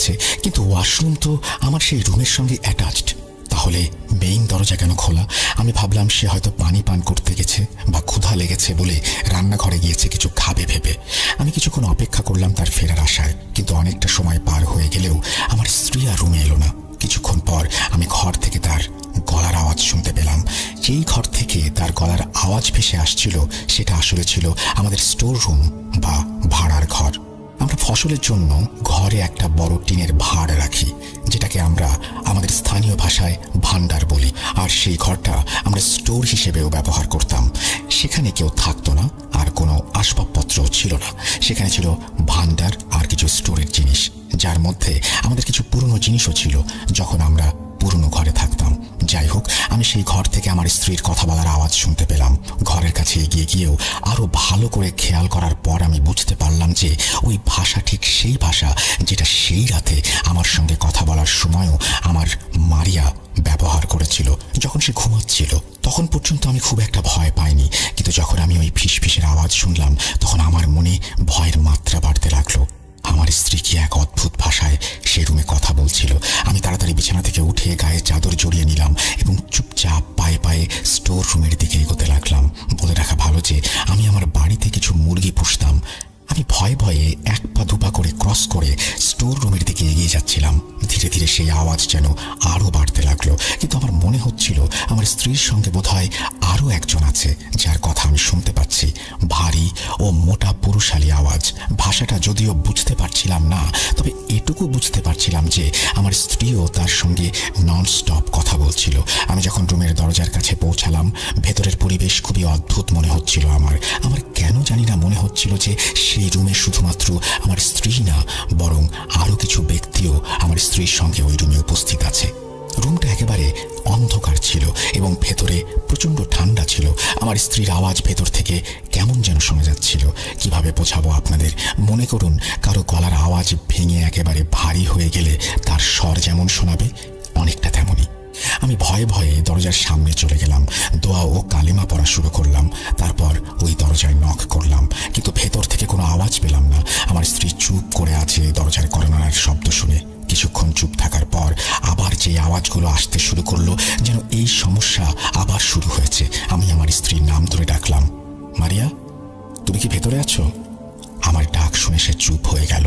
আছে, কিন্তু ওয়াশরুম তো আমার সেই রুমের সঙ্গে অ্যাটাচড। তাহলে মেইন দরজা কেন খোলা? আমি ভাবলাম সে হয়তো পানি পান করতে গেছে বা ক্ষুধা লেগেছে বলে রান্নাঘরে গিয়েছে কিছু খাবে ভেবে। আমি কিছুক্ষণ অপেক্ষা করলাম তার ফেরার আশায়, কিন্তু অনেকটা সময় পার হয়ে গেলেও আমার স্ত্রী আর রুমে এলো না। কিছুক্ষণ পর আমি ঘর থেকে তার গলার আওয়াজ শুনতে পেলাম। যেই ঘর থেকে তার গলার আওয়াজ ভেসে আসছিল সেটা আসলে ছিল আমাদের স্টোর রুম বা ভাড়ার ঘর। আমরা ফসলের জন্য ঘরে একটা বড় টিনের ভাড় রাখি, যেটাকে আমরা আমাদের স্থানীয় ভাষায় ভান্ডার বলি। আর সেই ঘরটা আমরা স্টোর হিসেবেও ব্যবহার করতাম। সেখানে কেউ থাকতো না, আর কোনো আসবাবপত্র ছিল না। সেখানে ছিল ভান্ডার আর কিছু স্টোরের জিনিস, যার মধ্যে আমাদের কিছু পুরনো জিনিসও ছিল যখন আমরা পুরনো ঘরে থাকতাম। যাই হোক, আমি সেই ঘর থেকে আমার স্ত্রীর কথা বলার আওয়াজ শুনতে পেলাম। ঘরের কাছে এগিয়ে গিয়েও আরো ভালো করে খেয়াল করার পর আমি বুঝতে পারলাম যে ওই ভাষা ঠিক সেই ভাষা যেটা সেই রাতে আমার সঙ্গে কথা বলার সময়ও আমার মারিয়া ব্যবহার করেছিল যখন সে ঘুমাচ্ছিল। তখন পর্যন্ত আমি খুব একটা ভয় পাইনি, কিন্তু যখন আমি ওই ফিসফিসের আওয়াজ শুনলাম তখন আমার মনে ভয়ের মাত্রা বাড়তে লাগলো। আমার স্ত্রী কি এক অদ্ভুত ভাষায় সে রুমে কথা বলছিল। আমি তাড়াতাড়ি বিছানা থেকে উঠে গায়ে চাদর জড়িয়ে নিলাম এবং চুপচাপ পায়ে পায়ে স্টোর রুমের দিকে এগোতে লাগলাম। বলে রাখা ভালো যে আমি আমার বাড়িতে কিছু মুরগি পুষতাম। আমি ভয়ে ভয়ে এক পা দুপা করে ক্রস করে স্টোর রুমের দিকে এগিয়ে যাচ্ছিলাম। ধীরে ধীরে সেই আওয়াজ যেন আরো বাড়তে লাগলো, কিন্তু আমার মনে হচ্ছিল আমার স্ত্রীর সঙ্গে বোধহয় আরো একজন আছে যার কথা আমি শুনতে পাচ্ছি। ভারী ও মোটা পুরুষালী আওয়াজ। ভাষাটা যদিও বুঝতে পারছিলাম না, তবে এটুকু বুঝতে পারছিলাম যে আমার স্ত্রীও তার সঙ্গে ননস্টপ কথা বলছিল। আমি যখন রুমের দরজার কাছে পৌঁছালাম, ভেতরের পরিবেশ খুবই অদ্ভুত মনে হচ্ছিল আমার কেন জানি না মনে হচ্ছিল যে সেই রুমে শুধুমাত্র আমার স্ত্রী না, বরং আরো কিছু ব্যক্তিও আমার স্ত্রীর সঙ্গে ওই রুমে উপস্থিত আছে। রুমটা একেবারে অন্ধকার ছিল এবং ভেতরে প্রচন্ড ঠান্ডা ছিল। আমার স্ত্রীর আওয়াজ ভেতর থেকে কেমন যেন শোনা যাচ্ছিল। কিভাবে বোঝাবো আপনাদের? মনে করুন কারো গলার আওয়াজ ভেঙে একেবারে ভারী হয়ে গেলে তার স্বর যেমন শোনাবে, অনেকটা তেমনই। আমি ভয়ে ভয়ে দরজার সামনে চলে গেলাম, দোয়া ও কালিমা পড়া শুরু করলাম। তারপর ওই দরজায় নক করলাম, কিন্তু ভেতর থেকে কোনো আওয়াজ পেলাম না। আমার স্ত্রী চুপ করে আছে দরজার কড়নার শব্দ শুনে। কিছুক্ষণ চুপ থাকার পর আবার যে আওয়াজগুলো আসতে শুরু করলো, যেন এই সমস্যা আবার শুরু হয়েছে। আমি আমার স্ত্রীর নাম ধরে ডাকলাম, মারিয়া, তুমি কি ভেতরে আছো? আমার ডাক শুনে সে চুপ হয়ে গেল।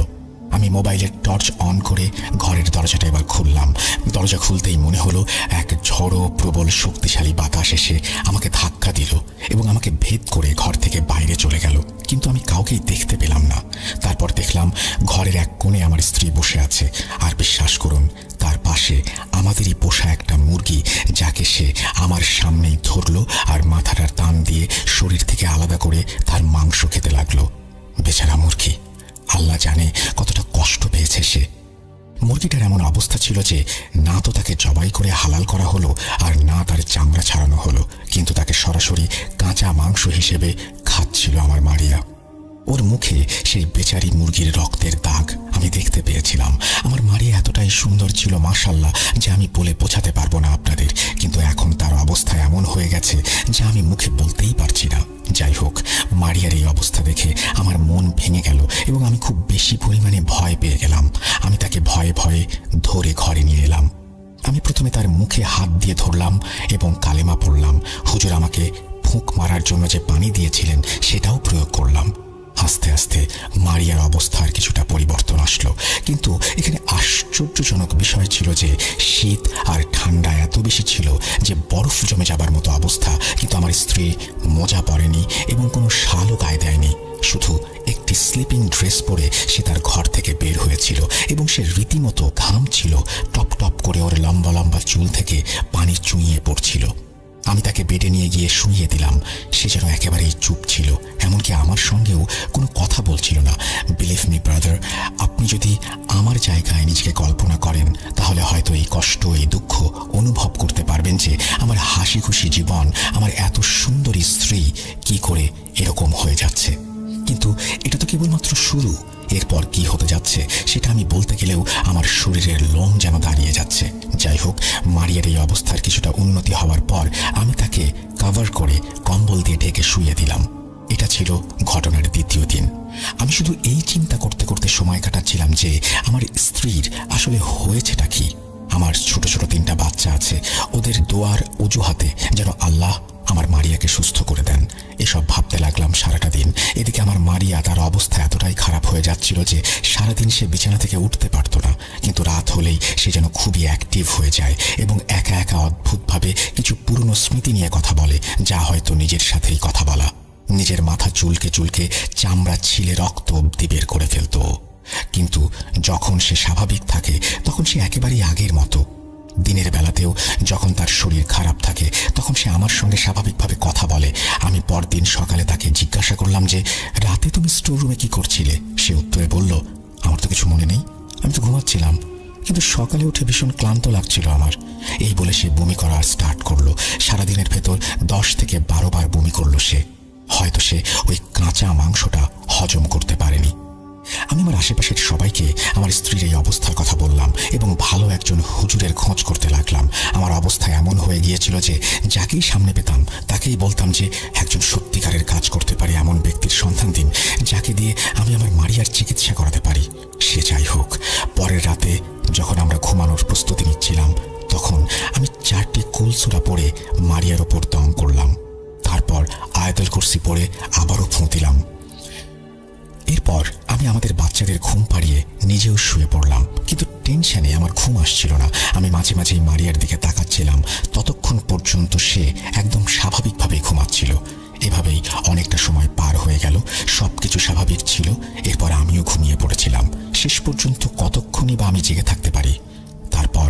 আমি মোবাইলের টর্চ অন করে ঘরের দরজাটা এবার খুললাম। দরজা খুলতেই মনে হলো এক ঝড়ো প্রবল শক্তিশালী বাতাস এসে আমাকে ধাক্কা দিল এবং আমাকে ভেদ করে ঘর থেকে বাইরে চলে গেল, কিন্তু আমি কাউকেই দেখতে পেলাম না। তারপর দেখলাম ঘরের এক কোণে আমার স্ত্রী বসে আছে, আর বিশ্বাস করুন তার পাশে আমাদেরই পোষা একটা মুরগি, যাকে সে আমার সামনেই ধরলো আর মাথাটার টান দিয়ে শরীর থেকে আলাদা করে তার মাংস খেতে লাগলো। বেচারা মুরগি, আল্লাহ জানে কতটা কষ্ট পেয়েছে সে। মুরগিটার এমন অবস্থা ছিল যে না তো তাকে জবাই করে হালাল করা হলো আর না তার চামড়া ছাড়ানো হলো, কিন্তু তাকে সরাসরি কাঁচা মাংস হিসেবে খাচ্ছিল আমার মারিয়া। ওর মুখে সেই বেচারি মুরগির রক্তের দাগ আমি দেখতে পেয়েছিলাম। আমার মারিয়া এতটাই সুন্দর ছিল মাশাআল্লাহ, যে আমি বলে বোঝাতে পারবো না আপনাদের, কিন্তু এখন তার অবস্থা এমন হয়ে গেছে যে আমি মুখে বলতেই পারছি না। যাই হোক, মারিয়ার এই অবস্থা দেখে আমার মন ভেঙে গেল এবং আমি খুব বেশি পরিমাণে ভয় পেয়ে গেলাম। আমি তাকে ভয়ে ভয়ে ধরে ঘরে নিয়ে এলাম। আমি প্রথমে তার মুখে হাত দিয়ে ধরলাম এবং কালেমা পড়লাম। হুজুর আমাকে ফুঁক মারার জন্য যে পানি দিয়েছিলেন সেটাও প্রয়োগ করলাম। আস্তে আস্তে মারিয়ার অবস্থার কিছুটা পরিবর্তন আসলো, কিন্তু এখানে আশ্চর্যজনক বিষয় ছিল যে শীত আর ঠান্ডা এত বেশি ছিল যে বরফ জমে যাবার মতো অবস্থা। কিন্তু আমার স্ত্রী মোজা পরেনি এবং কোনো শালও গায়ে দেয়নি, শুধু একটি স্লিপিং ড্রেস পরে সে তার ঘর থেকে বের হয়েছিল এবং সে রীতিমতো ঘামছিল। টপ টপ করে ওর লম্বা লম্বা চুল থেকে পানি চুইয়ে পড়ছিল। আমি তাকে বেডে নিয়ে গিয়ে শুইয়ে দিলাম। সে যেন একেবারেই চুপ ছিল, এমনকি আমার সঙ্গেও কোনো কথা বলছিল না। বিলিভ মি ব্রাদার, আপনি যদি আমার জায়গায় নিজেকে কল্পনা করেন তাহলে হয়তো এই কষ্ট, এই দুঃখ অনুভব করতে পারবেন যে আমার হাসি খুশি জীবন, আমার এত সুন্দরী স্ত্রী কি করে এরকম হয়ে যাচ্ছে। কিন্তু এটা তো কেবলমাত্র শুরু। এরপর কি হতে যাচ্ছে সেটা আমি বলতে গেলেও আমার শরীরের লোম যেন দাঁড়িয়ে যাচ্ছে। যাই হোক, মারিয়ার এই অবস্থার কিছুটা উন্নতি হওয়ার পর আমি তাকে কভার করে কম্বল দিয়ে ঢেকে শুইয়ে দিলাম। এটা ছিল ঘটনার দ্বিতীয় দিন। আমি শুধু এই চিন্তা করতে করতে সময় কাটাচ্ছিলাম যে আমার স্ত্রীর আসলে হয়েছেটা কি। আমার ছোট ছোট 3টা বাচ্চা আছে, ওদের দোয়ার অজুহাতে যেন আল্লাহ আমার মারিয়াকে সুস্থ করে দেন, এসব ভাবতে লাগলাম সারাটা দিন। এদিকে আমার মারিয়া, তার অবস্থা এতটাই খারাপ হয়ে যাচ্ছিল যে সারাদিন সে বিছানা থেকে উঠতে পারত না, কিন্তু রাত হলেই সে যেন খুবই অ্যাক্টিভ হয়ে যায় এবং একা একা অদ্ভুতভাবে কিছু পুরনো স্মৃতি নিয়ে কথা বলে, যা হয়তো নিজের সাথেই কথা বলা। নিজের মাথা চুলকে চুলকে চামড়া ছিলে রক্ত অব্দি বের করে ফেলত। কিন্তু যখন সে স্বাভাবিক থাকে তখন সে একেবারেই আগের মতো। দিনের বেলাতেও যখন তার শরীর খারাপ থাকে তখন সে আমার সঙ্গে স্বাভাবিকভাবে কথা বলে। আমি পরদিন সকালে তাকে জিজ্ঞাসা করলাম যে, রাতে তুমি স্টোর রুমে কি করছিলে? সে উত্তরে বলল, আমার তো কিছু মনে নেই, আমি তো ঘুমাচ্ছিলাম, কিন্তু সকালে উঠে ভীষণ ক্লান্ত লাগছিল আমার। এই বলে সে বমি করা স্টার্ট করলো। সারাদিনের ভেতর 10 থেকে 12 বার বমি করলো সে। হয়তো সে ওই কাঁচা মাংসটা হজম করতে পারেনি। আমি আমার আশেপাশের সবাইকে আমার স্ত্রীর এই অবস্থার কথা বললাম এবং ভালো একজন হুজুরের খোঁজ করতে লাগলাম। আমার অবস্থা এমন হয়ে গিয়েছিল যে যাকেই সামনে পেতাম তাকেই বলতাম যে একজন সত্যিকারের কাজ করতে পারে এমন ব্যক্তির সন্ধান দিন, যাকে দিয়ে আমি আমার মারিয়ার চিকিৎসা করাতে পারি। সে যাই হোক, পরের রাতে যখন আমরা ঘুমানোর প্রস্তুতি নিচ্ছিলাম তখন আমি 4টি কুলসুরা পড়ে মারিয়ার ওপর দম করলাম। তারপর আয়াতুল কুরসি পড়ে আবারও ফুঁ দিলাম। এরপর আমি আমাদের বাচ্চাদের ঘুম পাড়িয়ে নিজেও শুয়ে পড়লাম, কিন্তু টেনশনে আমার ঘুম আসছিল না। আমি মাঝে মাঝেই মারিয়ার দিকে তাকাচ্ছিলাম ততক্ষণ পর্যন্ত সে একদম স্বাভাবিকভাবেই ঘুমাচ্ছিল। এভাবেই অনেকটা সময় পার হয়ে গেল, সবকিছু স্বাভাবিক ছিল। এরপর আমিও ঘুমিয়ে পড়েছিলাম। শেষ পর্যন্ত কতক্ষণই বা আমি জেগে থাকতে পারি। তারপর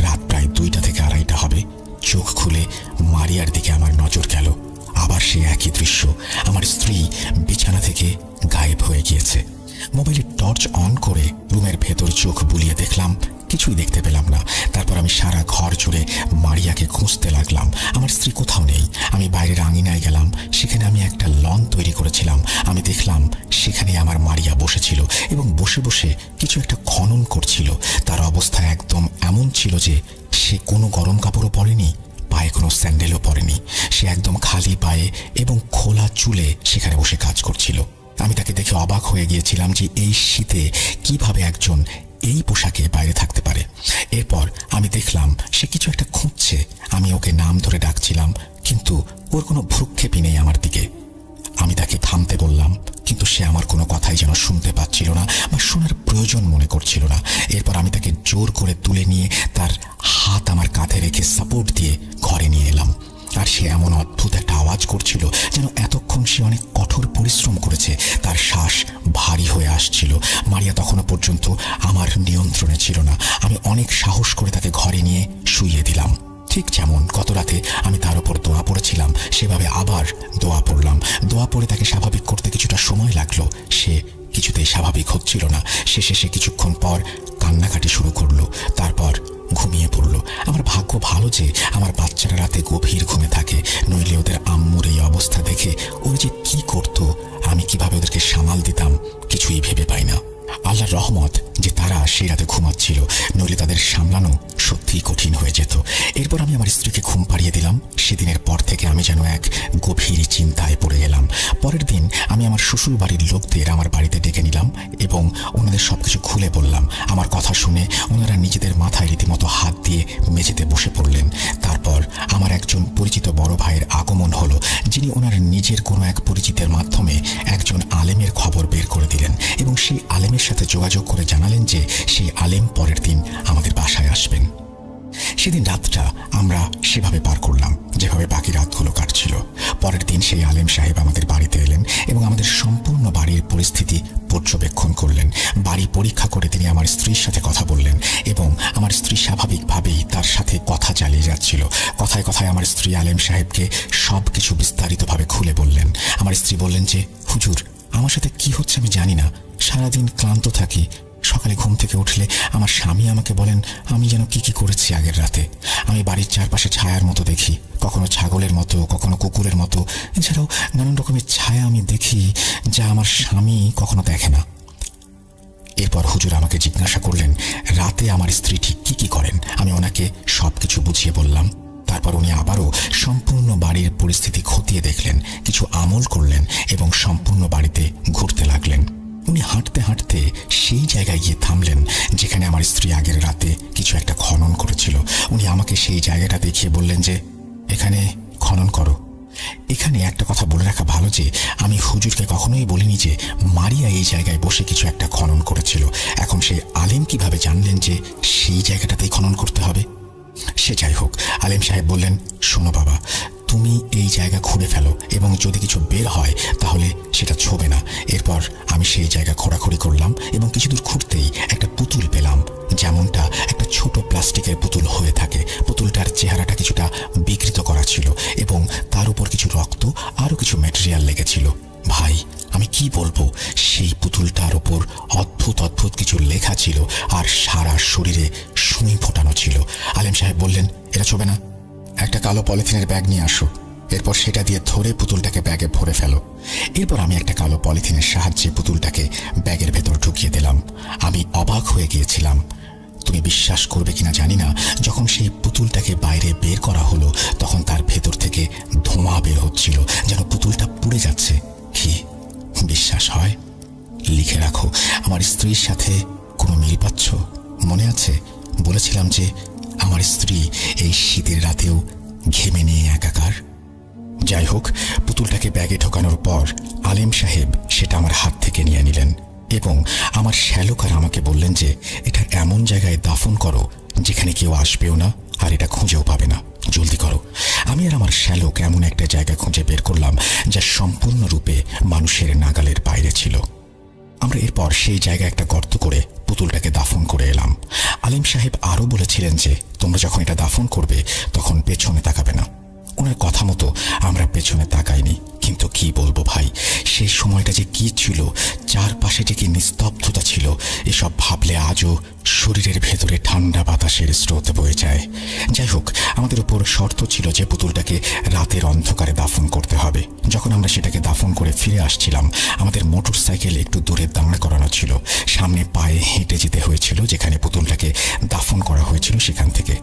রাত প্রায় 2টা থেকে 2:30 হবে। চোখ খুলে মারিয়ার দিকে আমার নজর গেল। আবার সে একই দৃশ্য, আমার স্ত্রী বিছানা থেকে গায়েব হয়ে গিয়েছে। মোবাইলে টর্চ অন করে রুমের ভেতর চোখ বুলিয়ে দেখলাম, কিছুই দেখতে পেলাম না। তারপর আমি সারা ঘর জুড়ে মারিয়াকে খুঁজতে লাগলাম। আমার স্ত্রী কোথাও নেই। আমি বাইরের আঙিনায় গেলাম, সেখানে আমি একটা লন তৈরি করেছিলাম। আমি দেখলাম সেখানে আমার মারিয়া বসেছিল এবং বসে বসে কিছু একটা খনন করছিল। তার অবস্থা একদম এমন ছিল যে সে কোনো গরম কাপড়ও পরেনি, পায়ে কোনো স্যান্ডেলও পরেনি। সে একদম খালি পায়ে এবং খোলা চুলে সেখানে বসে কাজ করছিল। আমি তাকে দেখে অবাক হয়ে গিয়েছিলাম যে এই শীতে কিভাবে একজন এই পোশাকে বাইরে থাকতে পারে। এরপর আমি দেখলাম সে কিছু একটা খুঁজছে। আমি ওকে নাম ধরে ডাকছিলাম, কিন্তু ওর কোনো ভ্রুক্ষেপই নেই আমার দিকে। আমি তাকে থামতে বললাম, কিন্তু সে আমার কোনো কথাই যেন শুনতে পাচ্ছিল না বা শোনার প্রয়োজন মনে করছিল না। এরপর আমি তাকে জোর করে তুলে নিয়ে তার হাত আমার কাঁধে রেখে সাপোর্ট দিয়ে ঘরে নিয়ে এলাম। আর সে এমন অদ্ভুত একটা আওয়াজ করছিল যেন এতক্ষণ সে অনেক কঠোর পরিশ্রম করেছে। তার শ্বাস ভারী হয়ে আসছিল। মারিয়া তখনও পর্যন্ত আমার নিয়ন্ত্রণে ছিল না। আমি অনেক সাহস করে তাকে ঘরে নিয়ে শুইয়ে দিলাম। ঠিক যেমন গত রাতে আমি তার উপর দোয়া পড়েছিলাম, সেভাবে আবার দোয়া পড়লাম। দোয়া পড়ে তাকে স্বাভাবিক করতে কিছুটা সময় লাগলো। সে কিছুতেই স্বাভাবিক হচ্ছিল না। শেষে সে কিছুক্ষণ পর কান্নাকাটি শুরু করলো, তারপর ঘুমিয়ে পড়ল। আমার ভাগ্য ভালো যে আমার বাচ্চারা রাতে গভীর ঘুমে থাকে, নইলে ওদের আম্মুর এই অবস্থা দেখে ওরা যে কি করতো, আমি কিভাবে ওদেরকে সামাল দিতাম কিছুই ভেবে পাই না। আল্লাহর রহমত যে তারা সেই রাতে ঘুমাচ্ছিল, নইলে তাদের সামলানো সত্যিই কঠিন হয়ে যেত। এরপর আমি আমার স্ত্রীকে ঘুম পাড়িয়ে দিলাম। সেদিনের পর থেকে আমি যেন এক গভীর চিন্তায় পড়ে গেলাম। পরের দিন আমি আমার শ্বশুর বাড়ির লোকদের আমার বাড়িতে ডেকে নিলাম এবং ওনাদের সবকিছু খুলে বললাম। আমার কথা শুনে ওনারা নিজেদের মাথায় রীতিমতো হাত দিয়ে মেঝেতে বসে পড়লেন। তারপর আমার একজন পরিচিত বড় ভাইয়ের আগমন হলো, যিনি ওনার নিজের কোনো এক পরিচিতের মাধ্যমে একজন আলেমের খবর বের করে দিলেন এবং সেই আলেমের সাথে যোগাযোগ করে জানালেন যে সেই আলেম পরের দিন আমাদের বাসায় আসবেন। সেদিন রাতটা আমরা সেভাবে পার করলাম যেভাবে বাকি রাতগুলো কাটছিল। পরের দিন সেই আলেম সাহেব আমাদের বাড়িতে এলেন এবং আমাদের সম্পূর্ণ বাড়ির পরিস্থিতি পর্যবেক্ষণ করলেন। বাড়ি পরীক্ষা করে তিনি আমার স্ত্রীর সাথে কথা বললেন এবং আমার স্ত্রী স্বাভাবিকভাবেই তার সাথে কথা চালিয়ে যাচ্ছিল। কথায় কথায় আমার স্ত্রী আলেম সাহেবকে সব কিছু বিস্তারিতভাবে খুলে বললেন। আমার স্ত্রী বললেন যে, হুজুর, আমার সাথে কি হচ্ছে আমি জানি না, সারাদিন ক্লান্ত থাকি। সকালে ঘুম থেকে উঠলে আমার স্বামী আমাকে বলেন আমি যেন কি করেছি আগের রাতে। আমি বাড়ির চারপাশে ছায়ার মতো দেখি, কখনো ছাগলের মতো, কখনো কুকুরের মতো। এছাড়াও নানান রকমের ছায়া আমি দেখি যা আমার স্বামী কখনো দেখে না। এরপর হুজুর আমাকে জিজ্ঞাসা করলেন রাতে আমার স্ত্রী ঠিক কি করেন। আমি ওনাকে সবকিছু বুঝিয়ে বললাম। তারপর উনি আবারও সম্পূর্ণ বাড়ির পরিস্থিতি খতিয়ে দেখলেন, কিছু আমল করলেন এবং সম্পূর্ণ বাড়িতে ঘুরতে লাগলেন। উনি হাঁটতে হাঁটতে সেই জায়গায় গিয়ে থামলেন যেখানে আমার স্ত্রী আগের রাতে কিছু একটা খনন করেছিল। উনি আমাকে সেই জায়গাটা দেখিয়ে বললেন যে, এখানে খনন করো। এখানে একটা কথা বলে রাখা ভালো যে আমি হুজুরকে কখনোই বলিনি যে মারিয়া এই জায়গায় বসে কিছু একটা খনন করেছিল। এখন সেই আলেম কিভাবে জানলেন যে সেই জায়গাটাতেই খনন করতে হবে? সে যাই হোক, আলেম সাহেব বললেন, শোনো বাবা, তুমি এই জায়গা খুঁড়ে ফেলো এবং যদি কিছু বের হয় তাহলে সেটা ছোবে না। এরপর আমি সেই জায়গা খোঁড়াখুড়ি করলাম এবং কিছু দূর খুঁড়তেই একটা পুতুল পেলাম, যেমনটা একটা ছোট প্লাস্টিকের পুতুল হয়ে থাকে। পুতুলটার চেহারাটা কিছুটা বিকৃত করা ছিল এবং তার উপর কিছু রক্ত আরও কিছু ম্যাটেরিয়াল লেগেছিল। ভাই, আমি কি বলবো, সেই পুতুলটার ওপর অদ্ভুত অদ্ভুত কিছু লেখা ছিল আর সারা শরীরে সুই ফোটানো ছিল। আলেম সাহেব বললেন, এটা ছোবে না, একটা কালো পলিথিনের ব্যাগ নিয়ে আসো। এরপর সেটা দিয়ে ধরে পুতুলটাকে ব্যাগে ভরে ফেলো। এরপর আমি একটা কালো পলিথিনের সাহায্যে পুতুলটাকে ব্যাগের ভেতর ঢুকিয়ে দিলাম। আমি অবাক হয়ে গিয়েছিলাম। তুমি বিশ্বাস করবে কিনা জানি না, যখন সেই পুতুলটাকে বাইরে বের করা হলো তখন তার ভেতর থেকে ধোঁয়া বের হচ্ছিল, যেন পুতুলটা পুড়ে যাচ্ছে। কি বিশ্বাস হয়? লিখে রাখো, আমার স্ত্রীর সাথে কোনো মিল পাচ্ছ? মনে আছে বলেছিলাম যে আমার স্ত্রী এই শীতের রাতেও ঘেমে নিয়ে একাকার। যাই হোক, পুতুলটাকে ব্যাগে ঢোকানোর পর আলেম সাহেব সেটা আমার হাত থেকে নিয়ে নিলেন এবং আমার শ্যালক আর আমাকে বললেন যে এটা এমন জায়গায় দাফন করো যেখানে কেউ আসবেও না আর এটা খুঁজেও পাবে না। জলদি করো। আমি আর আমার শ্যালক এমন একটা জায়গা খুঁজে বের করলাম যা সম্পূর্ণরূপে মানুষের নাগালের বাইরে ছিল। আমরা এরপর সেই জায়গায় একটা গর্ত করে পুতুলটাকে দাফন করে এলাম। আলিম সাহেব আরও বলেছিলেন যে তোমরা যখন এটা দাফন করবে তখন পেছনে তাকাবে না। ওনার কথা মতো আমরা পেছনে তাকাইনি, কিন্তু কি বলবো ভাই, সেই সময়টা যে কি ছিল, চারপাশে যে কি নিস্তব্ধতা ছিল, এসব ভাবলে আজও শরীরের ভেতরে ঠান্ডা বাতাসের স্রোত বয়ে যায়। যাই হোক, আমাদের উপর শর্ত ছিল যে পুতুলটাকে রাতের অন্ধকারে দাফন করতে হবে। যখন আমরা সেটাকে দাফন করে ফিরে আসছিলাম, আমাদের মোটর সাইকেল একটু দূরে দাঁড় করানো ছিল। সামনে পায়ে হেঁটে যেতে হয়েছিল যেখানে পুতুলটাকে দাফন করা হয়েছিল সেখান থেকে।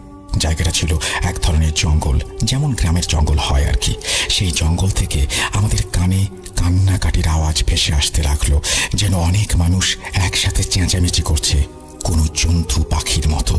জায়গাটা ছিল এক ধরনের জঙ্গল, যেমন গ্রামের জঙ্গল হয় আর কি। সেই জঙ্গল থেকে আমাদের কানে কান্নাকাটির আওয়াজ ভেসে আসতে লাগলো, যেন অনেক মানুষ একসাথে চেঁচামেচি করছে, কোনো জন্তু পাখির মতো।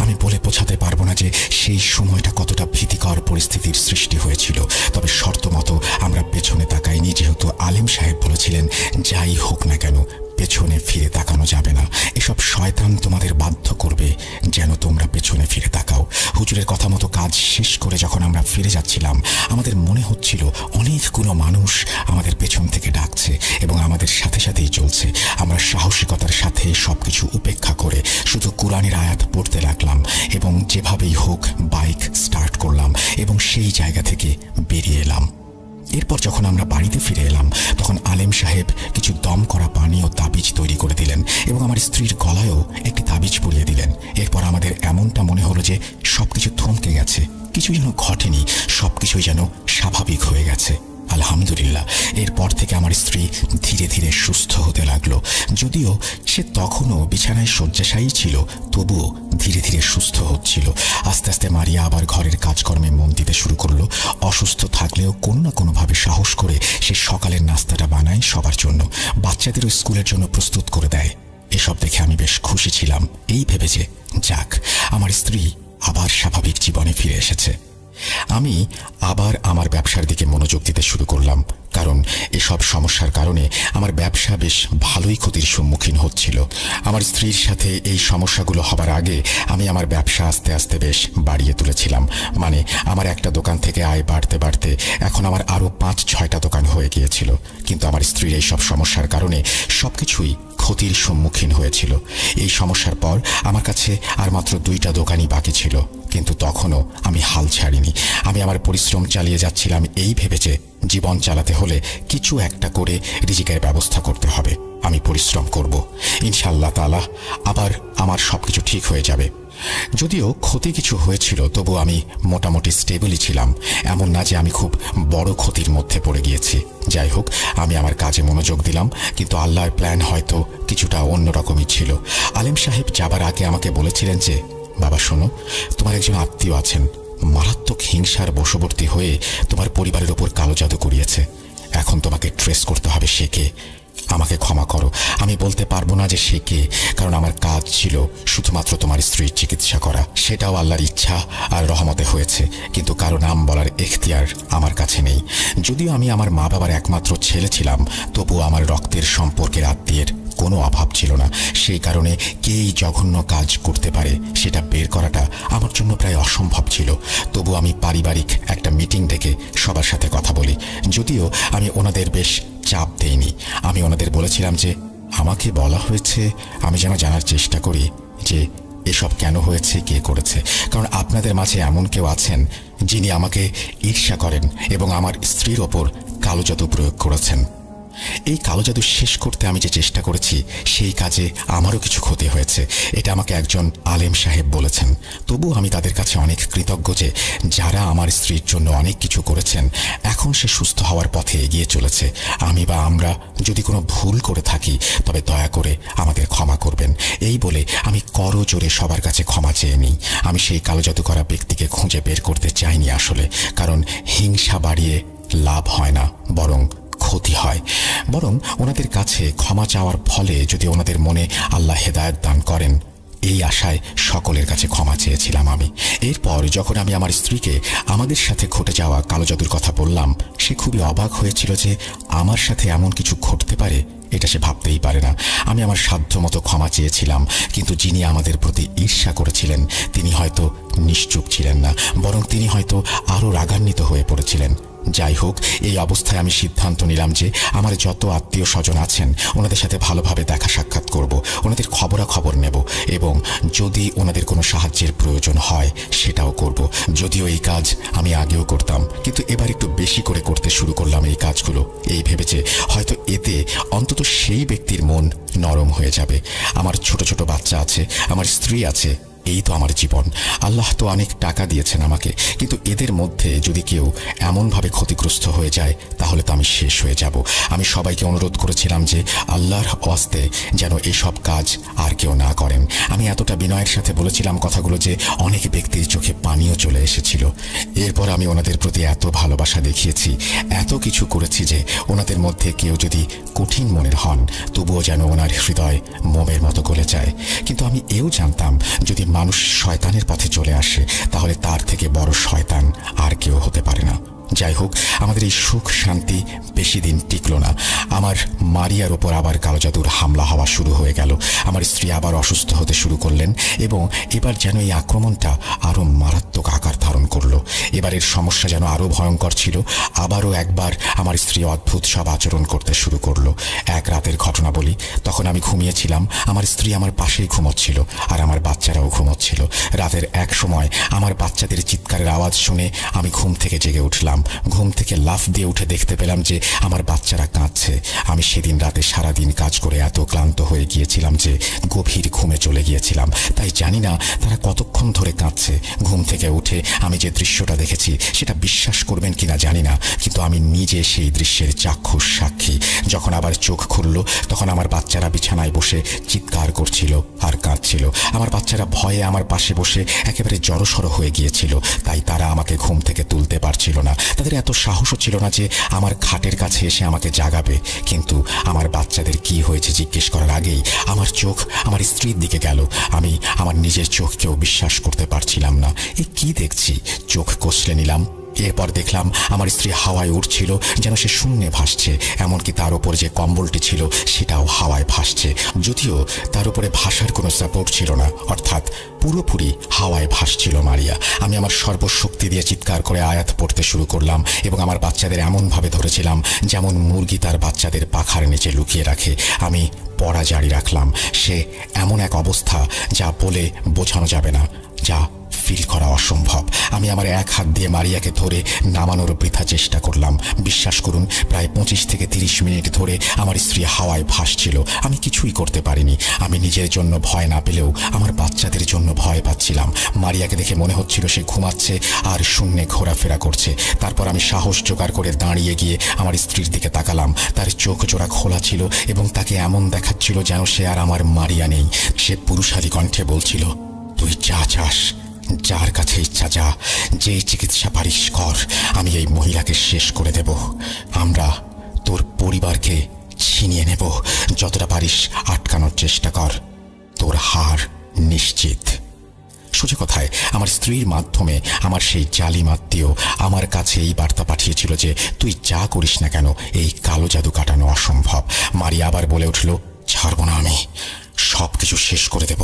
আমি বলে বোঝাতে পারবো না যে সেই সময়টা কতটা ভীতিকর পরিস্থিতির সৃষ্টি হয়েছিল। তবে শর্ত মতো আমরা পেছনে তাকাইনি, যেহেতু আলিম সাহেব বলেছিলেন যাই হোক না কেন পেছনে ফিরে তাকানো যাবে না। এসব শয়তান তোমাদের বাধ্য করবে যেন তোমরা পেছনে ফিরে তাকাও। হুজুরের কথা মতো কাজ শেষ করে যখন আমরা ফিরে যাচ্ছিলাম, আমাদের মনে হচ্ছিল অনেকগুলো মানুষ আমাদের পেছন থেকে ডাকছে এবং আমাদের সাথে সাথেই চলছে। আমরা সাহসিকতার সাথে সবকিছু উপেক্ষা করে শুধু কোরআনের আয়াত পড়তে লাগলাম এবং যেভাবেই হোক বাইক স্টার্ট করলাম এবং সেই জায়গা থেকে বেরিয়ে এলাম। এরপর যখন আমরা বাড়িতে ফিরে এলাম তখন আলেম সাহেব কিছু দম করা পানি ও তাবিজ তৈরি করে দিলেন এবং আমার স্ত্রীর গলায়ও একটি তাবিজ পরিয়ে দিলেন। এরপর আমাদের এমনটা মনে হলো যে সবকিছু থমকে গেছে, কিছু যেন ঘটেনি, সবকিছুই যেন স্বাভাবিক হয়ে গেছে। আলহামদুলিল্লাহ, এরপর থেকে আমার স্ত্রী ধীরে ধীরে সুস্থ হতে লাগলো। যদিও সে তখনও বিছানায় শয্যাশায়ী ছিল, তবুও ধীরে ধীরে সুস্থ হচ্ছিল। আস্তে আস্তে মারিয়া আবার ঘরের কাজকর্মে মন দিতে শুরু করলো। অসুস্থ থাকলেও কোনো না কোনোভাবে সাহস করে সে সকালের নাস্তাটা বানায় সবার জন্য, বাচ্চাদেরও স্কুলের জন্য প্রস্তুত করে দেয়। এসব দেখে আমি বেশ খুশি ছিলাম, এই ভেবে যে যাক, আমার স্ত্রী আবার স্বাভাবিক জীবনে ফিরে এসেছে। আমি আবার আমার ব্যবসার দিকে মনোযোগ দিতে শুরু করলাম, কারণ এসব সমস্যার কারণে আমার ব্যবসা বেশ ভালোই ক্ষতির সম্মুখীন হচ্ছিল। আমার স্ত্রীর সাথে এই সমস্যাগুলো হবার আগে আমি আমার ব্যবসা আস্তে আস্তে বেশ বাড়িয়ে তুলেছিলাম। মানে আমার একটা দোকান থেকে আয় বাড়তে বাড়তে এখন আমার আরও 5-6টা দোকান হয়ে গিয়েছিল। কিন্তু আমার স্ত্রীর এই সব সমস্যার কারণে সবকিছুই ক্ষতির সম্মুখীন হয়েছিল। এই সমস্যার পর আমার কাছে আর মাত্র 2টা দোকানই বাকি ছিল, কিন্তু তখনও আমি হাল ছাড়িনি। আমি আমার পরিশ্রম চালিয়ে যাচ্ছিলাম এই ভেবে যে জীবন চালাতে হলে কিছু একটা করে রিজিকের ব্যবস্থা করতে হবে। আমি পরিশ্রম করব, ইনশাআল্লাহ তাআলা আবার আমার সবকিছু ঠিক হয়ে যাবে। যদিও ক্ষতি কিছু হয়েছিল, তবু আমি মোটামুটি স্টেবলই ছিলাম। এমন না যে আমি খুব বড় ক্ষতির মধ্যে পড়ে গিয়েছি। যাই হোক, আমি আমার কাজে মনোযোগ দিলাম, কিন্তু আল্লাহর প্ল্যান হয়তো কিছুটা অন্যরকমই ছিল। আলেম সাহেব যাবার আগে আমাকে বলেছিলেন যে বাবা শোনো, তোমার একজন আত্মীয় আছেন, মারাত্মক হিংসার বশবর্তী হয়ে তোমার পরিবারের ওপর কালো জাদু করিয়েছে। এখন তোমাকে ট্রেস করতে হবে সে কে। আমাকে ক্ষমা করো, আমি বলতে পারবো না যে সে কে, কারণ আমার কাজ ছিল শুধুমাত্র তোমার স্ত্রীর চিকিৎসা করা। সেটাও আল্লাহর ইচ্ছা আর রহমতে হয়েছে, কিন্তু কারো নাম বলার এখতিয়ার আমার কাছে নেই। যদিও আমি আমার মা বাবার একমাত্র ছেলে ছিলাম, তবুও আমার রক্তের সম্পর্কের আত্মীয়ের কোনো অভাব ছিল না। সেই কারণে কেই জঘন্য কাজ করতে পারে সেটা বের করাটা আমার জন্য প্রায় অসম্ভব ছিল। তবু আমি পারিবারিক একটা মিটিং ডেকে সবার সাথে কথা বলি। যদিও আমি ওনাদের বেশ চাপ দেইনি। আমি ওনাদের বলেছিলাম যে আমাকে বলা হয়েছে আমি যেন জানার চেষ্টা করি যে এসব কেন হয়েছে, কে করেছে। কারণ আপনাদের মাঝে এমন কেউ আছেন যিনি আমাকে ঈর্ষা করেন এবং আমার স্ত্রীর ওপর কালো জাদু প্রয়োগ করেছেন। এই কালো জাদু শেষ করতে আমি যে চেষ্টা করেছি সেই কাজে আমারও কিছু ক্ষতি হয়েছে, এটা আমাকে একজন আলেম সাহেব বলেছেন। তবু আমি তাদের কাছে অনেক কৃতজ্ঞ যে যারা আমার স্ত্রীর জন্য অনেক কিছু করেছেন, এখন সে সুস্থ হওয়ার পথে এগিয়ে চলেছে। আমি বা আমরা যদি কোনো ভুল করে থাকি তবে দয়া করে আমাদের ক্ষমা করবেন। এই বলে আমি করজোরে সবার কাছে ক্ষমা চেয়ে নিই। আমি সেই কালো জাদু করা ব্যক্তিকে খুঁজে বের করতে চাইনি আসলে, কারণ হিংসা বাড়িয়ে লাভ হয় না, বরং ক্ষতি হয়। বরং ওনাদের কাছে ক্ষমা চাওয়ার ফলে যদি ওনাদের মনে আল্লাহ হেদায়েত দান করেন, এই আশায় সকলের কাছে ক্ষমা চেয়েছিলাম আমি। এরপর যখন আমি আমার স্ত্রীকে আমাদের সাথে ঘটে যাওয়া কালো জাদুর কথা বললাম, সে খুবই অবাক হয়েছিল যে আমার সাথে এমন কিছু ঘটতে পারে, এটা সে ভাবতেই পারে না। আমি আমার সাধ্যমতো ক্ষমা চেয়েছিলাম, কিন্তু যিনি আমাদের প্রতি ঈর্ষা করেছিলেন তিনি হয়তো নিশ্চুপ ছিলেন না, বরং তিনি হয়তো আরও রাগান্বিত হয়ে পড়েছিলেন। যাই হোক, এই অবস্থায় আমি সিদ্ধান্ত নিলাম যে আমার যত আত্মীয় স্বজন আছেন ওনাদের সাথে ভালোভাবে দেখা সাক্ষাৎ করব, ওনাদের খবরাখবর নেব এবং যদি ওনাদের কোনো সাহায্যের প্রয়োজন হয় সেটাও করব। যদিও এই কাজ আমি আগেও করতাম, কিন্তু এবার একটু বেশি করে করতে শুরু করলাম এই কাজগুলো, এই ভেবেছে হয়তো এতে অন্তত সেই ব্যক্তির মন নরম হয়ে যাবে। আমার ছোট ছোট বাচ্চা আছে, আমার স্ত্রী আছে, এই তো আমার জীবন। আল্লাহ তো অনেক টাকা দিয়েছেন আমাকে, কিন্তু এদের মধ্যে যদি কেউ এমনভাবে ক্ষতিগ্রস্ত হয়ে যায় তাহলে তো আমি শেষ হয়ে যাব। আমি সবাইকে অনুরোধ করেছিলাম যে আল্লাহর ওয়াস্তে যেন এসব কাজ আর কেউ না করেন। আমি এতটা বিনয়ের সাথে বলেছিলাম কথাগুলো যে অনেক ব্যক্তির চোখে পানিও চলে এসেছিল। এরপর আমি ওনাদের প্রতি এত ভালোবাসা দেখিয়েছি, এত কিছু করেছি যে ওনাদের মধ্যে কেউ যদি কঠিন মনের হন তবুও যেন ওনার হৃদয় মোমের মতো গলে যায়। কিন্তু আমি এও জানতাম যদি মানুষ শয়তানের পথে চলে আসে তাহলে তার থেকে বড় শয়তান আর কেউ হতে পারে না। যাই হোক, আমাদের এই সুখ শান্তি বেশি দিন টিকল না। আমার মারিয়ার ওপর আবার কালো জাদুর হামলা হওয়া শুরু হয়ে গেল। আমার স্ত্রী আবার অসুস্থ হতে শুরু করলেন এবং এবার যেন এই আক্রমণটা আরও মারাত্মক আকার ধারণ করলো। এবারের সমস্যা যেন আরও ভয়ঙ্কর ছিল। আবারও একবার আমার স্ত্রী অদ্ভুত সব আচরণ করতে শুরু করলো। এক রাতের ঘটনা বলি, তখন আমি ঘুমিয়েছিলাম, আমার স্ত্রী আমার পাশেই ঘুমোচ্ছিল আর আমার বাচ্চারাও ঘুমোচ্ছিল। রাতের এক সময় আমার বাচ্চাদের চিৎকারের আওয়াজ শুনে আমি ঘুম থেকে জেগে উঠলাম। ঘুম থেকে লাফ দিয়ে উঠে দেখতে পেলাম যে আমার বাচ্চারা কাঁদছে। আমি সেদিন রাতে সারাদিন কাজ করে এত ক্লান্ত হয়ে গিয়েছিলাম যে গভীর ঘুমে চলে গিয়েছিলাম, তাই জানি না তারা কতক্ষণ ধরে কাঁদছে। ঘুম থেকে উঠে আমি যে দৃশ্যটা দেখেছি সেটা বিশ্বাস করবেন কিনা জানি না, কিন্তু আমি নিজে সেই দৃশ্যের চাক্ষুষ সাক্ষী। যখন আবার চোখ খুলল তখন আমার বাচ্চারা বিছানায় বসে চিৎকার করছিল আর কাঁদছিল। আমার বাচ্চারা ভয়ে আমার পাশে বসে একেবারে জড়সড় হয়ে গিয়েছিল, তাই তারা আমাকে ঘুম থেকে তুলতে পারছিল না। তাদের এত সাহসও ছিল না যে আমার খাটের কাছে এসে আমাকে জাগাবে। কিন্তু আমার বাচ্চাদের কি হয়েছে জিজ্ঞেস করার আগেই আমার চোখ আমার স্ত্রীর দিকে গেল। আমি আমার নিজের চোখকেও বিশ্বাস করতে পারছিলাম না। এ কি দেখছি? চোখ কষলে নিলাম। এরপর দেখলাম আমার স্ত্রী হাওয়ায় উড়ছিল, যেন সে শূন্যে ভাসছে। এমনকি তার উপর যে কম্বলটি ছিল সেটাও হাওয়ায় ভাসছে, যদিও তার উপরে ভাসার কোনো সাপোর্ট ছিল না, অর্থাৎ পুরোপুরি হাওয়ায় ভাসছিল মারিয়া। আমি আমার সর্বশক্তি দিয়ে চিৎকার করে আয়াত পড়তে শুরু করলাম এবং আমার বাচ্চাদের এমনভাবে ধরেছিলাম যেমন মুরগি তার বাচ্চাদের পাখার নিচে লুকিয়ে রাখে। আমি পড়া জারি রাখলাম। সে এমন এক অবস্থা যা বলে বোঝানো যাবে না, যা ফিল করা অসম্ভব। আমি আমার এক হাত দিয়ে মারিয়াকে ধরে নামানোর বৃথা চেষ্টা করলাম। বিশ্বাস করুন, প্রায় 25 থেকে 30 মিনিট ধরে আমার স্ত্রী হাওয়ায় ভাসছিল। আমি কিছুই করতে পারিনি। আমি নিজের জন্য ভয় না পেলেও আমার বাচ্চাদের জন্য ভয় পাচ্ছিলাম। মারিয়াকে দেখে মনে হচ্ছিল সে ঘুমাচ্ছে আর শূন্যে ঘোরাফেরা করছে। তারপর আমি সাহস জোগাড় করে দাঁড়িয়ে গিয়ে আমার স্ত্রীর দিকে তাকালাম। তার চোখ জোড়া খোলা ছিল এবং তাকে এমন দেখাচ্ছিল যেন সে আর আমার মারিয়া নেই। সে পুরুষালী কণ্ঠে বলছিল, তুই যা চাস যার কাছে ইচ্ছা যা, যেই চিকিৎসা পারিস কর, আমি এই মহিলাকে শেষ করে দেব। আমরা তোর পরিবারকে ছিনিয়ে নেব। যতটা পারিস আটকানোর চেষ্টা কর, তোর হার নিশ্চিত। সোজা কথায় আমার স্ত্রীর মাধ্যমে আমার সেই জালিম আত্মীয় আমার কাছে এই বার্তা পাঠিয়েছিল যে তুই যা করিস না কেন এই কালো জাদু কাটানো অসম্ভব। মারিয়া আবার বলে উঠল, ছাড়ব না, আমি সব কিছু শেষ করে দেব।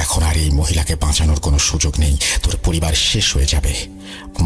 এখন আর এই মহিলাকে বাঁচানোর কোনো সুযোগ নেই, তোর পরিবার শেষ হয়ে যাবে।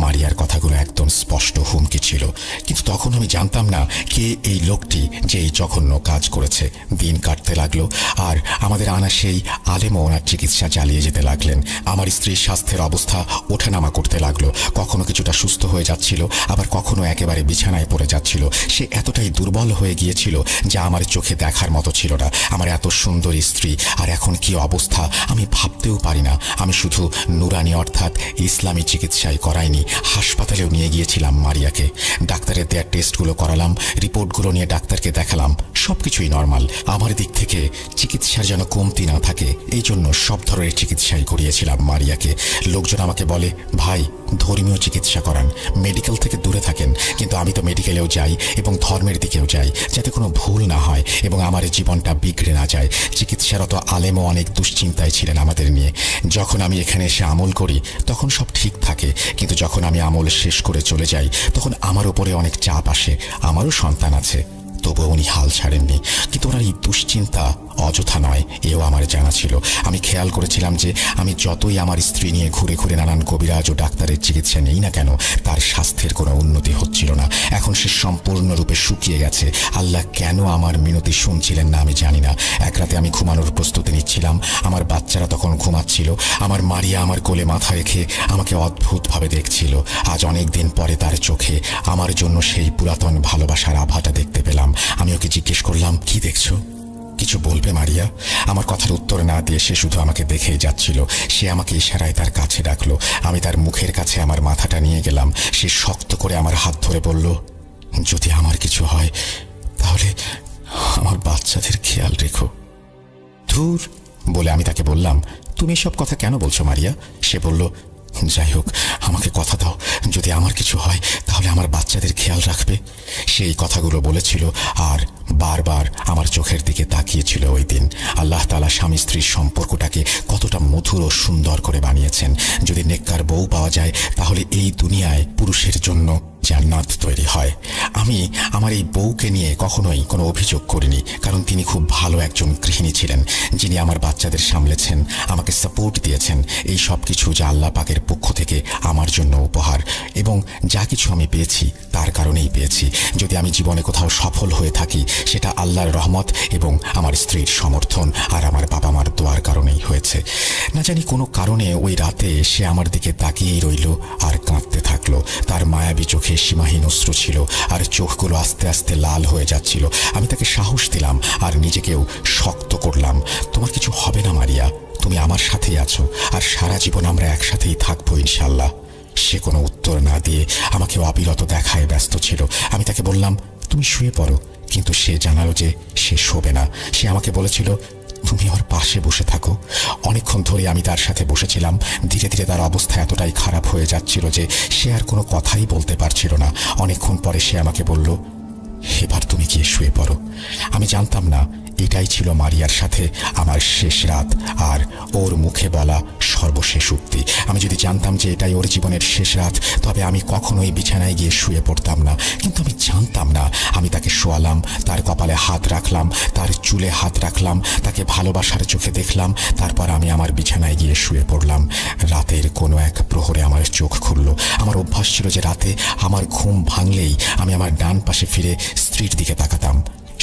মারিয়ার কথাগুলো একদম স্পষ্ট হুমকি ছিল, কিন্তু তখন আমি জানতাম না কে এই লোকটি যে এই জঘন্য কাজ করেছে। দিন কাটতে লাগলো, আর আমাদের আনা সেই আলেমও ওনার চিকিৎসা চালিয়ে যেতে লাগলেন। আমার স্ত্রীর স্বাস্থ্যের অবস্থা ওঠানামা করতে লাগলো। কখনো কিছুটা সুস্থ হয়ে যাচ্ছিল, আবার কখনো একেবারে বিছানায় পড়ে যাচ্ছিল। সে এতটাই দুর্বল হয়ে গিয়েছিল যা আমার চোখে দেখার মতো ছিল না। আমার এত সুন্দর স্ত্রী, আর এখন কি অবস্থা আমি ভাবতেও পারি না। আমি শুধু নুরানি অর্থাৎ ইসলামী চিকিৎসায় করাইনি, হাসপাতালেও নিয়ে গিয়েছিলাম মারিয়াকে। ডাক্তারের দেওয়ার টেস্টগুলো করালাম, রিপোর্টগুলো নিয়ে ডাক্তারকে দেখালাম, সবকিছুই নর্মাল। আমার দিক থেকে চিকিৎসার যেন কমতি না থাকে এই জন্য সব ধরনের চিকিৎসাই করিয়েছিলাম মারিয়াকে। লোকজন আমাকে বলে, ভাই ধর্মীয় চিকিৎসা করান, মেডিকেল থেকে দূরে থাকেন। কিন্তু আমি তো মেডিকেলেও যাই এবং ধর্মের দিকেও যাই, যাতে কোনো ভুল না হয় এবং আমার জীবনটা বিগড়ে না যায়। চিকিৎসারত আলেমও অনেক দুশ্চিন্তায় ছিলেন আমাদের নিয়ে। যখন আমি এখানে এসে আমল করি তখন সব ঠিক থাকে, কিন্তু যখন আমি আমল শেষ করে চলে যাই তখন আমার উপরে অনেক চাপ আসে। আমারও সন্তান আছে, তবুও উনি হাল ছাড়েননি। কিন্তু ওনার এই দুশ্চিন্তা অযথা নয়, এও আমার জানা ছিল। আমি খেয়াল করেছিলাম যে আমি যতই আমার স্ত্রী নিয়ে ঘুরে ঘুরে নানান কবিরাজ ও ডাক্তারের চিকিৎসা নেই না কেন, তার স্বাস্থ্যের কোনো উন্নতি হচ্ছিল না। এখন সে সম্পূর্ণরূপে শুকিয়ে গেছে। আল্লাহ কেন আমার মিনতি শুনছিলেন না আমি জানি না। এক রাতে আমি ঘুমানোর প্রস্তুতি নিচ্ছিলাম, আমার বাচ্চারা তখন ঘুমাচ্ছিল। আমার মারিয়া আমার কোলে মাথা রেখে আমাকে অদ্ভুতভাবে দেখছিল। আজ অনেক দিন পরে তার চোখে আমার জন্য সেই পুরাতন ভালোবাসার আভাটা দেখতে পেলাম। আমি ওকে জিজ্ঞেস করলাম, কি দেখছো? কিছু বলবে মারিয়া? আমার কথার উত্তর না দিয়ে সে শুধু আমাকে দেখেই যাচ্ছিল। সে আমাকে ইশারায় তার কাছে ডাকলো। আমি তার মুখের কাছে আমার মাথাটা নিয়ে গেলাম। সে শক্ত করে আমার হাত ধরে বলল, যদি আমার কিছু হয় তাহলে আমার বাচ্চাদের খেয়াল রেখো। ধুর বলে আমি তাকে বললাম, তুমি সব কথা কেন বলছো মারিয়া? সে বলল, যাই হোক, আমাকে কথা দাও, যদি আমার কিছু হয় তাহলে আমার বাচ্চাদের খেয়াল রাখবে। সেই কথাগুলো বলেছিল আর বারবার আমার চোখের দিকে তাকিয়েছিল। ওই দিন আল্লাহ তাআলা স্বামী স্ত্রীর সম্পর্কটাকে কতটা মধুর ও সুন্দর করে বানিয়েছেন। যদি নেককার বউ পাওয়া যায় তাহলে এই দুনিয়ায় পুরুষের জন্য জান্নাত তৈরি হয়। আমি আমার এই বউকে নিয়ে কখনোই কোনো অভিযোগ করিনি, কারণ তিনি খুব ভালো একজন গৃহিণী ছিলেন, যিনি আমার বাচ্চাদের সামলেছেন, আমাকে সাপোর্ট দিয়েছেন। এই সব কিছু যা আল্লাহ পাকের পক্ষ থেকে আমার জন্য উপহার, এবং যা কিছু আমি পেয়েছি তার কারণেই পেয়েছি। যদি আমি জীবনে কোথাও সফল হয়ে থাকি সেটা আল্লাহর রহমত এবং আমার স্ত্রীর সমর্থন আর আমার বাবা মার দোয়ার কারণেই হয়েছে। না জানি কোনো কারণে ওই রাতে সে আমার দিকে তাকিয়েই রইল আর কাঁদতে থাকলো। তার মায়াবী চোখে সীমাহীন অশ্রু ছিল আর চোখগুলো আস্তে আস্তে লাল হয়ে যাচ্ছিল। আমি তাকে সাহস দিলাম আর নিজেকেও শক্ত করলাম। তোমার কিছু হবে না মারিয়া, তুমি আমার সাথেই আছো, আর সারা জীবন আমরা একসাথেই থাকবো ইনশাল্লাহ। সে কোনো উত্তর না দিয়ে আমাকে অবিরত দেখায় ব্যস্ত ছিল। আমি তাকে বললাম, তুমি শুয়ে পড়ো, কিন্তু সে জানালো যে সে শোবে না। সে আমাকে বলেছিল, তুমি ওর পাশে বসে থাকো। অনেকক্ষণ ধরে আমি তার সাথে বসেছিলাম। ধীরে ধীরে তার অবস্থা এতটাই খারাপ হয়ে যাচ্ছিল যে সে আর কোনো কথাই বলতে পারছিল না। অনেকক্ষণ পরে সে আমাকে বলল, এবার তুমি গিয়ে শুয়ে পড়ো। আমি জানতাম না এটাই ছিল মারিয়ার সাথে আমার শেষ রাত আর ওর মুখে বলা সর্বশেষ উক্তি। আমি যদি জানতাম যে এটাই ওর জীবনের শেষ রাত তবে আমি কখনোই বিছানায় গিয়ে শুয়ে পড়তাম না, কিন্তু আমি জানতাম না। আমি তাকে শোয়ালাম, তার কপালে হাত রাখলাম, তার চুলে হাত রাখলাম, তাকে ভালোবাসার চোখে দেখলাম। তারপর আমি আমার বিছানায় গিয়ে শুয়ে পড়লাম। রাতের কোনো এক প্রহরে আমার চোখ খুলল। আমার অভ্যাস ছিল যে রাতে আমার ঘুম ভাঙলেই আমি আমার ডান পাশে ফিরে স্ত্রীর দিকে তাকাতাম।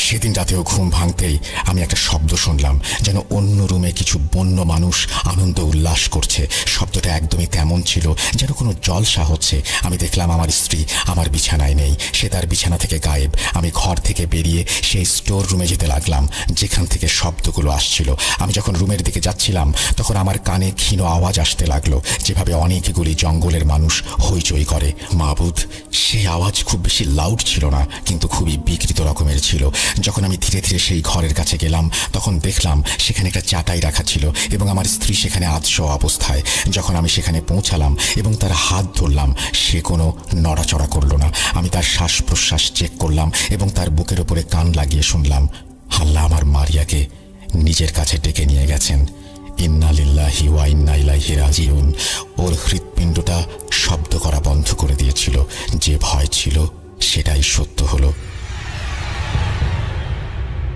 সেদিন রাতেও ঘুম ভাঙতেই আমি একটা শব্দ শুনলাম, যেন অন্য রুমে কিছু বন্য মানুষ আনন্দ উল্লাস করছে। শব্দটা একদমই তেমন ছিল যেন কোনো জলসা হচ্ছে। আমি দেখলাম আমার স্ত্রী আমার বিছানায় নেই, সে তার বিছানা থেকে গায়েব। আমি ঘর থেকে বেরিয়ে সেই স্টোর রুমে যেতে লাগলাম যেখান থেকে শব্দগুলো আসছিল। আমি যখন রুমের দিকে যাচ্ছিলাম তখন আমার কানে ক্ষীণ আওয়াজ আসতে লাগলো, যেভাবে অনেকগুলি জঙ্গলের মানুষ হইচই করে। মাবুদ, সেই আওয়াজ খুব বেশি লাউড ছিল না, কিন্তু খুবই বিকৃত রকমের ছিল। যখন আমি ধীরে ধীরে সেই ঘরের কাছে গেলাম তখন দেখলাম সেখানে একটা চাটাই রাখা ছিল এবং আমার স্ত্রী সেখানে আধশোয়া অবস্থায়। যখন আমি সেখানে পৌঁছালাম এবং তার হাত ধরলাম, সে কোনো নড়াচড়া করল না। আমি তার শ্বাস প্রশ্বাস চেক করলাম এবং তার বুকের ওপরে কান লাগিয়ে শুনলাম, আল্লাহ আমার মারিয়াকে নিজের কাছে ডেকে নিয়ে গেছেন। ইন্না লিল্লাহি ওয়া ইন্না ইলাইহি রাজিউন। ওর হৃৎপিণ্ডটা শব্দ করা বন্ধ করে দিয়েছিল। যে ভয় ছিল সেটাই সত্য হলো।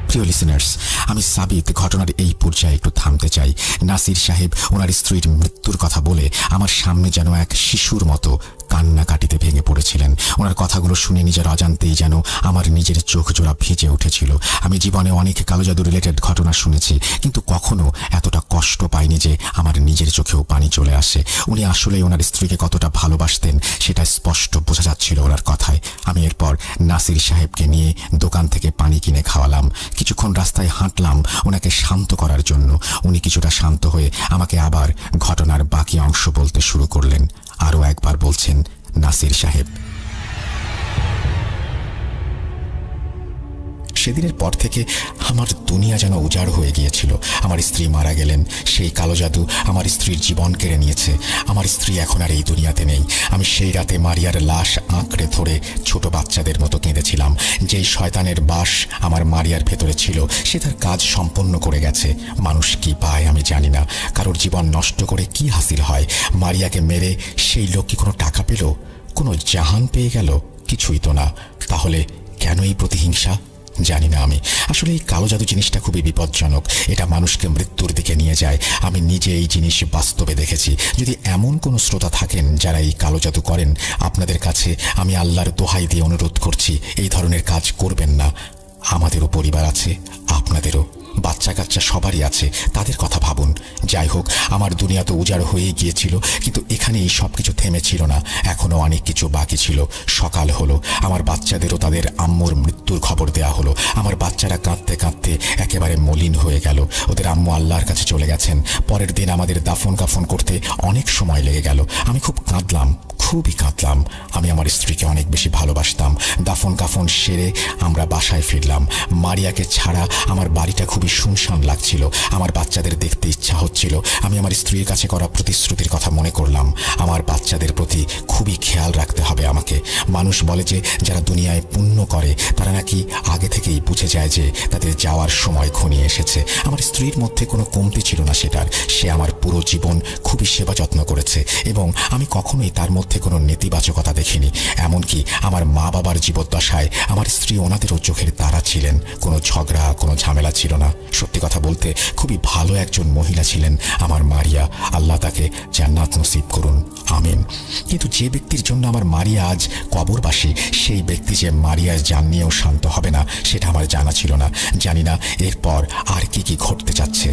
প্রিয় লিসেনার্স, আমি সাবিত ঘটনার এই পর্যায়ে একটু থামতে চাই। নাসির সাহেব ওনার স্ত্রীর মৃত্যুর কথা বলে আমার সামনে যেন এক শিশুর মতো কান্নাকাটিতে ভেঙে পড়েছিলেন। ওনার কথাগুলো শুনে নিজের অজান্তেই যেন আমার নিজের চোখ জোড়া ভিজে উঠেছিল। আমি জীবনে অনেক কালো জাদু রিলেটেড ঘটনা শুনেছি, কিন্তু কখনো এতটা কষ্ট পাইনি যে আমার নিজের চোখেও পানি চলে আসে। উনি আসলে ওনার স্ত্রীকে কতটা ভালোবাসতেন সেটা স্পষ্ট বোঝা যাচ্ছিল ওনার কথায়। আমি এরপর নাসির সাহেবকে নিয়ে দোকান থেকে পানি কিনে খাওয়ালাম। কিছুক্ষণ রাস্তায় হাঁটলাম ওনাকে শান্ত করার জন্য। উনি কিছুটা শান্ত হয়ে আমাকে আবার ঘটনার বাকি অংশ বলতে শুরু করলেন। আরও একবার বলছেন নাসির সাহেব, সেদিনের পর থেকে আমার দুনিয়া যেন উজাড় হয়ে গিয়েছিল। আমার স্ত্রী মারা গেলেন। সেই কালো জাদু আমার স্ত্রীর জীবন কেড়ে নিয়েছে। আমার স্ত্রী এখন আর এই দুনিয়াতে নেই। আমি সেই রাতে মারিয়ার লাশ আঁকড়ে ধরে ছোট বাচ্চাদের মতো কেঁদেছিলাম। যেই শয়তানের বাস আমার মারিয়ার ভেতরে ছিল সে তার কাজ সম্পন্ন করে গেছে। মানুষ কি পায় আমি জানি না। কারোর জীবন নষ্ট করে কি হাসিল হয়? মারিয়াকে মেরে সেই লোক কি কোনো টাকা পেল? কোনো জাহান পেয়ে গেল? কিছুই তো না। তাহলে কেন এই প্রতিহিংসা? জানি না। আমি আসলে এই কালো জাদু জিনিসটা খুবই বিপজ্জনক। এটা মানুষকে মৃত্যুর দিকে নিয়ে যায়। আমি নিজে এই জিনিস বাস্তবে দেখেছি। যদি এমন কোনো শ্রোতা থাকেন যারা এই কালো জাদু করেন, আপনাদের কাছে আমি আল্লাহর দোহাই দিয়ে অনুরোধ করছি, এই ধরনের কাজ করবেন না। আমাদেরও পরিবার আছে, আপনাদেরও বাচ্চা কাচ্চা সবারই আছে, তাদের কথা ভাবুন। যাই হোক, আমার দুনিয়া তো উজাড় হয়ে গিয়েছিল, কিন্তু এখানে এই সব কিছু থেমেছিল না। এখনও অনেক কিছু বাকি ছিল। সকাল হলো, আমার বাচ্চাদেরও তাদের আম্মুর মৃত্যুর খবর দেয়া হলো। আমার বাচ্চারা কাঁদতে কাঁদতে একেবারে মলিন হয়ে গেল। ওদের আম্মু আল্লাহর কাছে চলে গেছেন। পরের দিন আমাদের দাফন কাফন করতে অনেক সময় লেগে গেল। আমি খুব কাঁদলাম, খুবই কাঁদলাম। আমি আমার স্ত্রীকে অনেক বেশি ভালোবাসতাম। দাফন কাফন সেরে আমরা বাসায় ফিরলাম। মারিয়াকে ছাড়া আমার বাড়িটা খুবই শুনশান লাগছিল। আমার বাচ্চাদের দেখতে ইচ্ছা হচ্ছিল। আমি আমার স্ত্রীর কাছে করা প্রতিশ্রুতির কথা মনে করলাম। আমার বাচ্চাদের প্রতি খুবই খেয়াল রাখতে হবে আমাকে। মানুষ বলে যে যারা দুনিয়ায় পুণ্য করে তারা নাকি আগে থেকেই বুঝে যায় যে তাদের যাওয়ার সময় ঘনিয়ে এসেছে। আমার স্ত্রীর মধ্যে কোনো কমতি ছিল না সেটার। সে আমার পুরো জীবন খুবই সেবা যত্ন করেছে এবং আমি কখনোই তার মধ্যে কোনো নেতিবাচকতা দেখিনি। এমনকি আমার মা বাবার জীবদ্দশায় আমার স্ত্রী ওনাদেরও চোখের তারা ছিলেন। কোনো ঝগড়া, কোনো ঝামেলা ছিল না। সত্যি কথা বলতে খুবই ভালো একজন মহিলা ছিলেন আমার মারিয়া। আল্লাহ তাকে জান্নাত নসিব করুন, আমিন। কিন্তু যে ব্যক্তির জন্য আমার মারিয়া আজ কবরবাসী, সেই ব্যক্তি যে মারিয়ার জান নিয়েও শান্ত হবে না সেটা আমার জানা ছিল না। জানি না এরপর আর কি কি ঘটতে যাচ্ছে।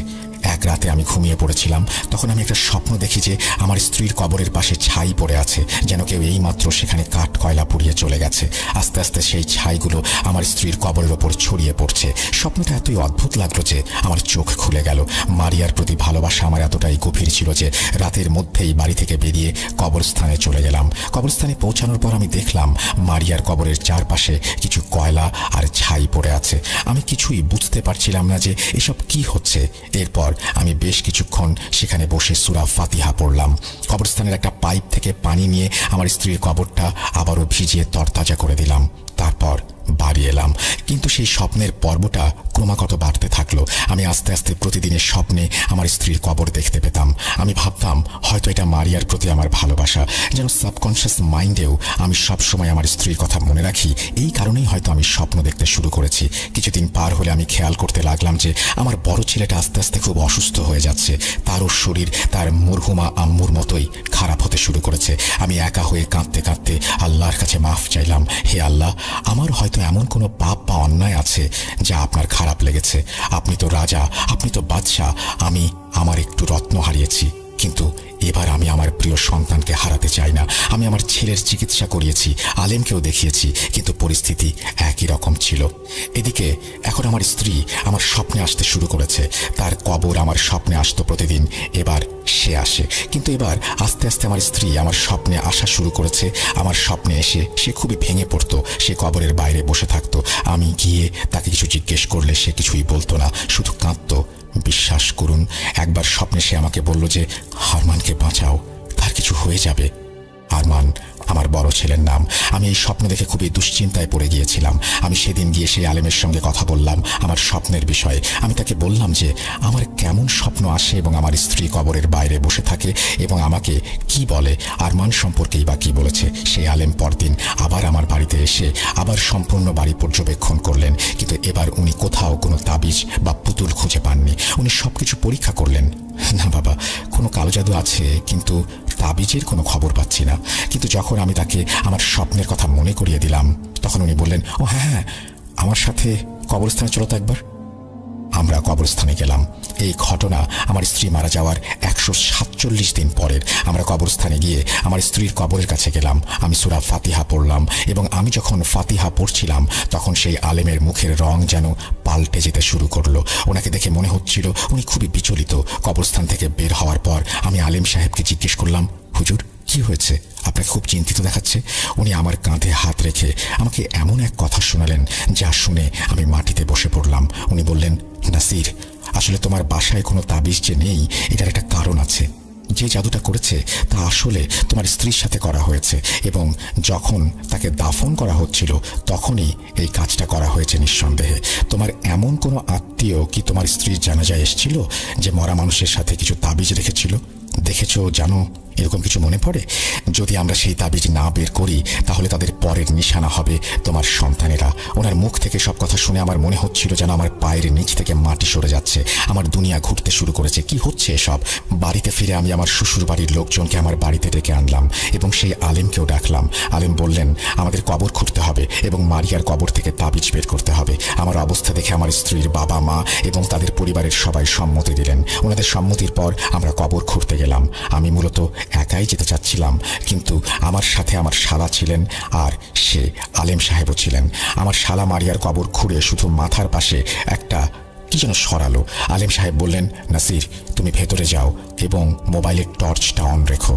এক রাতে আমি ঘুমিয়ে পড়েছিলাম। তখন আমি একটা স্বপ্ন দেখি যে আমার স্ত্রীর কবরের পাশে ছাই পড়ে আছে, যেন কেউ এইমাত্র সেখানে কাঠ কয়লা পুড়িয়ে চলে গেছে। আস্তে আস্তে সেই ছাইগুলো আমার স্ত্রীর কবরের ওপর ছড়িয়ে পড়ছে। স্বপ্নটা এতই অদ্ভুত লাগলো যে আমার চোখ খুলে গেল। মারিয়ার প্রতি ভালোবাসা আমার এতটাই গভীর ছিল যে রাতের মধ্যেই বাড়ি থেকে বেরিয়ে কবরস্থানে চলে গেলাম। কবরস্থানে পৌঁছানোর পর আমি দেখলাম মারিয়ার কবরের চারপাশে কিছু কয়লা আর ছাই পড়ে আছে। আমি কিছুই বুঝতে পারছিলাম না যে এসব কি হচ্ছে। এরপর আমি বেশ কিছুক্ষণ সেখানে বসে সূরা ফাতিহা পড়লাম। কবরস্থানের একটা পাইপ থেকে পানি নিয়ে আমার স্ত্রীর কবরটা আবারও ভিজিয়ে তরতাজা করে দিলাম। তারপর বাড়ি এলাম। কিন্তু সেই স্বপ্নের পর্বটা ক্রমাগত বাড়তে থাকলো। আমি আস্তে আস্তে প্রতিদিনের স্বপ্নে আমার স্ত্রীর কবর দেখতে পেতাম। আমি ভাবতাম হয়তো এটা মারিয়ার প্রতি আমার ভালোবাসা। যেন সাবকনশিয়াস মাইন্ডেও আমি সবসময় আমার স্ত্রীর কথা মনে রাখি। এই কারণেই হয়তো আমি স্বপ্ন দেখতে শুরু করেছি। কিছুদিন পার হলে আমি খেয়াল করতে লাগলাম যে আমার বড় ছেলেটা আস্তে আস্তে খুব অসুস্থ হয়ে যাচ্ছে। তারও শরীর তার মরহুমা আম্মুর মতোই খারাপ হতে শুরু করেছে। আমি একা হয়ে কাঁদতে কাঁদতে আল্লাহর কাছে মাফ চাইলাম। হে আল্লাহ, আমার হয়তো এমন কোনো পাপ বা অন্যায় আছে যা আপনার খারাপ লেগেছে। আপনি তো রাজা, আপনি তো বাদশাহ। আমি আমার একটু রত্ন হারিয়েছি, কিন্তু এবার আমি আমার প্রিয় সন্তানকে হারাতে চাই না। আমি আমার ছেলের চিকিৎসা করিয়েছি, আলেমকেও দেখিয়েছি, কিন্তু পরিস্থিতি একই রকম ছিল। এদিকে এখন আমার স্ত্রী আমার স্বপ্নে আসতে শুরু করেছে। তার কবর আমার স্বপ্নে আসতো প্রতিদিন, এবার সে আসে। কিন্তু এবার আস্তে আস্তে আমার স্ত্রী আমার স্বপ্নে আসা শুরু করেছে। আমার স্বপ্নে এসে সে খুবই ভেঙে পড়তো। সে কবরের বাইরে বসে থাকতো। আমি গিয়ে তাকে কিছু জিজ্ঞেস করলে সে কিছুই বলতো না, শুধু কাঁদতো। বিশ্বাস করুন, একবার স্বপ্নে সে আমাকে বলল যে আরমানকে বাঁচাও, তার কিছু হয়ে যাবে। আরমান আমার বড় ছেলের নাম। আমি এই স্বপ্ন দেখে খুবই দুশ্চিন্তায় পড়ে গিয়েছিলাম। আমি সেদিন গিয়ে সেই আলেমের সঙ্গে কথা বললাম আমার স্বপ্নের বিষয়ে। আমি তাকে বললাম যে আমার কেমন স্বপ্ন আসে এবং আমার স্ত্রী কবরের বাইরে বসে থাকে এবং আমাকে কি বলে, আরমান সম্পর্কেই বা কি বলেছে। সেই আলেম পরদিন আবার আমার বাড়িতে এসে আবার সম্পূর্ণ বাড়ি পর্যবেক্ষণ করলেন, কিন্তু এবার উনি কোথাও কোনো তাবিজ বা পুতুল খুঁজে পাননি। উনি সবকিছু পরীক্ষা করলেন। না বাবা, কোনো কালো জাদু আছে, কিন্তু তাবিজের কোনো খবর পাচ্ছি না। কিন্তু যখন আমি তাকে আমার স্বপ্নের কথা মনে করিয়ে দিলাম, তখন উনি বললেন, ও হ্যাঁ, আমার সাথে কবরস্থানে চলো তো একবার। আমরা কবরস্থানে গেলাম। এই ঘটনা আমার স্ত্রী মারা যাওয়ার 147 দিন পরের। আমরা কবরস্থানে গিয়ে আমার স্ত্রীর কবরের কাছে গেলাম। আমি সূরা ফাতিহা পড়লাম এবং আমি যখন ফাতিহা পড়ছিলাম তখন সেই আলেমের মুখের রং যেন পাল্টে যেতে শুরু করলো। ওনাকে দেখে মনে হচ্ছিল উনি খুবই বিচলিত। কবরস্থান থেকে বের হওয়ার পর আমি আলেম সাহেবকে জিজ্ঞেস করলাম, হুজুর কি হয়েছে, আপনাকে খুব চিন্তিত দেখাচ্ছে। উনি আমার কাঁধে হাত রেখে আমাকে এমন এক কথা শোনালেন যা শুনে আমি মাটিতে বসে পড়লাম। উনি বললেন, নাসির, আসলে তোমার বাসায় কোনো তাবিজ যে নেই, এটার একটা কারণ আছে। যে জাদুটা করেছে তা আসলে তোমার স্ত্রীর সাথে করা হয়েছে এবং যখন তাকে দাফন করা হচ্ছিল তখনই এই কাজটা করা হয়েছে নিঃসন্দেহে। তোমার এমন কোনো আত্মীয় কি তোমার স্ত্রীর জানাজায় এসেছিল যে মরা মানুষের সাথে কিছু তাবিজ রেখেছিল? দেখেছো, জানো, এরকম কিছু মনে পড়ে? যদি আমরা সেই তাবিজ না বের করি তাহলে তাদের পরের নিশানা হবে তোমার সন্তানেরা। ওনার মুখ থেকে সব কথা শুনে আমার মনে হচ্ছিল যেন আমার পায়ের নিচ থেকে মাটি সরে যাচ্ছে, আমার দুনিয়া ঘুরতে শুরু করেছে। কি হচ্ছে এসব? বাড়িতে ফিরে আমি আমার শ্বশুর বাড়ির লোকজনকে আমার বাড়িতে ডেকে আনলাম এবং সেই আলেমকেও ডাকলাম। আলেম বললেন, আমাদের কবর খুঁড়তে হবে এবং মারিয়ার কবর থেকে তাবিজ বের করতে হবে। আমার অবস্থা দেখে আমার স্ত্রীর বাবা মা এবং তাদের পরিবারের সবাই সম্মতি দিলেন। ওনাদের সম্মতির পর আমরা কবর খুঁড়তে গেলাম। আমি মূলত একাই যেতে চাচ্ছিলাম, কিন্তু আমার সাথে আমার শালা ছিলেন আর সে আলেম সাহেবও ছিলেন। আমার শালা মারিয়ার কবর খুঁড়ে শুধু মাথার পাশে একটা কি যেন সরালো। আলেম সাহেব বললেন, নাসির, তুমি ভেতরে যাও এবং মোবাইলের টর্চটা অন রেখো।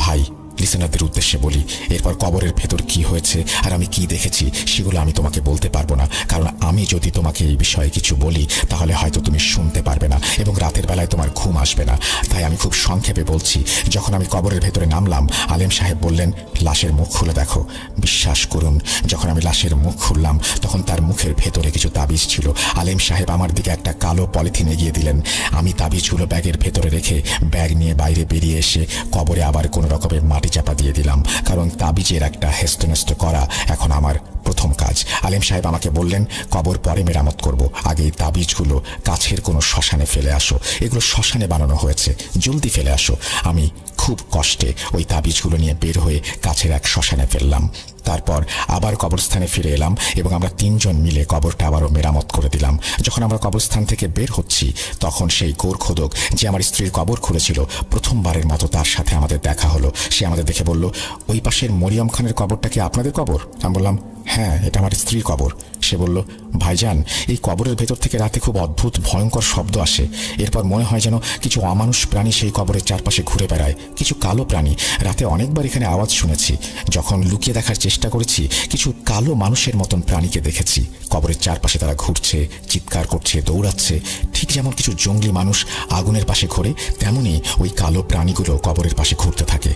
ভাই, লিসেনারদের উদ্দেশ্যে বলি, এরপর কবরের ভেতর কি হয়েছে আর আমি কি দেখেছি সেগুলো আমি তোমাকে বলতে পারবো না, কারণ আমি যদি তোমাকে এই বিষয়ে কিছু বলি তাহলে হয়তো তুমি শুনতে পারবে না এবং রাতের বেলায় তোমার ঘুম আসবে না। তাই আমি খুব সংক্ষেপে বলছি। যখন আমি কবরের ভেতরে নামলাম, আলেম সাহেব বললেন, লাশের মুখ খুলে দেখো। বিশ্বাস করুন, যখন আমি লাশের মুখ খুললাম তখন তার মুখের ভেতরে কিছু তাবিজ ছিল। আলেম সাহেব আমার দিকে একটা কালো পলিথিন এগিয়ে দিলেন। আমি তাবিজগুলো ব্যাগের ভেতরে রেখে ব্যাগ নিয়ে বাইরে বেরিয়ে এসে কবরে আবার কোনো রকমের মাটি চাপা দিয়ে দিলাম, কারণ তাবিজের একটা হেস্তনেস্ত করা এখন আমার প্রথম কাজ। আলেম সাহেব আমাকে বললেন, কবর পরে মেরামত করব, আগে এই তাবিজগুলো কাছের কোনো শ্মশানে ফেলে আসো। এগুলো শ্মশানে বানানো হয়েছে, জলদি ফেলে আসো। আমি খুব কষ্টে ওই তাবিজগুলো নিয়ে বের হয়ে কাছের এক শ্মশানে ফেললাম। তারপর আবার কবরস্থানে ফিরে এলাম এবং আমরা তিনজন মিলে কবরটা আবারও মেরামত করে দিলাম। যখন আমরা কবরস্থান থেকে বের হচ্ছি তখন সেই গোরখোদক যে আমার স্ত্রীর কবর খুঁড়েছিল, প্রথমবারের মতো তার সাথে আমাদের দেখা হলো। সে আমাদের দেখে বলল, ওই পাশের মরিয়ম খানের কবরটা কি আপনাদের কবর? আমি বললাম, হ্যাঁ, এটা আমার স্ত্রীর কবর। সে বলল, ভাইজান, এই কবরের ভেতর থেকে রাতে খুব অদ্ভুত ভয়ঙ্কর শব্দ আসে। এরপর মনে হয় যেন কিছু অমানুষ প্রাণী সেই কবরের চারপাশে ঘুরে বেড়ায়, কিছু কালো প্রাণী। রাতে অনেকবার এখানে আওয়াজ শুনেছি। যখন লুকিয়ে দেখার চেষ্টা করেছি, কিছু কালো মানুষের মতন প্রাণীকে দেখেছি। কবরের চারপাশে তারা ঘুরছে, চিৎকার করছে, দৌড়াচ্ছে। ঠিক যেমন কিছু জঙ্গলি মানুষ আগুনের পাশে ঘোরে, তেমনি ওই কালো প্রাণীগুলো কবরের পাশে ঘুরতে থাকে।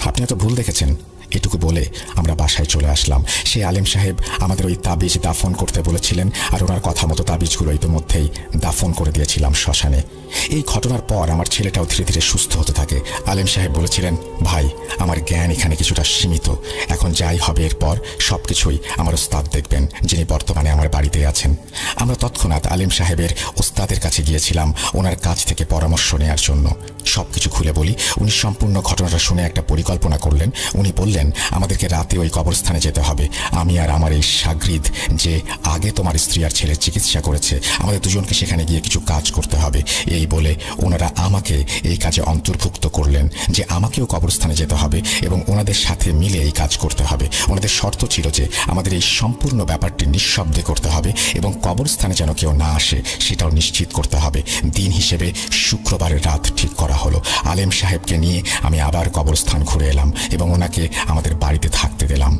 আপনি এত ভুল দেখেছেন। এটুকু বলে আমরা বাসায় চলে আসলাম। সেই আলেম সাহেব আমাদের ওই তাবিজ দাফন করতে বলেছিলেন আর ওনার কথা মতো তাবিজগুলো ইতিমধ্যেই দাফন করে দিয়েছিলাম শ্মশানে। এই ঘটনার পর আমার ছেলেটাও ধীরে ধীরে সুস্থ হতে থাকে। আলেম সাহেব বলেছিলেন, ভাই, আমার জ্ঞান এখানে কিছুটা সীমিত, এখন যাই হবে এরপর সব কিছুই আমার ওস্তাদ দেখবেন, যিনি বর্তমানে আমার বাড়িতে আছেন। আমরা তৎক্ষণাৎ আলেম সাহেবের ওস্তাদের কাছে গিয়েছিলাম ওনার কাছ থেকে পরামর্শ নেওয়ার জন্য। সবকিছু খুলে বলি। উনি সম্পূর্ণ ঘটনাটা শুনে একটা পরিকল্পনা করলেন। উনি বললেন, আমাদেরকে রাতে ওই কবরস্থানে যেতে হবে। আমি আর আমার এই শাগরিদ, যে আগে তোমার স্ত্রী আর ছেলের চিকিৎসা করেছে, আমাদের দুজনকে সেখানে গিয়ে কিছু কাজ করতে হবে। এই বলে ওনারা আমাকে এই কাজে অন্তর্ভুক্ত করলেন যে আমাকেও কবরস্থানে যেতে হবে এবং ওনাদের সাথে মিলে এই কাজ করতে হবে। ওনাদের শর্ত ছিল যে আমাদের এই সম্পূর্ণ ব্যাপারটি নিঃশব্দে করতে হবে এবং কবরস্থানে যেন কেউ না আসে সেটাও নিশ্চিত করতে হবে। দিন হিসেবে শুক্রবারের রাত ঠিক করা হলো। আলেম সাহেবকে নিয়ে আমি আবার কবরস্থান ঘুরে এলাম এবং ওনাকে আমাদের বাড়িতে থাকতে দিলাম।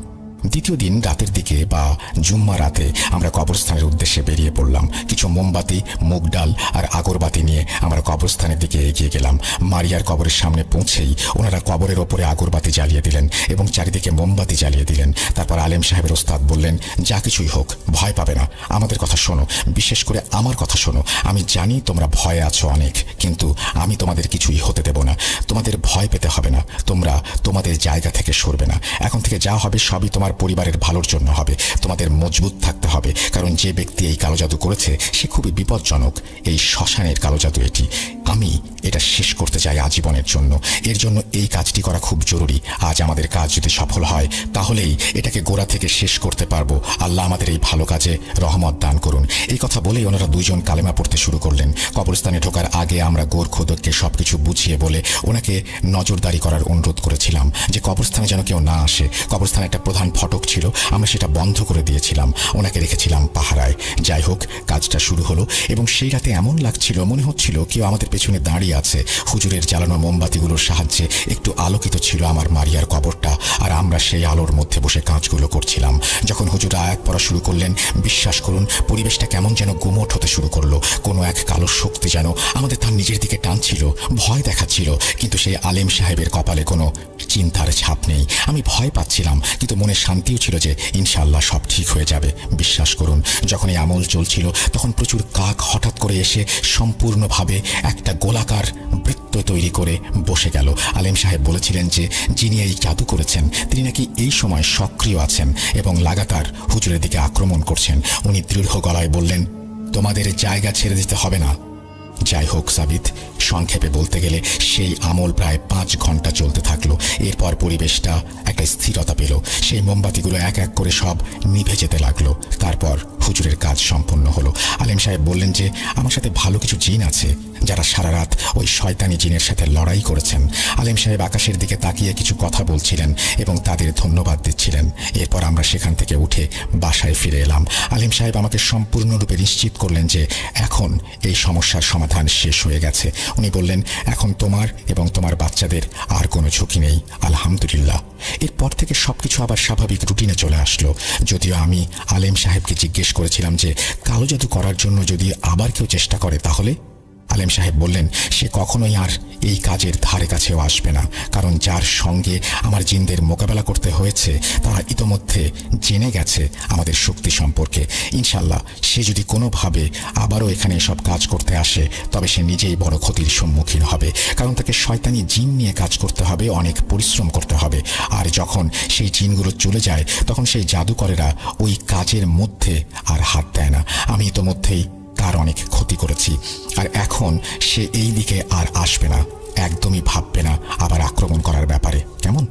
দ্বিতীয় দিন রাতের দিকে বা জুম্মা রাতে আমরা কবরস্থানের উদ্দেশ্যে বেরিয়ে পড়লাম। কিছু মোমবাতি, মুগ ডাল আর আগরবাতি নিয়ে আমরা কবরস্থানের দিকে এগিয়ে গেলাম। মারিয়ার কবরের সামনে পৌঁছেই ওনারা কবরের ওপরে আগরবাতি জ্বালিয়ে দিলেন এবং চারিদিকে মোমবাতি জ্বালিয়ে দিলেন। তারপর আলেম সাহেবের ওস্তাদ বললেন, যা কিছুই হোক ভয় পাবে না, আমাদের কথা শোনো, বিশেষ করে আমার কথা শোনো। আমি জানি তোমরা ভয়ে আছো অনেক, কিন্তু আমি তোমাদের কিছুই হতে দেব না। তোমাদের ভয় পেতে হবে না, তোমরা তোমাদের জায়গা থেকে সরবে না। এখন থেকে যা হবে সবই তোমার পরিবারের ভালোর জন্য হবে। তোমাদের মজবুত থাকতে হবে, কারণ যে ব্যক্তি এই কালো জাদু করেছে সে খুবই বিপজ্জনক। এই শ্মশানের কালো জাদু এটি। আমি এটা শেষ করতে চাই আজীবনের জন্য। এর জন্য এই কাজটি করা খুব জরুরি। আজ আমাদের কাজ যদি সফল হয় তাহলেই এটাকে গোড়া থেকে শেষ করতে পারবো। আল্লাহ আমাদের এই ভালো কাজে রহমত দান করুন। এই কথা বলেই ওনারা দুইজন কালেমা পড়তে শুরু করলেন। কবরস্থানে ঢোকার আগে আমরা গোরখোদককে সবকিছু বুঝিয়ে বলে ওনাকে নজরদারি করার অনুরোধ করেছিলাম যে কবরস্থানে যেন কেউ না আসে। কবরস্থানে একটা প্রধান ফটক ছিল, আমরা সেটা বন্ধ করে দিয়েছিলাম, ওনাকে রেখেছিলাম পাহারায়। যাই হোক, কাজটা শুরু হলো এবং সেই রাতে এমন লাগছিল মনে হচ্ছিল কেউ আমাদের পেছনে দাঁড়িয়ে আছে। হুজুরের জ্বালানো মোমবাতিগুলোর সাহায্যে একটু আলোকিত ছিল আমার মারিয়ার কবরটা, আর আমরা সেই আলোর মধ্যে বসে কাজগুলো করছিলাম। যখন হুজুর আয়াত পড়া শুরু করলেন, বিশ্বাস করুন পরিবেশটা কেমন যেন গুমোট হতে শুরু করলো। কোনো এক কালো শক্তি যেন আমাদের তার নিজের দিকে টানছিল, ভয় দেখাচ্ছিল। কিন্তু সেই আলেম সাহেবের কপালে কোনো চিন্তার ছাপ নেই। আমি ভয় পাচ্ছিলাম, কিন্তু মনে শান্তিও ছিল যে ইনশাআল্লাহ সব ঠিক হয়ে যাবে। বিশ্বাস করুন, যখন এই আমল চলছিল তখন প্রচুর কাক হঠাৎ করে এসে সম্পূর্ণভাবে একটা গোলাকার বৃত্ত তৈরি করে বসে গেল। আলেম সাহেব বলেছিলেন যে যিনি এই জাদু করেছেন তিনি নাকি এই সময় সক্রিয় আছেন এবং লাগাতার হুজুরের দিকে আক্রমণ করছেন। উনি দৃঢ় গলায় বললেন, তোমাদের জায়গা ছেড়ে দিতে হবে না। যাই হোক সাবিত, সংক্ষেপে বলতে গেলে সেই আমল প্রায় 5 ঘন্টা চলতে থাকলো। এরপর পরিবেশটা একটা স্থিরতা পেল। সেই মোমবাতিগুলো এক এক করে সব নিভে যেতে লাগলো। তারপর হুজুরের কাজ সম্পন্ন হলো। আলেম সাহেব বললেন যে আমার সাথে ভালো কিছু জিন আছে যারা সারা রাত ওই শয়তানি জিনের সাথে লড়াই করেছেন। আলেম সাহেব আকাশের দিকে তাকিয়ে কিছু কথা বলছিলেন এবং তাদের ধন্যবাদ দিচ্ছিলেন। এরপর আমরা সেখান থেকে উঠে বাসায় ফিরে এলাম। আলেম সাহেব আমাকে সম্পূর্ণরূপে নিশ্চিত করলেন যে এখন এই সমস্যার সমাধান শেষ হয়ে গেছে। উনি বললেন, এখন তোমার এবং তোমার বাচ্চাদের আর কোনো ঝুঁকি নেই, আলহামদুলিল্লাহ। এরপর থেকে সবকিছু আবার স্বাভাবিক রুটিনে চলে আসলো। যদিও আমি আলেম সাহেবকে জিজ্ঞেস করেছিলাম যে কালো জাদু করার জন্য যদি আবার কেউ চেষ্টা করে তাহলে? আলেম সাহেব বললেন, সে কখনোই আর এই কাজের ধারে কাছেও আসবে না, কারণ যার সঙ্গে আমার জিনদের মোকাবেলা করতে হয়েছে তারা ইতোমধ্যে জেনে গেছে আমাদের শক্তি সম্পর্কে। ইনশাল্লাহ সে যদি কোনোভাবে আবারও এখানে এসব কাজ করতে আসে তবে সে নিজেই বড় ক্ষতির সম্মুখীন হবে, কারণ তাকে শয়তানি জিন নিয়ে কাজ করতে হবে, অনেক পরিশ্রম করতে হবে। আর যখন সেই জিনগুলো চলে যায় তখন সেই জাদুকরেরা ওই কাজের মধ্যে আর হাত দেয় না। আমি ইতোমধ্যেই তার অনেক ক্ষতি করেছি, আর এখন সে এই দিকে আর আসবে না, একদমই ভাববে না আবার আক্রমণ করার ব্যাপারে। কেমন?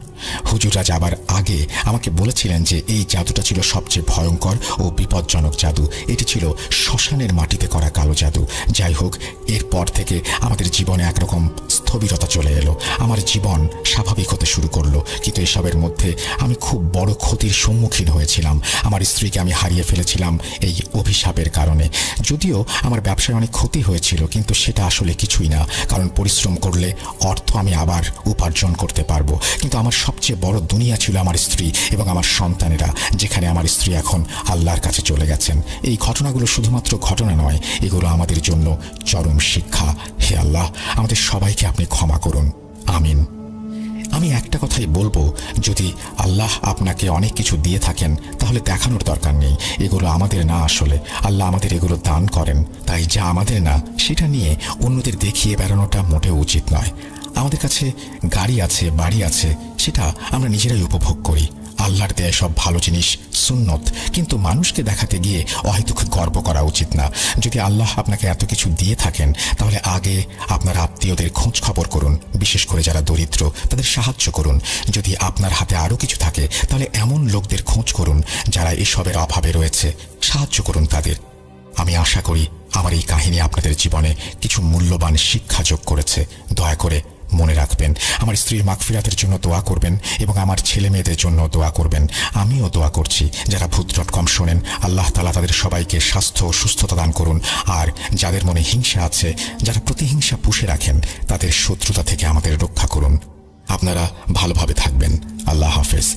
হুজুররা যাবার আগে আমাকে বলেছিলেন যে এই জাদুটা ছিল সবচেয়ে ভয়ঙ্কর ও বিপজ্জনক জাদু। এটি ছিল শ্মশানের মাটিতে করা কালো জাদু। যাই হোক, এরপর থেকে আমাদের জীবনে একরকম স্থবিরতা চলে এলো। আমার জীবন স্বাভাবিক হতে শুরু করলো, কিন্তু এসবের মধ্যে আমি খুব বড় ক্ষতির সম্মুখীন হয়েছিলাম। আমার স্ত্রীকে আমি হারিয়ে ফেলেছিলাম এই অভিশাপের কারণে। যদিও আমার ব্যবসায় অনেক ক্ষতি হয়েছিল, কিন্তু সেটা আসলে কিছুই না, কারণ পরিশ্রম করলে অর্থ আমি আবার উপার্জন করতে পারবো। কিন্তু আমার সবচেয়ে বড় দুনিয়া ছিল আমার স্ত্রী এবং আমার সন্তানেরা, যেখানে আমার স্ত্রী এখন আল্লাহর কাছে চলে গেছেন। এই ঘটনাগুলো শুধুমাত্র ঘটনা নয়, এগুলো আমাদের জন্য চরম শিক্ষা। হে আল্লাহ, আমাদের সবাইকে আপনি ক্ষমা করুন, আমিন। আমি একটা কথাই বলবো, যদি আল্লাহ আপনাকে অনেক কিছু দিয়ে থাকেন তাহলে দেখানোর দরকার নেই। এগুলো আমাদের না, আসলে আল্লাহ আমাদের এগুলো দান করেন। তাই যা আমাদের না সেটা নিয়ে অন্যদের দেখিয়ে বেড়ানোটা মোটেও উচিত নয়। আমাদের কাছে গাড়ি আছে, বাড়ি আছে, সেটা আমরা নিজেরাই উপভোগ করি। আল্লাহর দেয়া সব ভালো জিনিস সুন্নত, কিন্তু মানুষকে দেখাতে গিয়ে অহেতুক গর্ব করা উচিত না। যদি আল্লাহ আপনাকে এত কিছু দিয়ে থাকেন তাহলে আগে আপনার আত্মীয়দের খোঁজ খবর করুন, বিশেষ করে যারা দরিদ্র তাদের সাহায্য করুন। যদি আপনার হাতে আরও কিছু থাকে তাহলে এমন লোকদের খোঁজ করুন যারা এসবের অভাবে রয়েছে, সাহায্য করুন তাদের। আমি আশা করি আমার এই কাহিনী আপনাদের জীবনে কিছু মূল্যবান শিক্ষা যোগ করেছে। দয়া করে মনে রাখবেন, আমার স্ত্রীর মাগফিরাতের জন্য দোয়া করবেন এবং আমার ছেলে মেয়েদের জন্য দোয়া করবেন। আমিও দোয়া করছি। যারা ভূত.com শোনেন, আল্লাহ তাআলা তাদের সবাইকে স্বাস্থ্য ও সুস্থতা দান করুন। আর যাদের মনে হিংসা আছে, যারা প্রতিহিংসা পুষে রাখেন, তাদের শত্রুতা থেকে আমাদের রক্ষা করুন। আপনারা ভালোভাবে থাকবেন। আল্লাহ হাফেজ।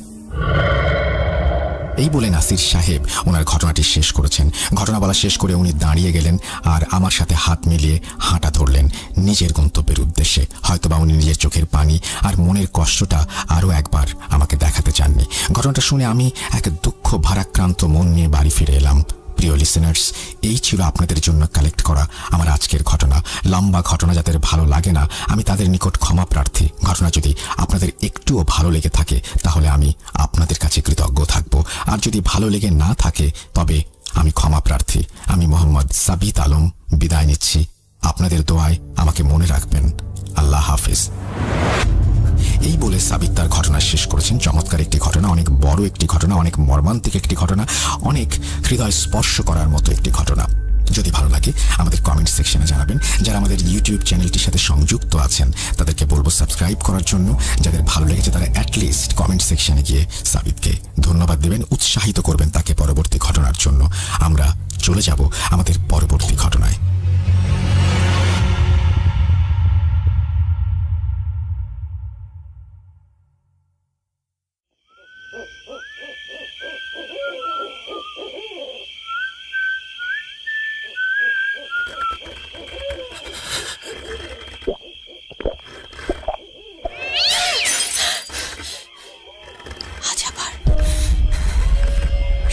এই বলে নাসির সাহেব ওনার ঘটনাটি শেষ করেছেন। ঘটনা বলা শেষ করে উনি দাঁড়িয়ে গেলেন আর আমার সাথে হাত মিলিয়ে হাঁটা ধরলেন নিজের গন্তব্যের উদ্দেশ্যে। হয়তোবা উনি নিজের চোখের পানি আর মনের কষ্টটা আরও একবার আমাকে দেখাতে চাননি। ঘটনাটা শুনে আমি এক দুঃখ ভারাক্রান্ত মন নিয়ে বাড়ি ফিরে এলাম। প্রিয় লিসেনার্স, এই ছিল আপনাদের জন্য কালেক্ট করা আমার আজকের ঘটনা। লম্বা ঘটনা যাদের ভালো লাগে না, আমি তাদের নিকট ক্ষমা প্রার্থী। ঘটনা যদি আপনাদের একটুও ভালো লেগে থাকে তাহলে আমি আপনাদের কাছে কৃতজ্ঞ থাকব। আর যদি ভালো লেগে না থাকে তবে আমি ক্ষমা প্রার্থী। আমি মোহাম্মদ সাবিত আলম বিদায় নিচ্ছি। আপনাদের দোয়ায় আমাকে মনে রাখবেন। আল্লাহ হাফেজ। এই বলে সাবিত তার ঘটনা শেষ করেছেন। চমৎকার একটি ঘটনা, অনেক বড় একটি ঘটনা, অনেক মর্মান্তিক একটি ঘটনা, অনেক হৃদয় স্পর্শ করার মতো একটি ঘটনা। যদি ভালো লাগে আমাদের কমেন্ট সেকশনে জানাবেন। যারা আমাদের ইউটিউব চ্যানেলটির সাথে সংযুক্ত আছেন তাদেরকে বলবো সাবস্ক্রাইব করার জন্য। যাদের ভালো লেগেছে তারা অ্যাটলিস্ট কমেন্ট সেকশনে গিয়ে সাবিতকে ধন্যবাদ দেবেন, উৎসাহিত করবেন তাকে পরবর্তী ঘটনার জন্য। আমরা চলে যাব আমাদের পরবর্তী ঘটনায়। আজ আবার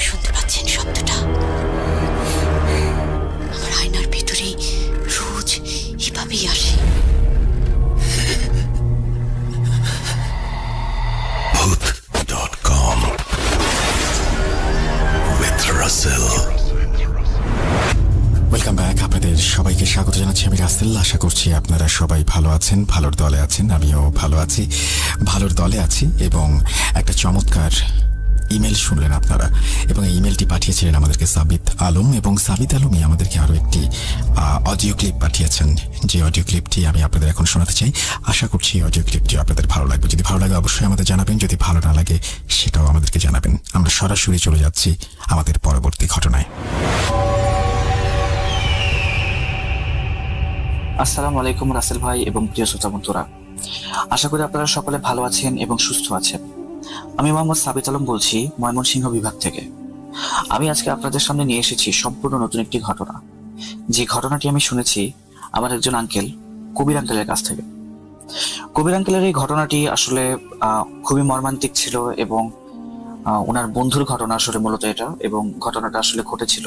শুনতে পাচ্ছেন শব্দটা? আমার আয়নার ভিতরে রোজ এভাবেই আসে। Booth.com with Russell. Welcome back. আপনাদের সবাইকে স্বাগত জানাচ্ছি। আমি রাসেল। আশা করছি আপনারা সবাই ভালো আছেন, ভালোর দলে আছেন। আমিও ভালো আছি, ভালোর দলে আছি। এবং একটা চমৎকার ইমেল শুনলেন আপনারা, এবং এই ইমেলটি পাঠিয়েছিলেন আমাদেরকে সাবিত আলম, এবং সাবিত আলমই আমাদেরকে আরও একটি অডিও ক্লিপ পাঠিয়েছেন। যে অডিও ক্লিপটি আমি আপনাদের এখন শোনাতে চাই। আশা করছি অডিও ক্লিপটি আপনাদের ভালো লাগবে। যদি ভালো লাগে অবশ্যই আমাদের জানাবেন, যদি ভালো না লাগে সেটাও আমাদেরকে জানাবেন। আমরা সরাসরি চলে যাচ্ছি আমাদের পরবর্তী ঘটনায়। আসসালামু আলাইকুম রাসেল ভাই এবং প্রিয় শ্রোতা বন্ধুরা, আশা করি আপনারা সকলে ভালো আছেন এবং সুস্থ আছেন। আমি মোহাম্মদ সাবিত আলম বলছি ময়মনসিংহ বিভাগ থেকে। আমি আজকে আপনাদের সামনে নিয়ে এসেছি সম্পূর্ণ নতুন একটি ঘটনা। যে ঘটনাটি আমি শুনেছি আমার একজন আঙ্কেল, কবির আঙ্কেলের কাছ থেকে। কবির আঙ্কেলের এই ঘটনাটি আসলে খুবই মর্মান্তিক ছিল এবং ওনার বন্ধুর ঘটনা আসলে মূলত এটা, এবং ঘটনাটা আসলে ঘটেছিল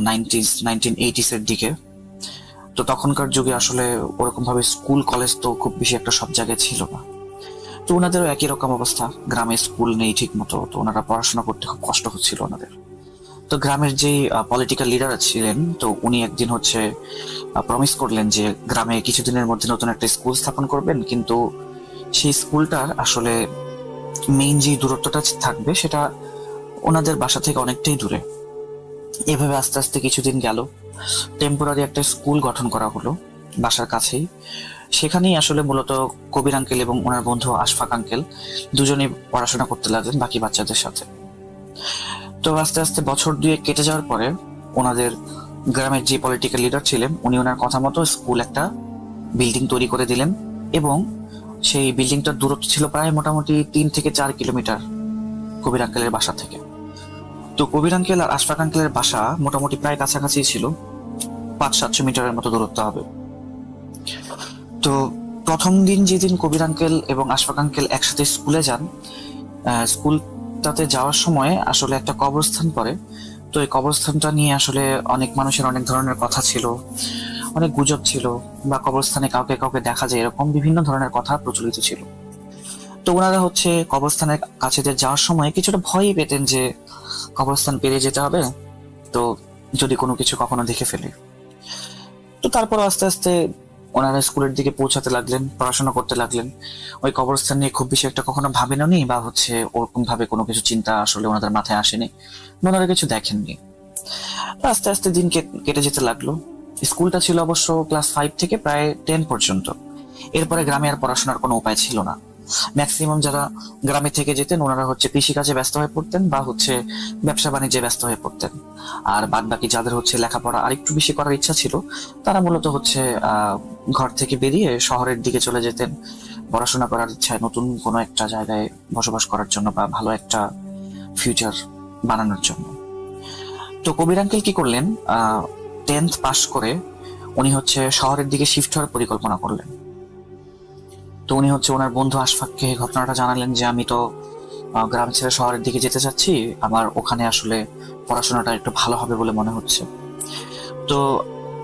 1980s-এর দিকে। তো তখনকার যুগে আসলে ওরকম ভাবে স্কুল কলেজ তো খুব বেশি একটা সব জায়গায় ছিল না। তো ওনাদেরও একই রকম অবস্থা, গ্রামে স্কুল নেই ঠিক মতো, তো ওনারা পড়াশোনা করতে খুব কষ্ট হচ্ছিল ওনাদের। তো গ্রামের যে পলিটিক্যাল লিডার ছিলেন, তো উনি একদিন প্রমিস করলেন যে গ্রামে কিছুদিনের মধ্যে নতুন একটা স্কুল স্থাপন করবেন, কিন্তু সেই স্কুলটার আসলে মেইন যে দূরত্বটা থাকবে সেটা ওনাদের বাসা থেকে অনেকটাই দূরে। এভাবে আস্তে আস্তে কিছুদিন গেল, টেম্পোরারি একটা স্কুল গঠন করা হলো বাসার কাছেই। সেখানেই আসলে মূলত কবির আঙ্কেল এবং ওনার বন্ধু আশফাক আঙ্কেল দুজনেই পড়াশোনা করতে লাগলেন বাকি বাচ্চাদের সাথে। তো আস্তে আস্তে বছর 2 কেটে যাওয়ার পরে ওনাদের গ্রামের যে পলিটিক্যাল লিডার ছিলেন উনি ওনার কথা মতো স্কুল একটা বিল্ডিং তৈরি করে দিলেন, এবং সেই বিল্ডিংটার দূরত্ব ছিল প্রায় মোটামুটি 3 থেকে 4 কিলোমিটার কবির আঙ্কেলের বাসা থেকে। তো কবির আঙ্কেল আর আশফাক আঙ্কেলের বাসা মোটামুটি প্রায় কাছাকাছি ছিল, 500-700 মিটারের মতো দূরত্ব হবে। তো প্রথম দিন যেদিন কবির আঙ্কেল এবং আশফাক আঙ্কেল একসাথে স্কুলে যান, স্কুলটাতে যাওয়ার সময় আসলে একটা কবরস্থান পড়ে। তো এই কবরস্থানটা নিয়ে আসলে অনেক মানুষের অনেক ধরনের কথা ছিল, অনেক গুজব ছিল, বা কবরস্থানে কাউকে কাউকে দেখা যায় এরকম বিভিন্ন ধরনের কথা প্রচলিত ছিল। তো ওনারা হচ্ছে কবরস্থানের কাছে দিয়ে যাওয়ার সময় কিছুটা ভয়ই পেতেন যে কবরস্থান পেরিয়ে যেতে হবে, তো যদি কোনো কিছু কখনো দেখে ফেলে। তো তারপর আস্তে আস্তে ওনারা স্কুলের দিকে পৌঁছাতে লাগলেন, পড়াশোনা করতে লাগলেন। ওই কবরস্থান নিয়ে খুব বেশি একটা কখনো ভাবেননি, বা হচ্ছে ওরকম ভাবে কোনো কিছু চিন্তা আসলে ওনাদের মাথায় আসেনি, ওনারা কিছু দেখেননি। তো আস্তে আস্তে দিন কেটে যেতে লাগলো। স্কুলটা ছিল অবশ্য ক্লাস 5 থেকে প্রায় 10 পর্যন্ত। এরপরে গ্রামে আর পড়াশোনার কোনো উপায় ছিল না। ম্যাক্সিমাম যারা গ্রামে থেকে যেতেন ওনারা হচ্ছে কৃষিকাজে ব্যস্ত হয়ে পড়তেন, বা হচ্ছে ব্যবসা বাণিজ্যে ব্যস্ত হয়ে পড়তেন। আর বাদ বাকি যাদের হচ্ছে লেখাপড়া আরেকটু বেশি করার ইচ্ছা ছিল, তারা মূলত হচ্ছে ঘর থেকে বেরিয়ে শহরের দিকে চলে যেতেন পড়াশোনা করার ইচ্ছায়, নতুন কোনো একটা জায়গায় বসবাস করার জন্য বা ভালো একটা ফিউচার বানানোর জন্য। তো কবির আঙ্কেল কি করলেন, 10th পাস করে উনি হচ্ছে শহরের দিকে শিফট হওয়ার পরিকল্পনা করলেন। তো উনি হচ্ছে ওনার বন্ধু আশফাককে ঘটনাটা জানালেন যে আমি তো গ্রাম ছেড়ে শহরের দিকে যেতে চাচ্ছি, আমার ওখানে আসলে পড়াশোনাটা একটু ভালো হবে বলে মনে হচ্ছে। তো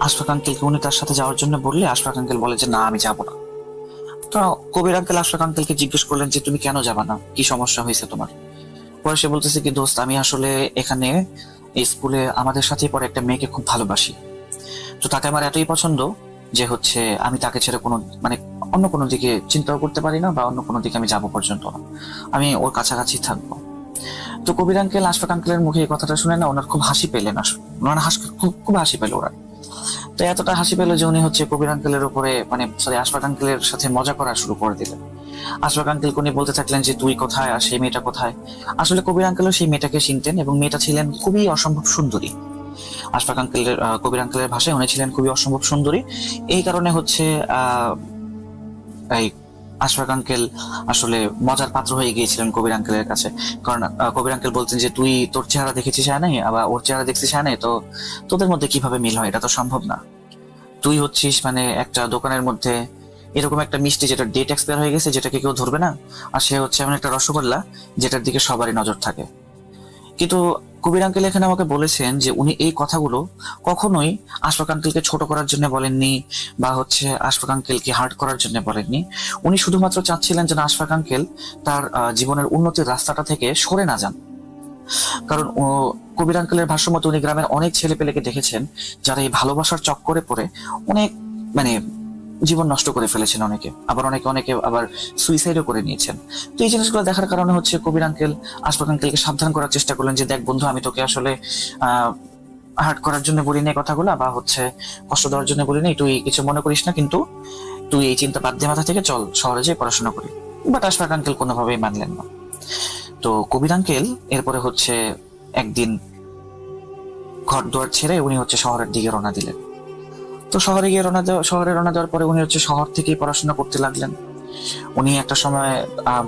আশফাক আঙ্কেলকে উনি তার সাথে যাওয়ার জন্য বললে আশফাক আঙ্কেল বলে যে না, আমি যাব না। তো কবির আঙ্কেল আশফাক আঙ্কেলকে জিজ্ঞেস করলেন যে তুমি কেন যাবা না, কি সমস্যা হয়েছে তোমার? পরে সে বলতেছে কি, দোস্ত আমি আসলে এখানে এই স্কুলে আমাদের সাথেই পরে একটা মেয়েকে খুব ভালোবাসি। তো তাকে আমার এতই পছন্দ যে হচ্ছে আমি তাকে ছেড়ে কোনো মানে অন্য কোনো দিকে চিন্তাও করতে পারি না, বা অন্য কোনো দিকে আমি যাবো পর্যন্ত না, আমি ওর কাছাকাছি থাকবো। তো কবির আঙ্কেল আশফাক আঙ্কেলের মুখে এই কথাটা শুনে না ওনার খুব হাসি পেলেন, ওনার খুব খুব হাসি পেল ওরা। তো এতটা হাসি পেল যে উনি হচ্ছে কবির আঙ্কেলের উপরে মানে আশফাক আঙ্কেলের সাথে মজা করা শুরু করে দিলেন। আশফাক আঙ্কেল উনি বলতে থাকলেন যে তুই কোথায় আর সেই মেয়েটা কোথায়। আসলে কবির আঙ্কেলও সেই মেয়েটাকে চিনতেন, এবং মেয়েটা ছিলেন খুবই অসম্ভব সুন্দরী। আশফাক আঙ্কেলের কবির আঙ্কেলের ভাষায় উনি ছিলেন খুবই অসম্ভব সুন্দরী। এই কারণে হচ্ছে এই আশফাক আঙ্কেল আসলে মজার পাত্র হয়ে গিয়েছিলেন কবির আঙ্কেলের কাছে। কারণ কবির আঙ্কেল বলতেন যে তুই তোর চেহারা দেখেছিস হ্যাঁ নাই, আবার ওর চেহারা দেখছিস হ্যাঁ নাই, তো তোদের মধ্যে কিভাবে মিল হয়, এটা তো সম্ভব না। তুই হচ্ছিস মানে একটা দোকানের মধ্যে এরকম একটা মিষ্টি যেটা ডেট এক্সপায়ার হয়ে গেছে, যেটাকে কেউ ধরবে না, আর সে হচ্ছে এমন একটা রসগোল্লা যেটার দিকে সবারই নজর থাকে। কিন্তু কবির আঙ্কেল এখানে আমাকে বলেছেন যে উনি এই কথাগুলো কখনোই আশফাক আঙ্কেলকে ছোট করার জন্য বলেননি, বা হচ্ছে আশফাক আঙ্কেলকে হার্ট করার জন্য বলেননি। উনি শুধুমাত্র চাচ্ছিলেন যেন আশফাক আঙ্কেল তার জীবনের উন্নতির রাস্তাটা থেকে সরে না যান। কারণ কবির আঙ্কেলের ভাষ্য মতো উনি গ্রামের অনেক ছেলে পেলেকে দেখেছেন যারা এই ভালোবাসার চক্করে পড়ে অনেক মানে জীবন নষ্ট করে ফেলেছেন, অনেকে অনেকে আবার সুইসাইডও করে নিয়েছেন। তো এই জিনিসগুলো দেখার কারণে হচ্ছে কবির আঙ্কেল আশফাক আঙ্কেলকে সাবধান করার চেষ্টা করলেন যে দেখ বন্ধু, আমি তোকে আসলে হার্ট করার জন্য বলিনি কথাগুলো, বা হচ্ছে কষ্ট দেওয়ার জন্য বলিনি, তুই কিছু মনে করিস না, কিন্তু তুই এই চিন্তা বাদ দিয়ে মাথা থেকে চল শহরে যেয়ে পড়াশোনা করি। বাট আশফাক আঙ্কেল কোনোভাবেই মানলেন না। তো কবির আঙ্কেল এরপরে হচ্ছে একদিন ঘর দুয়ার ছেড়ে উনি হচ্ছে শহরের দিকে রওনা দিলেন। তো শহরে রওনা দেওয়ার পরে উনি হচ্ছে শহর থেকেই পড়াশোনা করতে লাগলেন। উনি একটা সময়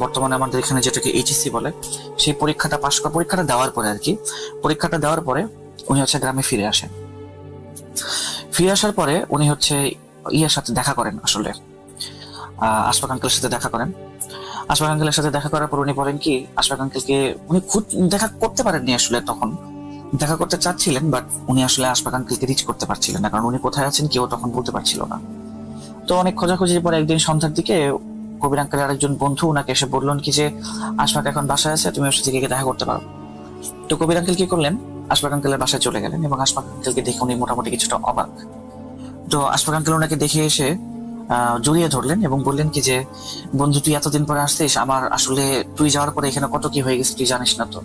বর্তমানে আমাদের এখানে যেটাকে এইচএসসি বলে, সেই পরীক্ষাটা দেওয়ার পরে আর কি, পরীক্ষাটা দেওয়ার পরে উনি হচ্ছে গ্রামে ফিরে আসেন। ফিরে আসার পরে উনি হচ্ছে ইয়ের সাথে দেখা করেন, আসলে আশফাক আঙ্কেলের সাথে দেখা করেন। আশফাক আঙ্কেলের সাথে দেখা করার পর উনি বলেন কি, আশফাক আঙ্কেলকে উনি খুব দেখা করতে পারেননি, আসলে তখন দেখা করতে চাচ্ছিলেন, বাট উনি আসলে আশফাক আঙ্কেলকে রিচ করতে পারছিলেন না, কারণ উনি কোথায় আছেন কেউ তখন বলতে পারছিল না। তো অনেক খোঁজাখুঁজির পরে একদিন সন্ধ্যার দিকে কবির আঙ্কেলের আরেকজন বন্ধু ওনাকে এসে বললেন কি যে আশফাক এখন বাসায় আছে, তুমি ওর সাথে গিয়ে দেখা করতে পারো। তো কবির আঙ্কেল কি করলেন, আশফাক আঙ্কেলের বাসায় চলে গেলেন, এবং আশফাক আঙ্কেলকে দেখে উনি মোটামুটি কিছুটা অবাক। তো আশফাক আঙ্কেল ওনাকে দেখে এসে জড়িয়ে ধরলেন এবং বললেন কি যে বন্ধু, তুই এতদিন পরে আসছিস, আমার আসলে তুই যাওয়ার পরে এখানে কত কি হয়ে গেছে তুই জানিস না তো।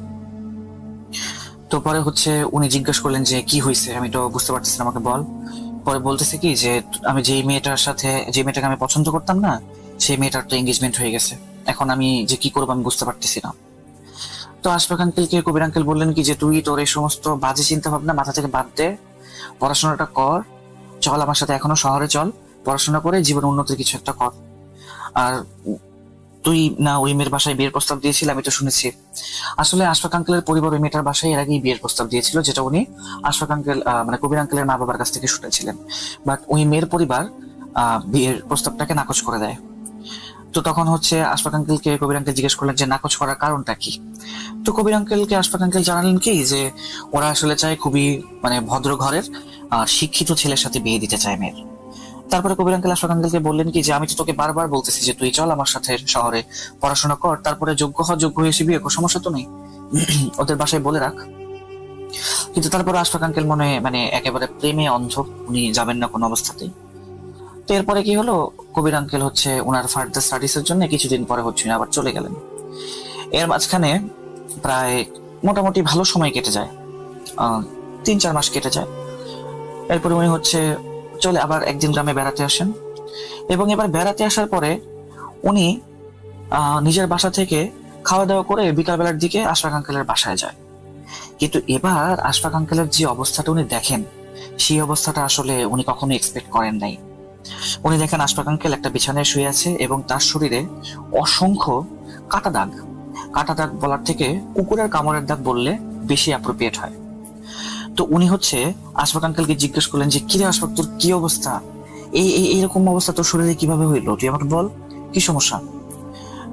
তো পরে হচ্ছে উনি জিজ্ঞেস করলেন যে কি হয়েছে, আমি তো বুঝতে পারতেছি না, আমাকে বল। পরে বলতেছে কি যে আমি যে মেয়েটাকে আমি পছন্দ করতাম না, সেই মেয়েটার তো এঙ্গেজমেন্ট হয়ে গেছে, এখন আমি যে কি করবো আমি বুঝতে পারতেছি না। তো আশফাক আঙ্কেলকে কবির আঙ্কেল বললেন কি যে তুই তোর এই সমস্ত বাজে চিন্তা ভাবনা মাথা থেকে বাদ দে, পড়াশোনাটা কর, চল আমার সাথে এখনো শহরে চল, পড়াশোনা করে জীবন উন্নতির কিছু একটা কর। আর তুই না ওই মেয়ের বাসায় বিয়ের প্রস্তাব দিয়েছিল, আমি তো শুনেছি। আসলে আশফাক আঙ্কেলের পরিবার ওই মেয়েটার বাসায় এর আগেই বিয়ের প্রস্তাব দিয়েছিল, যেটা উনি আশফাক আঙ্কেল মানে কবির আঙ্কেলের মা বাবার কাছ থেকে শুনেছিলেন। বাট ওই মেয়ের পরিবার বিয়ের প্রস্তাবটাকে নাকচ করে দেয়। তো তখন হচ্ছে আশফাক আঙ্কেলকে কবির আঙ্কেল জিজ্ঞেস করলেন যে নাকচ করার কারণটা কি। তো কবির আঙ্কেলকে আশফাক আঙ্কেল জানালেন কি যে ওরা আসলে চায় খুবই মানে ভদ্র ঘরের শিক্ষিত ছেলের সাথে বিয়ে দিতে চায় মেয়ের। তারপরে কবির আঙ্কেল আশফাক আঙ্কেলকে বললেন কি যে আমি তো তোকে বারবার বলতেছি যে তুই চল আমার সাথে শহরে পড়াশোনা কর, তারপরে যোগ্য হয়ে এসে বিয়ে কর, সমস্যা তো নেই, ওদের বাসায় বলে রাখ। কিন্তু তারপরে আশফাক আঙ্কেল মানে একেবারে প্রেমে অন্ধ, উনি যাবেন না কোনো অবস্থাতেই। তো এরপরে কি হলো, কবির আঙ্কেল হচ্ছে ওনার ফার্দার স্টাডিজ এর জন্য কিছুদিন পরে হচ্ছে আবার চলে গেলেন। এর মাঝখানে প্রায় মোটামুটি ভালো সময় কেটে যায়, 3-4 মাস কেটে যায়। এরপরে উনি হচ্ছে চলে আবার একদিন গ্রামে বেড়াতে আসেন, এবং এবার বেড়াতে আসার পরে উনি নিজের বাসা থেকে খাওয়া দাওয়া করে বিকালবেলার দিকে আশফাক আঙ্কেলের বাসায় যায়। কিন্তু এবার আশফাক আঙ্কেলের যে অবস্থাটা উনি দেখেন, সেই অবস্থাটা আসলে উনি কখনো এক্সপেক্ট করেন নাই। উনি দেখেন আশফাক আঙ্কেল একটা বিছানায় শুয়ে আছে এবং তার শরীরে অসংখ্য কাটা দাগ। কাটা দাগ বলার থেকে কুকুরের কামড়ের দাগ বললে বেশি অ্যাপ্রোপ্রিয়েট হয়। তো উনি হচ্ছে আশফাক আঙ্কেলকে জিজ্ঞেস করলেন যে কিরে আশফাক, তোর কি অবস্থা, এইরকম অবস্থা তোর শরীরে কিভাবে হইলো, তুই আমাকে বল কি সমস্যা।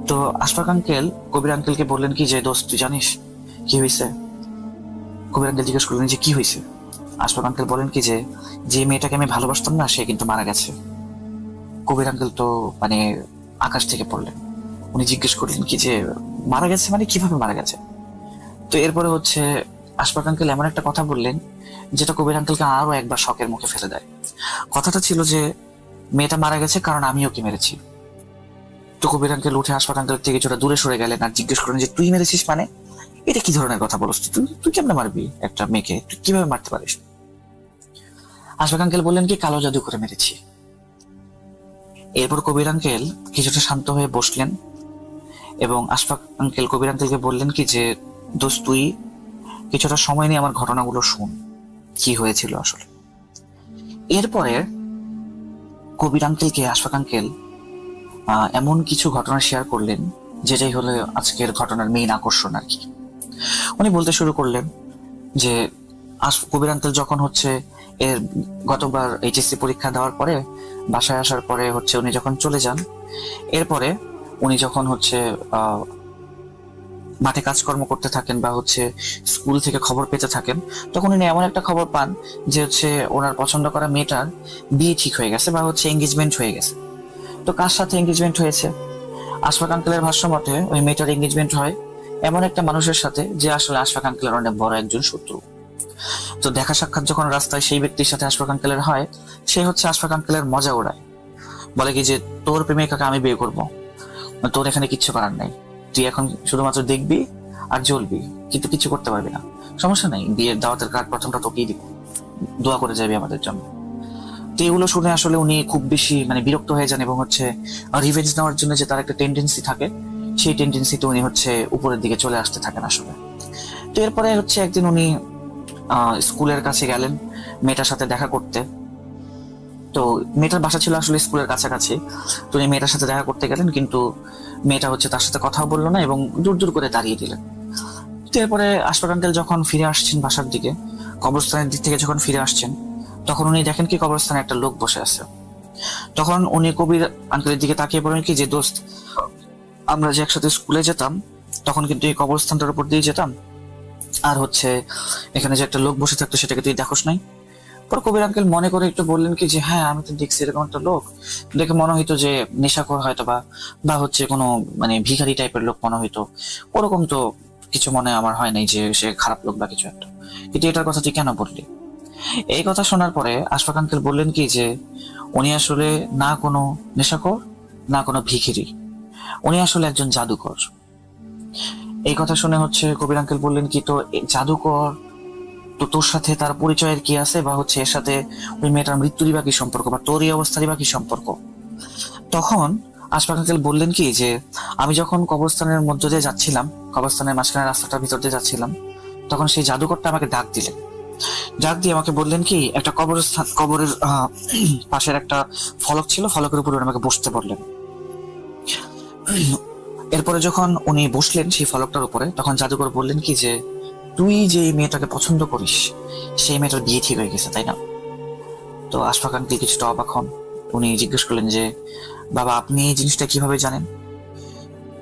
তো আশফাক আঙ্কেল কবির আঙ্কেলকে বললেন কি যে দোস্ত তুই জানিস কি হয়েছে। কবির আঙ্কেল জিজ্ঞেস করলেন যে কি হয়েছে। আশফাক আঙ্কেল বলেন কি যে মেয়েটাকে আমি ভালোবাসতাম না, সে কিন্তু মারা গেছে। কবির আঙ্কেল তো মানে আকাশ থেকে পড়লেন। উনি জিজ্ঞেস করলেন কি যে মারা গেছে মানে কিভাবে মারা গেছে। তো এরপরে হচ্ছে আশফাক আঙ্কেল এমন একটা কথা বললেন যেটা কবির আঙ্কেলকে আরো একবার শকের মুখে ফেলে দেয়। কথাটা ছিল যে মেয়েটা মারা গেছে কারণ আমি ওকে মেরেছি। তো কবির আঙ্কেল উঠে আশফাক আঙ্কেল থেকে কিছুটা দূরে সরে গেলেন আর জিজ্ঞেস করলেন যে তুই মেরেছিস মানে, এটা কি ধরনের কথা বলছিস, তুই কেমনে মারবি একটা মেয়েকে, তুই কিভাবে মারতে পারিস। আশফাক আঙ্কেল বললেন কি কালো জাদু করে মেরেছি। এরপর কবির আঙ্কেল কিছুটা শান্ত হয়ে বসলেন এবং আশফাক আঙ্কেল কবির আঙ্কেলকে বললেন কি যে দোস্ত তুই কিছুটা সময় নিয়ে আমার ঘটনাগুলো শুন, কি হয়েছিল আসলে। এরপরে কবির আঙ্কেলকে আশফাক আঙ্কেল এমন কিছু ঘটনা শেয়ার করলেন যেটাই হলো আজকের ঘটনার মেইন আকর্ষণ আর কি। উনি বলতে শুরু করলেন যে কবির আঙ্কেল যখন হচ্ছে এর গতবার এইচএসসি পরীক্ষা দেওয়ার পরে বাসায় আসার পরে হচ্ছে উনি যখন চলে যান, এরপরে উনি যখন হচ্ছে মাঠে কাজকর্ম করতে থাকেন বা হচ্ছে স্কুল থেকে খবর পেতে থাকেন, তখন উনি এমন একটা খবর পান যে হচ্ছে ওনার পছন্দ করা মেয়েটার বিয়ে ঠিক হয়ে গেছে বা হচ্ছে এঙ্গেজমেন্ট হয়ে গেছে। তো কার সাথে এঙ্গেজমেন্ট হয়েছে? আশফাক আঙ্কেলের ভাষ্য মতে ওই মেয়েটার এঙ্গেজমেন্ট হয় এমন একটা মানুষের সাথে যে আসলে আশফাক আঙ্কেলের অনেক বড় একজন শত্রু। তো দেখা সাক্ষাৎ যখন রাস্তায় সেই ব্যক্তির সাথে আশফাক আঙ্কেলের হয়, সে হচ্ছে আশফাক আঙ্কেলের মজা ওড়ায়, বলে কি যে তোর প্রেমিকাকে আমি বিয়ে করবো, তোর এখানে কিচ্ছু করার নাই, তুই এখন শুধুমাত্র দেখবি আর জ্বলবি, কিন্তু কিছু করতে পারবি না, সমস্যা নাই, বিয়ের দাওয়াতের কার্ড প্রথমটা তোকেই দিব, দোয়া করে যাবি আমাদের জন্য। তো এগুলো শুনে আসলে উনি খুব বেশি বিরক্ত হয়ে যান এবং হচ্ছে রিভেঞ্জ নেওয়ার জন্য যে তার একটা টেন্ডেন্সি থাকে, সেই টেন্ডেন্সিতে উনি হচ্ছে উপরের দিকে চলে আসতে থাকেন আসলে। তো এরপরে হচ্ছে একদিন উনি স্কুলের কাছে গেলেন মেয়েটার সাথে দেখা করতে। তো মেয়েটার বাসা ছিল আসলে স্কুলের কাছাকাছি। তো উনি মেয়েটার সাথে দেখা করতে গেলেন, কিন্তু মেয়েটা হচ্ছে তার সাথে কথাও বললো না এবং দূর দূর করে দাঁড়িয়ে দিলেন। তো এরপরে আশফাক আঙ্কেল যখন ফিরে আসছেন বাসার দিকে, কবরস্থানের দিক থেকে যখন ফিরে আসছেন, তখন উনি দেখেন কি কবরস্থানে একটা লোক বসে আছে। তখন উনি কবির আঙ্কেলের দিকে তাকিয়ে বলেন কি যে দোস্ত, আমরা যে একসাথে স্কুলে যেতাম তখন কিন্তু এই কবরস্থানটার উপর দিয়ে যেতাম, আর হচ্ছে এখানে যে একটা লোক বসে থাকতো সেটাকে তুই দেখোস নাই? পর কবির আঙ্কেল মনে করে একটু বললেন কি যে হ্যাঁ আমি তো দেখছি এরকম একটা লোক, দেখে মনে হইতো যে নেশাখোর হয়তো বা হচ্ছে কোনো ভিখারি টাইপের লোক মনে হইতো, ওরকম তো কিছু মনে আমার হয় নাই যে সে খারাপ লোক বা কিছু একটা, কিন্তু এটার কথা তুই কেন বললি? এই কথা শোনার পরে আশফাক আঙ্কেল বললেন কি যে উনি আসলে না কোনো নেশাখোর না কোনো ভিখিরি, উনি আসলে একজন জাদুকর। এই কথা শুনে হচ্ছে কবির আঙ্কেল বললেন কি তো জাদুকর, তো তোর সাথে তার পরিচয়ের কি আছে, বা হচ্ছে এর সাথে ওই মেয়েটার মৃত্যুরই বা কি সম্পর্ক, বা তোর এই অবস্থারই বা কি সম্পর্ক? তখন আশফাক আঙ্কেল বললেন কি যে আমি যখন কবরস্থানের মধ্য দিয়ে যাচ্ছিলাম, কবরস্থানের মাঝখানে রাস্তাটার ভিতর দিয়ে যাচ্ছিলাম, তখন সেই জাদুকরটা আমাকে ডাক দিলেন। ডাক দিয়ে আমাকে বললেন কি একটা কবরের পাশের একটা ফলক ছিল, ফলকের উপরে আমাকে বসতে বললেন। এরপরে যখন উনি বসলেন সেই ফলকটার উপরে, তখন জাদুকর বললেন কি যে তুই যে মেয়েটাকে পছন্দ করিস সেই মেয়েটার বিয়ে ঠিক হয়ে গেছে, তাই না? তো আশফাক আঙ্কেল কিছুটা অবাক হন। উনি জিজ্ঞেস করলেন যে বাবা আপনি এই জিনিসটা কিভাবে জানেন?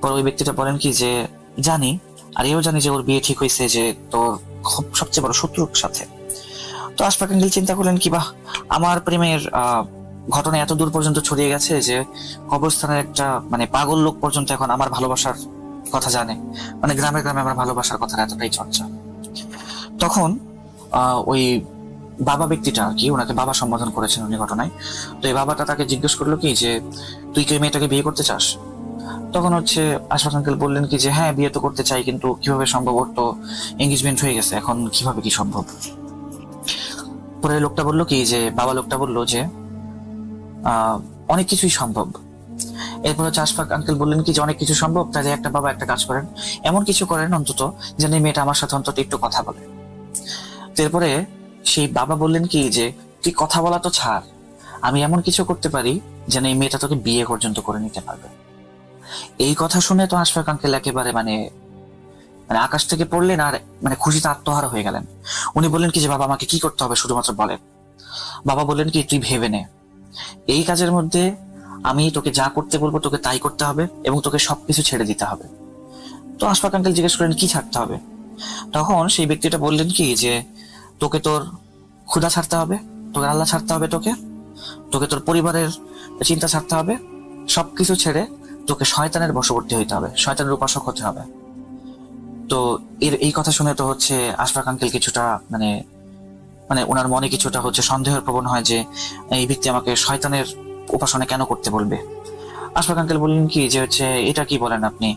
পরে ওই ব্যক্তিটা বলেন কি যে জানি, আর এও জানি যে ওর বিয়ে ঠিক হয়েছে যে তোর সবচেয়ে বড় শত্রুর সাথে। তো আশফাক আঙ্কেল চিন্তা করলেন কি বাহ, আমার প্রেমের ঘটনা এত দূর পর্যন্ত ছড়িয়ে গেছে যে কবরস্থানের একটা মানে পাগল লোক পর্যন্ত এখন আমার ভালোবাসার কথা জানে। মানে গ্রামে গ্রামে আমার ভালোবাসার কথা এতটাই চর্চা। তখন ওই বাবা ব্যক্তিটা আর কি, ওনাকে বাবা সম্বোধন করেছেন উনি ঘটনায়। তো এই বাবাটা তাকে জিজ্ঞেস করলো কি যে তুই কি ওই মেয়েটাকে বিয়ে করতে চাস? তখন হচ্ছে আশফাক আঙ্কেল বললেন কি যে হ্যাঁ বিয়ে তো করতে চাই, কিন্তু কিভাবে সম্ভব, ওর তো এঙ্গেজমেন্ট হয়ে গেছে, এখন কিভাবে কি সম্ভব? পরে লোকটা বললো কি যে বাবা লোকটা বললো যে অনেক কিছুই সম্ভব। এরপর হচ্ছে আশফাক আঙ্কেল বললেন কি যে অনেক কিছু সম্ভব, তাহলে একটা বাবা একটা কাজ করেন, এমন কিছু করেন অন্তত যেন এই মেয়েটা আমার সাথে অন্তত একটু কথা বলে। তো এরপরে সেই বাবা বললেন কি যে তুই কথা বলা তো ছাড়, আমি এমন কিছু করতে পারি যেন এই মেয়েটা তোকে বিয়ে পর্যন্ত করে নিতে পারবে। এই কথা শুনে তো আশফাক আঙ্কেল একেবারে মানে মানে আকাশ থেকে পড়লেন আর মানে খুশিতে আত্মহারা হয়ে গেলেন। উনি বললেন কি যে বাবা আমাকে কি করতে হবে শুধুমাত্র বলেন। বাবা বললেন কি তুই ভেবে নে, এই কাজের মধ্যে আমি তোকে যা করতে বলবো তোকে তাই করতে হবে এবং তোকে সবকিছু ছেড়ে দিতে হবে। তো আশফাক আঙ্কেল জিজ্ঞেস করলেন কি ছাড়তে হবে? তখন সেই ব্যক্তিটা বললেন কি যে তোকে তোর ক্ষুধা ছাড়তে হবে, তোকে আল্লাহ ছাড়তে হবে, তোকে তোকে তোর পরিবারের চিন্তা ছাড়তে হবে, সবকিছু ছেড়ে তোকে শয়তানের বশবর্তী হইতে হবে, শয়তানের উপাসক হতে হবে। তো এই কথা শুনে তো হচ্ছে আশফাক আঙ্কেল কিছুটা মানে মানে ওনার মনে কিছুটা হচ্ছে সন্দেহের প্রবণ হয় যে এই ব্যক্তি আমাকে শয়তানের উপাসনা কেন করতে বলবে। আশফাক আঙ্কেল বললেন কি যে হচ্ছে এটা কি বলেন আপনি,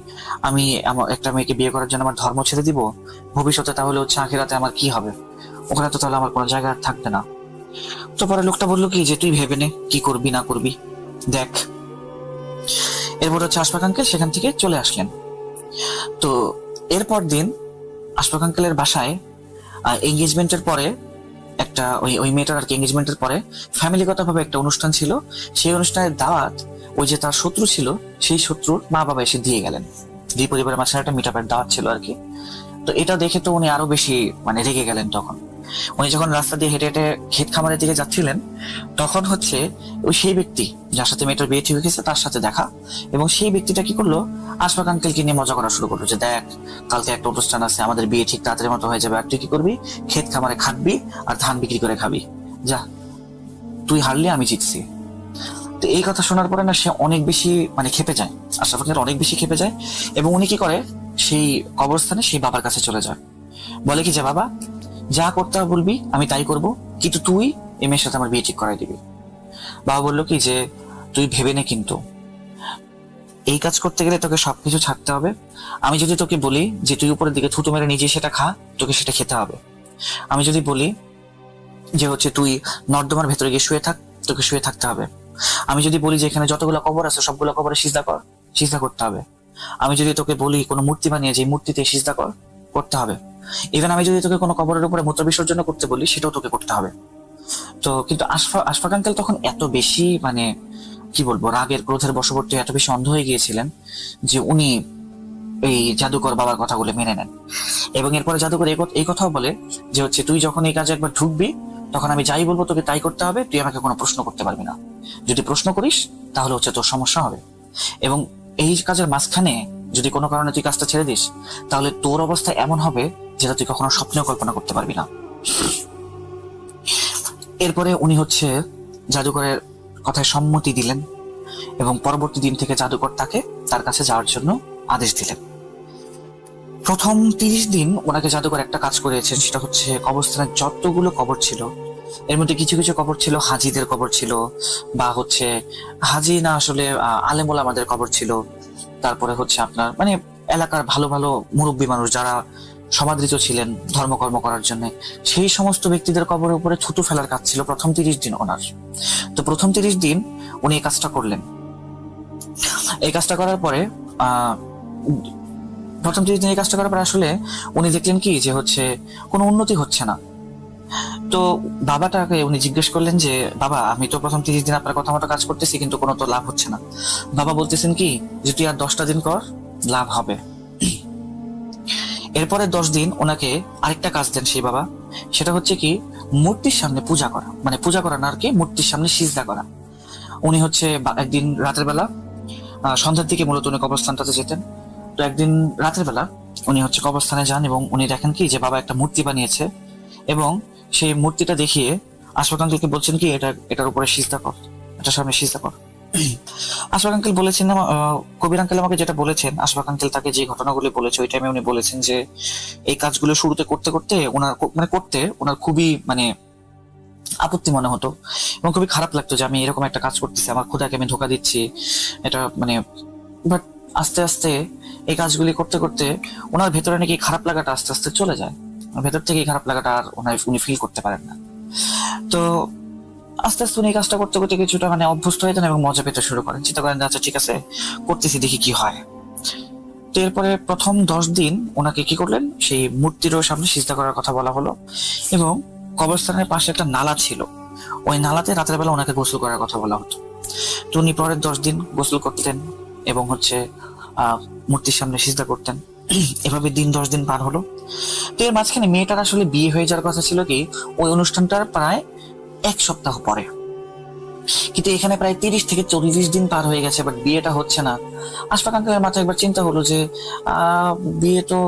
আমি আমার একটা মেয়েকে বিয়ে করার জন্য আমার ধর্ম ছেড়ে দিব ভবিষ্যতে, তাহলে হচ্ছে আখিরাতে আমার কি হবে? ওখানে তো তাহলে আমার কোনো জায়গা আর থাকবে না। তো পরে লোকটা বললো কি যে তুই ভেবে নে কি করবি না করবি, দেখ। এরপর হচ্ছে আশফাক আঙ্কেল সেখান থেকে চলে আসলেন। তো এরপর দিন আশফাক আঙ্কেলের বাসায় এঙ্গেজমেন্টের পরে একটা ওই ওই মেয়েটার আর কি এঙ্গেজমেন্টের পরে ফ্যামিলিগতভাবে একটা অনুষ্ঠান ছিল। সেই অনুষ্ঠানের দাওয়াত ওই যে তার শত্রু ছিল সেই শত্রুর মা বাবা এসে দিয়ে গেলেন। দুই পরিবারের মাঝখানে একটা মিট আপের দাওয়াত ছিল আর কি। তো এটা দেখে তো উনি আরো বেশি মানে রেগে গেলেন। তখন উনি যখন রাস্তা দিয়ে হেঁটে হেঁটে ক্ষেত খামারের দিকে যাচ্ছিলেন তখন হচ্ছে ওই সেই ব্যক্তি যার সাথে মেয়েটার বিয়ে ঠিক হয়ে গেছে তার সাথে দেখা, এবং সেই ব্যক্তিটা কি করলো আশফাক আঙ্কেলকে নিয়ে মজা করা শুরু করলো যে দেখ কালকে একটা অনুষ্ঠান আছে, আমাদের বিয়ে ঠিক তাড়াতাড়ি মতো হয়ে যাবে, আর তুই কি করবি ক্ষেত খামারে খাটবি আর ধান বিক্রি করে খাবি, যা তুই হারলি আমি জিতছি। তো এই কথা শোনার পরে না সে অনেক বেশি মানে খেপে যায়, আশরাফ আঙ্কেল অনেক বেশি খেপে যায়, এবং উনি কি করে সেই কবরস্থানে সেই বাবার কাছে চলে যায়। বলে কি যে বাবা যা করতে হবে বলবি আমি তাই করব, কিন্তু তুই এই মেয়ের সাথে আমার বিয়ে ঠিক করাই দিবি। বাবা বললো কি যে তুই ভেবে নে, কিন্তু এই কাজ করতে গেলে তোকে সবকিছু ছাড়তে হবে। আমি যদি তোকে বলি যে তুই উপরের দিকে থুতু মেরে নিজে সেটা খা, তোকে সেটা খেতে হবে। আমি যদি বলি যে হচ্ছে তুই নর্দমার ভেতরে গিয়ে শুয়ে থাক, তোকে শুয়ে থাকতে হবে। আমি যদি বলি যে এখানে যতগুলো কবর আছে সবগুলো কবরে সিজদা কর, সিজদা করতে হবে। আমি যদি তোকে বলি কোনো মূর্তি বানিয়ে যে মূর্তিতে সিজদা কর, করতে হবে। ইভেন আমি যদি তোকে কোনো কবরের উপরে মূত্র বিসর্জন করতে বলি সেটাও তোকে করতে হবে। তো কিন্তু আশফাক আঙ্কেল তখন এত বেশি মানে কি বলবো রাগের ক্রোধের বশবর্তী এত বেশি অন্ধ হয়ে গিয়েছিলেন যে উনি এই জাদুকর বাবার কথাগুলো মেনে নেন। এবং এরপরে জাদুকর এই কথাও বলে যে হচ্ছে তুই যখন এই কাজে একবার ঢুকবি তখন আমি যাই বলবো তোকে তাই করতে হবে, তুই আমাকে কোনো প্রশ্ন করতে পারবি না। যদি প্রশ্ন করিস তাহলে হচ্ছে তোর সমস্যা হবে, এবং এই কাজের মাঝখানে যদি কোনো কারণে তুই কাজটা ছেড়ে দিস তাহলে তোর অবস্থা এমন হবে যেটা তুই কখনো স্বপ্নেও কল্পনা করতে পারবি না। এরপরে উনি হচ্ছে জাদুকরের কথায় সম্মতি দিলেন এবং পরবর্তী দিন থেকে জাদুকর তাকে তার কাছে যাওয়ার জন্য আদেশ দিলেন। প্রথম 30 দিন ওনাকে জাদুকর একটা কাজ করিয়েছেন, সেটা হচ্ছে কবরস্থানের যতগুলো কবর ছিল এর মধ্যে কিছু কিছু কবর ছিল হাজিদের কবর ছিল, বা হচ্ছে হাজি না আসলে আলেম ওলামাদের কবর ছিল। তারপরে হচ্ছে আপনার মানে এলাকার ভালো ভালো মুরব্বী মানুষ যারা সমাদৃত ছিলেন ধর্মকর্ম করার জন্য, সেই সমস্ত ব্যক্তিদের কবরের উপরে থুতু ফেলার কাজ ছিল প্রথম 30 দিন ওনার। তো প্রথম 30 দিন উনি এই কাজটা করলেন। এই কাজটা করার পরে প্রথম 30 দিন এই কাজটা করার পরে আসলে উনি দেখলেন কি যে হচ্ছে কোনো উন্নতি হচ্ছে না। তো বাবাটাকে উনি জিজ্ঞেস করলেন যে বাবা আমি তো প্রথম 30 দিন আপনার কথা মতো কাজ করতেছি কিন্তু কোনো তো লাভ হচ্ছে না। বাবা বলতেছেন কি যে তুই আর 10টা দিন কর, লাভ হবে। এরপরে 10 দিন ওনাকে আরেকটা কাজ দেন সেই বাবা, সেটা হচ্ছে কি মূর্তির সামনে পূজা করা, মানে পূজা করা না আর কি, মূর্তির সামনে সিজদা করা। উনি হচ্ছে একদিন রাতের বেলা সন্ধ্যার দিকে মূলত উনি কবরস্থানটাতে যেতেন। তো একদিন রাতের বেলা উনি হচ্ছে কবরস্থানে যান এবং উনি দেখেন কি যে বাবা একটা মূর্তি বানিয়েছে, এবং সেই মূর্তিটা দেখিয়ে আশফাক আঙ্কেলকে বলছেন কি এটার উপরে সিজদা কর, এটার সামনে সিজদা কর। আশফাক আঙ্কেল বলেছেন কবির আঙ্কেল আমাকে যেটা বলেছেন, আশফাক আঙ্কেল তাকে যে ঘটনাগুলো বলেছে ওই টাইমে উনি বলেছেন যে এই কাজগুলো শুরুতে করতে করতে ওনার খুবই মানে আপত্তি মনে হতো এবং খুবই খারাপ লাগতো যে আমি এরকম একটা কাজ করতেছি, আমার খোদাকে আমি ধোকা দিচ্ছি, এটা মানে। বাট আস্তে আস্তে এই কাজগুলি করতে করতে ওনার ভেতরে নাকি খারাপ লাগাটা আস্তে আস্তে চলে যায়, ভেতর থেকে এই খারাপ লাগাটা আর উনি ফিল করতে পারেন না। তো আস্তে আস্তে উনি এই কাজটা করতে করতে কিছুটা মানে অভ্যস্ত হয়ে যান এবং মজা পেতে শুরু করেন, চিন্তা করেন আচ্ছা ঠিক আছে করতেছি, দেখি কি হয়। তো এরপরে প্রথম 10 দিন ওনাকে কি করলেন, সেই মূর্তিরও সামনে সিজদা করার কথা বলা হলো এবং কবরস্থানের পাশে একটা নালা ছিল, ওই নালাতে রাতের বেলা ওনাকে গোসল করার কথা বলা হতো। তো উনি পরের 10 দিন গোসল করতেন এবং মূর্তির সামনে সিজদা করতেন। এভাবে 10 দিন পার হলো। তো এর মাঝখানে মেয়েটার আসলে বিয়ে হয়ে যাওয়ার কথা ছিল কি ওই অনুষ্ঠানটার প্রায় 1 সপ্তাহ পরে, কিন্তু এখানে প্রায় 30 থেকে 40 দিন পার হয়ে গেছে, বাট বিয়েটা হচ্ছে না। আশফাক আঙ্কেলের মাথায় একবার চিন্তা হলো যে বিয়ে তো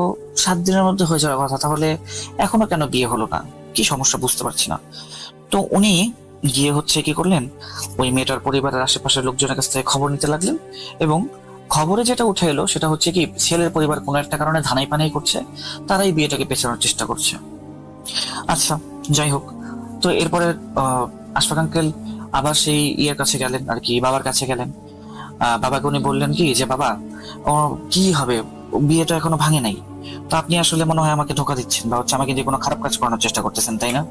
7 দিনের মধ্যে হয়ে যাওয়ার কথা, তাহলে এখনো কেন বিয়ে হলো না, কি সমস্যা বুঝতে পারছি না। তো উনি গিয়ে কি করলেন, ওই মেয়েটার পরিবারের আশেপাশের লোকজনের কাছ থেকে খবর নিতে লাগলেন এবং খবরে যেটা উঠে এলো সেটা হচ্ছে কি ছেলের পরিবার কোনো একটা কারণে ধানাই পানাই করছে, তারাই বিয়েটাকে পেছানোর চেষ্টা করছে। আচ্ছা যাই হোক, তো এরপরে আশফাক আঙ্কেল আবার সেই ইয়ের কাছে গেলেন আর কি, বাবার কাছে গেলেন। বাবাকে উনি বললেন কি যে বাবা কি হবে, বিয়েটা এখনো ভাঙে নাই, তো আপনি আসলে মনে হয় আমাকে ধোকা দিচ্ছেন বা আমাকে দিয়ে কোনো খারাপ কাজ করানোর চেষ্টা করতেছেন, তাই না?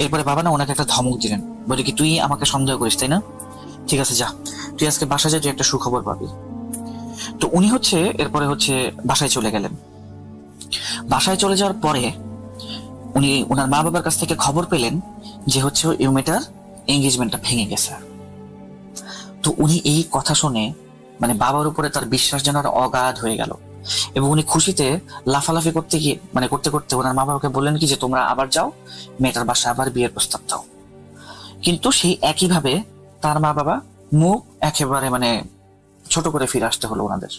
এরপরে বাবা না ওনাকে একটা ধমক দিলেন, বলে কি তুই আমাকে সন্দেহ করিস তাই না, ঠিক আছে যা, তুই আজকে বাসায় যা, তুই একটা সুখবর পাবি। তো উনি এরপরে বাসায় চলে গেলেন। বাসায় চলে যাওয়ার পরে উনি ওনার মা বাবার কাছ থেকে খবর পেলেন যে ওই মেয়েটার এঙ্গেজমেন্টটা ভেঙে গেছে। তো উনি এই কথা শুনে মানে বাবার উপরে তার বিশ্বাস যেন অগাধ হয়ে গেল এবং উনি খুশিতে লাফালাফি করতে করতে ওনার মা বাবাকে বললেন কি যে তোমরা আবার যাও, মেয়েটার বাসায় আবার বিয়ের প্রস্তাব দাও। কিন্তু সেই একইভাবে তার মা বাবা মুখ একেবারে মানে ছোট করে ফিরে আসতে হলো ওনাদের,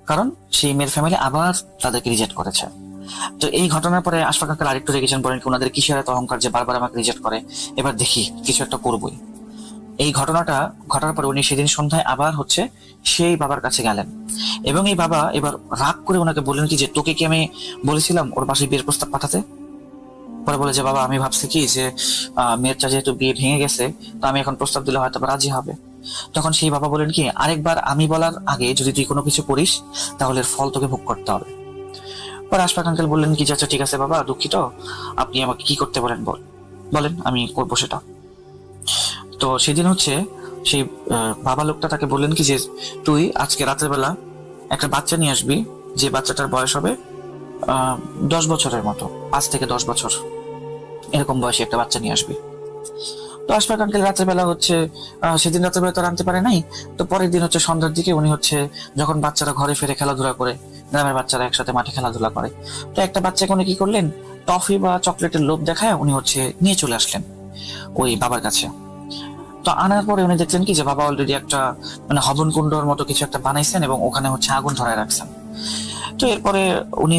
কারণ সেই মেয়ের ফ্যামিলি আবার তাদেরকে রিজেক্ট করেছে। তো এই ঘটনার পরে আশফাক আঙ্কেল আরেকটু রেগেছেন, বলেন কি ওনাদের কিসের এত অহংকার যে বারবার আমাকে রিজেক্ট করে, এবার দেখি কিছু একটা করবোই। এই ঘটনাটা ঘটার পরে উনি সেদিন সন্ধ্যায় আবার সেই বাবার কাছে গেলেন এবং এই বাবা এবার রাগ করে ওনাকে বললেন কি যে তোকে কি আমি বলেছিলাম ওর বাসায় বিয়ের প্রস্তাব পাঠাতে? পরে বলে যে বাবা আমি ভাবছি কি যে মেয়েরটা যেহেতু বিয়ে ভেঙে গেছে, তো আমি এখন প্রস্তাব দিলে হয়তো রাজি হবে। তখন সেই বাবা বলেন কি আরেকবার আমি বলার আগে যদি তুই কোনো কিছু করিস তাহলে এর ফল তোকে ভোগ করতে হবে। পরে আশফাক আঙ্কেল বললেন কি আচ্ছা ঠিক আছে বাবা, দুঃখিত, আপনি আমাকে কি করতে বলেন আমি করবো সেটা। তো সেদিন সেই বাবা লোকটা তাকে বললেন কি যে তুই আজকে রাতের বেলা একটা বাচ্চা নিয়ে আসবি, যে বাচ্চাটার বয়স হবে 10 বছরের মতো, 5 থেকে 10 বছর এরকম বয়সী একটা বাচ্চা নিয়ে আসবি। তো আশফাক আঙ্কেল রাতের বেলা সেদিন রাতের বেলা তো আনতে পারে নাই। তো পরের দিন সন্ধ্যার দিকে উনি যখন বাচ্চারা ঘরে ফিরে খেলাধুলা করে, গ্রামের বাচ্চারা একসাথে মাঠে খেলাধুলা করে, তো একটা বাচ্চাকে উনি কি করলেন, টফি বা চকলেটের লোভ দেখায় উনি নিয়ে চলে আসলেন ওই বাবার কাছে। তো আনার পরে উনি দেখলেন কি যে বাবা অলরেডি একটা মানে হবন কুণ্ডর মতো কিছু একটা বানাইছেন এবং ওখানে আগুন ধরায় রাখছেন। তো এরপরে উনি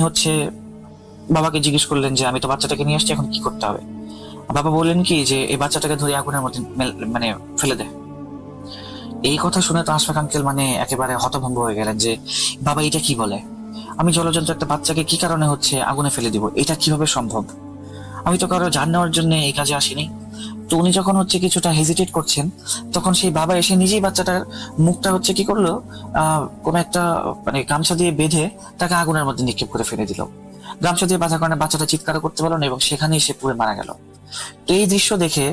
বাবাকে জিজ্ঞেস করলেন যে আমি তো বাচ্চাটাকে নিয়ে আসছি, এখন কি করতে হবে? বাবা বললেন কি যে এই বাচ্চাটাকে ধরে আগুনের মধ্যে মানে ফেলে দে। এই কথা শুনে তো আশফাক আঙ্কেল মানে একেবারে হতভম্ব হয়ে গেলেন যে বাবা এটা কি বলে, আমি জলজন্ত একটা বাচ্চাকে কি কারণে আগুনে ফেলে দিব, এটা কিভাবে সম্ভব? আমি তো কারো জান নেওয়ার জন্য এই কাজে আসিনি। তো উনি যখন কিছুটা হেজিটেট করছেন তখন সেই বাবা এসে নিজেই বাচ্চাটার মুখটা কি করলো, কোন একটা মানে গামছা দিয়ে বেঁধে তাকে আগুনের মধ্যে নিক্ষেপ করে ফেলে দিল। গামছা দিয়ে বাঁধার কারণে বাচ্চাটা চিৎকার করতে পারলো না এবং সেখানেই সে পুড়ে মারা গেল। তো এই দৃশ্য দেখে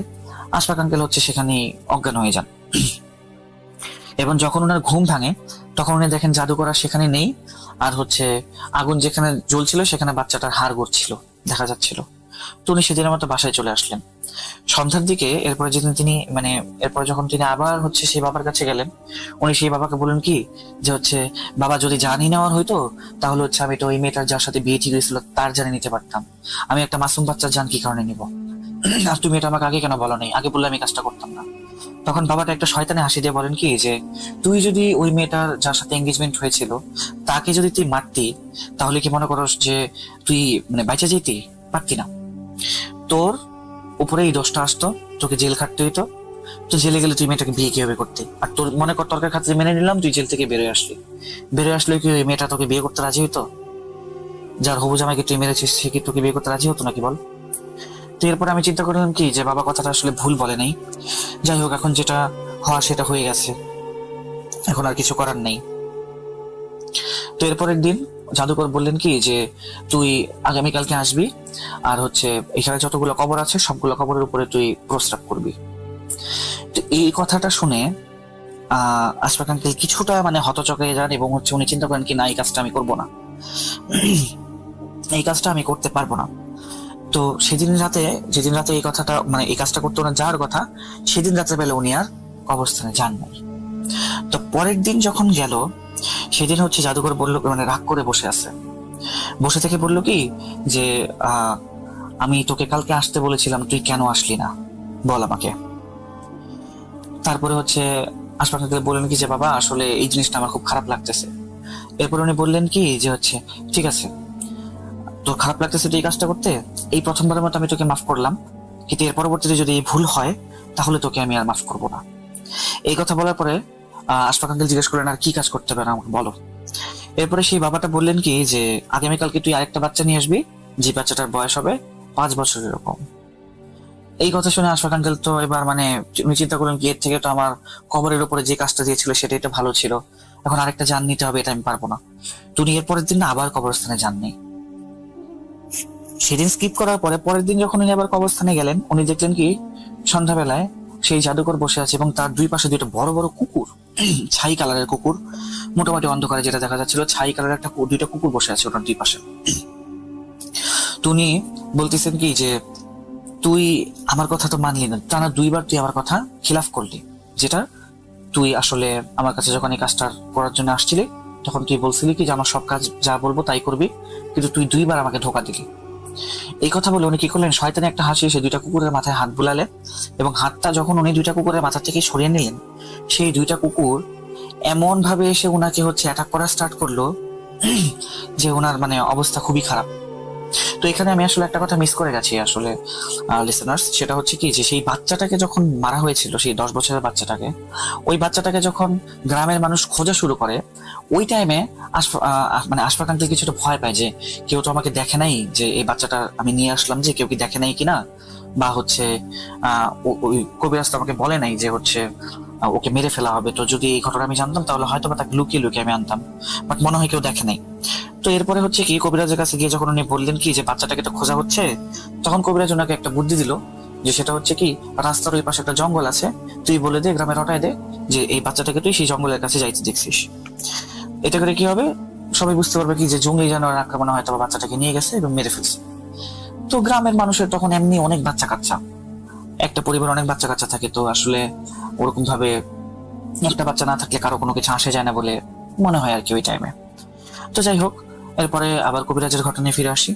আশফাক আঙ্কেল সেখানেই অজ্ঞান হয়ে যান এবং যখন ওনার ঘুম ভাঙে তখন উনি দেখেন জাদুকর সেখানে নেই, আর আগুন যেখানে জ্বলছিল সেখানে বাচ্চাটার হাড় গড়ছিল দেখা যাচ্ছিল। তো উনি সেদিনের মতো বাসায় চলে আসলেন। সন্ধ্যার দিকে এরপরে যখন তিনি আবার সেই বাবার কাছে গেলেন, উনি সেই বাবাকে বললেন কি যে বাবা যদি জানি নেওয়ার হইতো তাহলে আমি তো ওই মেয়েটার যার সাথে বিয়ে ঠিক হয়েছিল তার জানি নিতে পারতাম, আমি একটা মাসুম বাচ্চার জান কি কারণে নিব? আর তুমি এটা আমাকে আগে কেন বলো নাই, আগে বললে আমি কাজটা করতাম না। তখন বাবাটা একটা শয়তানে হাসি দিয়ে বলেন কি যে তুই যদি ওই মেয়েটার যার সাথে এঙ্গেজমেন্ট হয়েছিল তাকে যদি তুই মারতি তাহলে কি মনে করস যে তুই মানে বাইচা যেতি? পারতি না, তোর উপরে এই দোষটা আসতো, তোকে জেল খাটতে হইতো। তো জেলে গেলে তুই মেয়েটাকে বিয়ে কিভাবে করতে? আর তোর মনে কর তর্কের খাতিরে মেনে নিলাম তুই জেল থেকে বেরোয় আসলি, বেরোয় আসলে কি ওই মেয়েটা তোকে বিয়ে করতে রাজি হতো? যার হবু জামাইকে তুই মেরেছিস সে কি তোকে বিয়ে করতে রাজি হতো নাকি বল? তো এরপরে আমি চিন্তা করলাম কি যে বাবা কথাটা আসলে ভুল বলে নাই। যাই হোক, এখন যেটা হওয়া সেটা হয়ে গেছে, এখন আর কিছু করার নেই। তো এরপরের দিন জাদুকর বললেন কি যে তুই আগামীকালকে আসবি, আর হচ্ছে এখানে যতগুলো কবর আছে সবগুলো কবরের উপরে তুই প্রস্রাব করবি। তো এই কথাটা শুনে আশফাক আঙ্কেল কিছুটা মানে হতচকিত যান, এবং হচ্ছে উনি চিন্তা করেন কি না, এই কাজটা আমি করবো না, এই কাজটা আমি করতে পারবো না। তো যেদিন রাতে এই কথাটা মানে এই কাজটা করতে ওনার যাওয়ার কথা, সেদিন রাতে বেলা উনি আর কবরস্থানে যান নাই। তো পরের দিন যখন গেল, সেদিন হচ্ছে জাদুকর বললো, মানে রাগ করে বসে আছে, বসে থেকে বললো কি যে আমি তোকে কালকে আসতে বলেছিলাম, তুই কেন আসলি না বল আমাকে। তারপরে হচ্ছে আশফাক আঙ্কেল বললেন কি যে বাবা আসলে এই জিনিসটা আমার খুব খারাপ লাগতেছে। এরপর উনি বললেন কি যে হচ্ছে ঠিক আছে, তোর খারাপ লাগতেছে তুই এই কাজটা করতে, এই প্রথমবারের মতো আমি তোকে মাফ করলাম, কিন্তু এর পরবর্তীতে যদি এই ভুল হয় তাহলে তোকে আমি আর মাফ করবো না। এই কথা বলার পরে আশফাক আঙ্কেল জিজ্ঞেস করলেন আর কি কাজ করতে হবে আমাকে বলো। এরপরে সেই বাবাটা বললেন কি যে আগামীকালকে তুই আরেকটা বাচ্চা নিয়ে আসবি, যে বাচ্চাটার বয়স হবে 5 বছর এরকম। এই কথা শুনে আশফাক আঙ্কেল তো এবার মানে উনি চিন্তা করলেন কি এর থেকে তো আমার কবরের উপরে যে কাজটা দিয়েছিল সেটাই তো ভালো ছিল, এখন আরেকটা জান নিতে হবে, এটা আমি পারবো না। তো উনি এর পরের দিন না আবার কবরস্থানে যাননি। সেদিন স্কিপ করার পরে পরের দিন যখন উনি আবার কবরস্থানে গেলেন, উনি দেখলেন কি সন্ধ্যাবেলায় সেই জাদুকর বসে আছে এবং তার দুই পাশে দুইটা বড় বড় কুকুর, ছাই কালারের কুকুর, মোটামুটি অন্ধকারে যেটা দেখা যাচ্ছিল ছাই কালারের একটা দুইটা কুকুর বসে আছে ওনার দুই পাশে। তো উনি বলতেছেন কি যে তুই আমার কথা তো মানলি না, টানা 2 বার তুই আমার কথা খিলাফ করলি, যেটা তুই আসলে আমার কাছে যখন এই কাজটা করার জন্য আসছিলি তখন তুই বলছিলি কি যে আমার সব কাজ যা বলবো তাই করবি, কিন্তু তুই 2 বার আমাকে ধোকা দিলি। এই কথা বলে উনি কি করলেন, শয়তানি একটা হাসি এসে 2টা কুকুরের মাথায় হাত বুলালেন, এবং হাতটা যখন উনি 2টা কুকুরের মাথা থেকে সরিয়ে নিলেন, সেই 2টা কুকুর এমন ভাবে এসে উনাকে হচ্ছে অ্যাটাক করা স্টার্ট করলো যে ওনার মানে অবস্থা খুবই খারাপ। তো এখানে আমি আসলে একটা কথা মিস করে গেছি আসলে লিসেনার্স, সেটা হচ্ছে কি যে সেই বাচ্চাটাকে যখন মারা হয়েছিল, সেই 10 বছরের বাচ্চাটাকে, ওই বাচ্চাটাকে যখন গ্রামের মানুষ খোঁজা শুরু করে, ওই টাইমে মানে আশফাক আঙ্কেল কিছুটা ভয় পায় যে কেউ তো আমাকে দেখে নাই, যে এই বাচ্চাটা আমি নিয়ে আসলাম যে কেউ কি দেখে নাই কিনা, বা হচ্ছে ওই কবিরাজ তো আমাকে বলে নাই যে হচ্ছে ওকে মেরে ফেলা হবে, তো যদি এই ঘটনা আমি জানতাম তাহলে হয়তো বা তাকে লুকিয়ে লুকিয়ে আমি আনতাম, বাট মনে হয় কেউ দেখে নাই। তো এরপরে হচ্ছে কি কবিরাজের কাছে গিয়ে যখন উনি বললেন কি যে বাচ্চাটাকে তো খোঁজা হচ্ছে, তখন কবিরাজ ওনাকে একটা বুদ্ধি দিল, যে সেটা হচ্ছে কি রাস্তার ওই পাশে একটা জঙ্গল আছে, তুই বলে দে, গ্রামে রটায় দে যে এই বাচ্চাটাকে তুই সেই জঙ্গলের কাছে যাইতে দেখছিস। এটা করে কি হবে, সবাই বুঝতে পারবে কি যে জঙ্গলি জানোয়ার আক্রমণ হয়তো বাচ্চাটাকে নিয়ে গেছে এবং মেরে ফেলছে। তো গ্রামের মানুষের তখন এমনি অনেক বাচ্চা কাচ্চা, একটা পরিবার অনেক বাচ্চা কাচ্চা থাকে, তো আসলে ওরকম ভাবে একটা বাচ্চা না থাকলে কারো কোনো কিছু আসে যায় না বলে মনে হয় আর কি ওই টাইমে। তো যাই হোক, এরপরে আবার কবিরাজের ঘটনায় ফিরে আসি।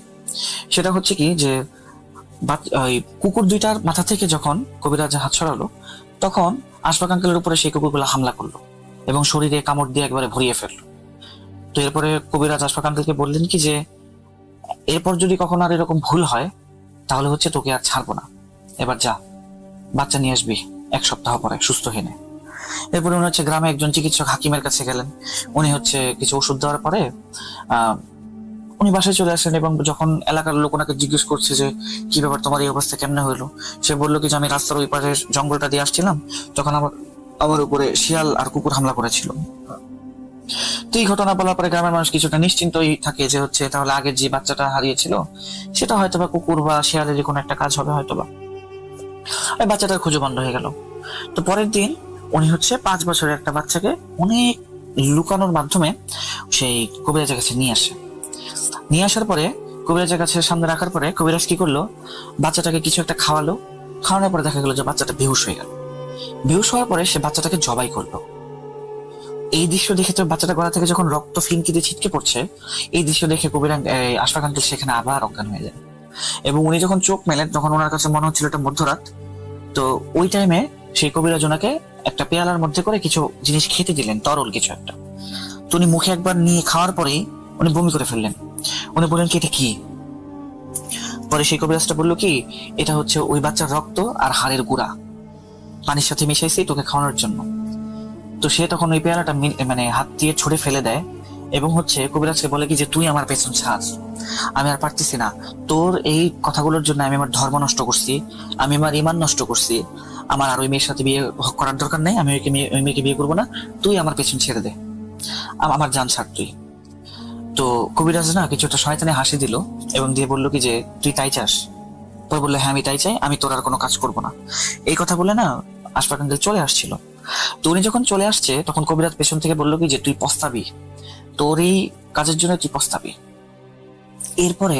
সেটা হচ্ছে কি যে ওই কুকুর 2টার মাথা থেকে যখন কবিরাজ হাত সরালো, তখন আশফাক আঙ্কেলের উপরে সেই কুকুরগুলো হামলা করলো এবং শরীরে কামড় দিয়ে একবারে ভরিয়ে ফেললো। তো এরপরে কবিরাজ আশফাক আঙ্কেলকে বললেন কি যে এরপর যদি কখনো আর এরকম ভুল হয় তাহলে হচ্ছে তোকে আর ছাড়বো না, এবার যা বাচ্চা নিয়ে আসবি 1 সপ্তাহ পরে সুস্থ হয়ে নে। এরপরে উনি হচ্ছে গ্রামে একজন চিকিৎসক হাকিমের কাছে গেলেন, উনি হচ্ছে কিছু ওষুধ দেওয়ার পরে উনি বাসায় চলে আসেন, এবং যখন এলাকার লোক ওনাকে জিজ্ঞেস করছে যে কি ব্যাপার তোমার এই অবস্থা কেমনে হইলো, সে বললো কি যে আমি রাস্তার ওই পাশে জঙ্গলটা দিয়ে আসছিলাম, তখন আমার উপরে শিয়াল আর কুকুর হামলা করেছিল। তো এই ঘটনা বলার পরে গ্রামের মানুষ কিছুটা নিশ্চিন্তই থাকে যে হচ্ছে তাহলে আগের যে বাচ্চাটা হারিয়েছিল সেটা হয়তোবা কুকুর বা শিয়ালের কোনো একটা কাজ হবে হয়তোবা। ওই বাচ্চাটার খুঁজে বন্ধ হয়ে গেল। তো পরের দিন উনি হচ্ছে 5 বছরের একটা বাচ্চাকে অনেক লুকানোর মাধ্যমে সেই কবিরাজের কাছে নিয়ে আসার পরে কবিরাজের কাছে সামনে রাখার পরে কবিরাজ কি করলো, বাচ্চাটাকে কিছু একটা খাওয়ানোর পরে দেখা গেল যে বাচ্চাটা বেহুশ হয়ে গেল। বেহুশ হওয়ার পরে সে বাচ্চাটাকে জবাই করলো। এই দৃশ্য দেখে তো বাচ্চাটা গলা থেকে যখন রক্ত ফিনকি দিয়ে ছিটকে পড়ছে, এই দৃশ্য দেখে আশফাক আঙ্কেল সেখানে আবার অজ্ঞান হয়ে যায়, এবং উনি যখন চোখ মেলেন তখন ওনার কাছে মনে হচ্ছিল এটা মধ্যরাত। তো ওই টাইমে সেই কবিরাজ ওনাকে একটা পেয়ালার মধ্যে করে কিছু জিনিস খেতে দিলেন, তরল কিছু একটা। তো উনি মুখে একবার নিয়ে খাওয়ার পরেই উনি বমি করে ফেললেন। উনি বললেন কি এটা কি? পরে সেই কবিরাজটা বললো কি এটা হচ্ছে ওই বাচ্চার রক্ত আর হাড়ের গুঁড়া। পানির সাথে মিশাইছি তোকে খাওয়ানোর জন্য। তো সে তখন ওই পেয়ালাটা মানে হাত দিয়ে ছুঁড়ে ফেলে দেয় এবং হচ্ছে কবিরাজকে বলে কি যে তুই আমার পেছন ছাড়, আমি আর পারতেছি না, তোর এই কথাগুলোর জন্য আমি আমার ধর্ম নষ্ট করছি, আমি আমার ইমান নষ্ট করছি, আমার আর ওই মেয়ের সাথে বিয়ে করার দরকার নেই, আমি ওই মেয়েকে বিয়ে করবো না, তুই আমার পেছন ছেড়ে দে, আমার জান ছাড় তুই। তো কবিরাজ না কিছুটা শয়তানে হাসি দিল এবং দিয়ে বললো কি যে তুই তাই চাস? পরে বললো হ্যাঁ আমি তাই চাই, আমি তোর আর কোনো কাজ করবো না। এই কথা বলে না আশফাক আঙ্কেল চলে আসছিল। তো উনি যখন চলে আসছে তখন কবিরাজ পেছন থেকে বললো কি যে তুই পস্তাবি, তোর এই কাজের জন্য তুই পস্তাবি। এরপরে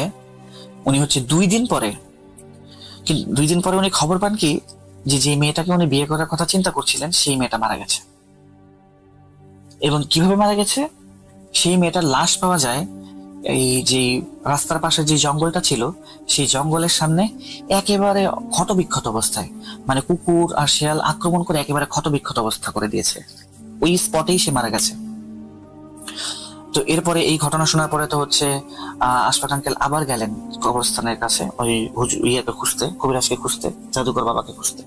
উনি হচ্ছে 2 দিন পরে উনি খবর পান কি যে মেয়েটাকে উনি বিয়ে করার কথা চিন্তা করছিলেন সেই মেয়েটা মারা গেছে। এবং কিভাবে মারা গেছে? সেই মেয়েটার লাশ পাওয়া যায় এই যে রাস্তার পাশে যে জঙ্গলটা ছিল সেই জঙ্গলের সামনে একেবারে ক্ষতবিক্ষত অবস্থায়, মানে কুকুর আর শেয়াল আক্রমণ করে একেবারে ক্ষতবিক্ষত অবস্থা করে দিয়েছে, ওই স্পটেই সে মারা গেছে। তো এরপরে এই ঘটনা শোনার পরে তো হচ্ছে আশফাক আঙ্কেল আবার গেলেন কবরস্থানের কাছে ওই ইয়েকে খুঁজতে, কবিরাজকে খুঁজতে, জাদুকর বাবাকে খুঁজতে।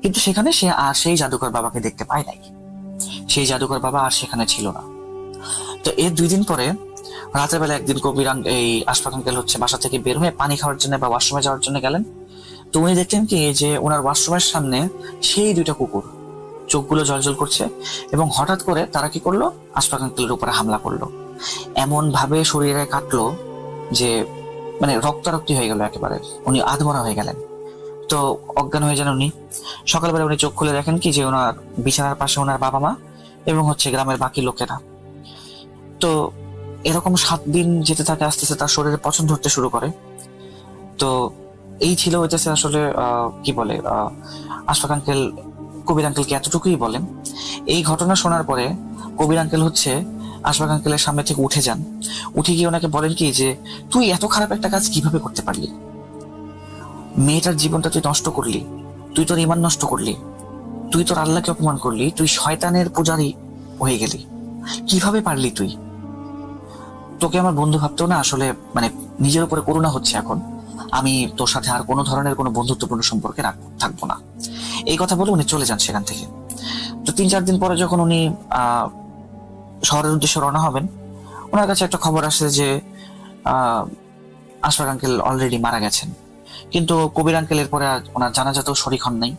কিন্তু সেখানে সে আর সেই জাদুকর বাবাকে দেখতে পায় নাই, সেই জাদুকর বাবা আর সেখানে ছিল না। তো এর 2 দিন পরে রাতের বেলা একদিন এই আশফাক আঙ্কেল হচ্ছে বাসা থেকে বের হয়ে পানি খাওয়ার জন্য বা ওয়াশরুমে যাওয়ার জন্য গেলেন। তো উনি দেখলেন কি যে ওনার ওয়াশরুমের সামনে সেই 2টা কুকুর চোখগুলো জলজল করছে এবং হঠাৎ করে তারা কি করলো, আশফাক আঙ্কেলের উপরে হামলা করলো, এমন ভাবে শরীরে কাটলো যে মানে রক্তারক্তি হয়ে গেল, একেবারে উনি আধমরা হয়ে গেলেন। তো অজ্ঞান হয়ে যান উনি। সকালবেলা উনি চোখ খুলে দেখেন কি যে ওনার বিছানার পাশে ওনার বাবা মা এবং হচ্ছে গ্রামের বাকি লোকেরা। তো এরকম 7 দিন যেতে থাকে, আস্তে আস্তে তার শরীরে পছন্দ ধরতে শুরু করে। তো এই ছিল হইতেছে আসলে কি বলে আশফাক আঙ্কেল কবির আঙ্কেলকে এতটুকুই বলেন। এই ঘটনা শোনার পরে কবির আঙ্কেল হচ্ছে আশফাক আঙ্কেলের সামনে থেকে উঠে যান, উঠে গিয়ে ওনাকে বলেন কি যে তুই এত খারাপ একটা কাজ কিভাবে করতে পারলি? মেয়েটার জীবনটা তুই নষ্ট করলি, তুই তোর ইমান নষ্ট করলি, তুই তোর আল্লাহকে অপমান করলি, তুই শয়তানের পূজারী হয়ে গেলি, কিভাবে পারলি তুই? তোকে আমার বন্ধু ভাবতেও না আসলে মানে নিজের উপরে করুণা হচ্ছে এখন, আমি তোর সাথে আর কোনো ধরনের কোনো বন্ধুত্বপূর্ণ সম্পর্কে থাকবো না। এই কথা বলে উনি চলে যান সেখান থেকে। তো 3-4 দিন পরে যখন উনি শহরের উদ্দেশ্যে রওনা হবেন, ওনার কাছে একটা খবর আসে যে আশফাক আঙ্কেল অলরেডি মারা গেছেন। কিন্তু কবির আঙ্কেলের পরে আর ওনার জানাজাতেও শরীক হন নাই।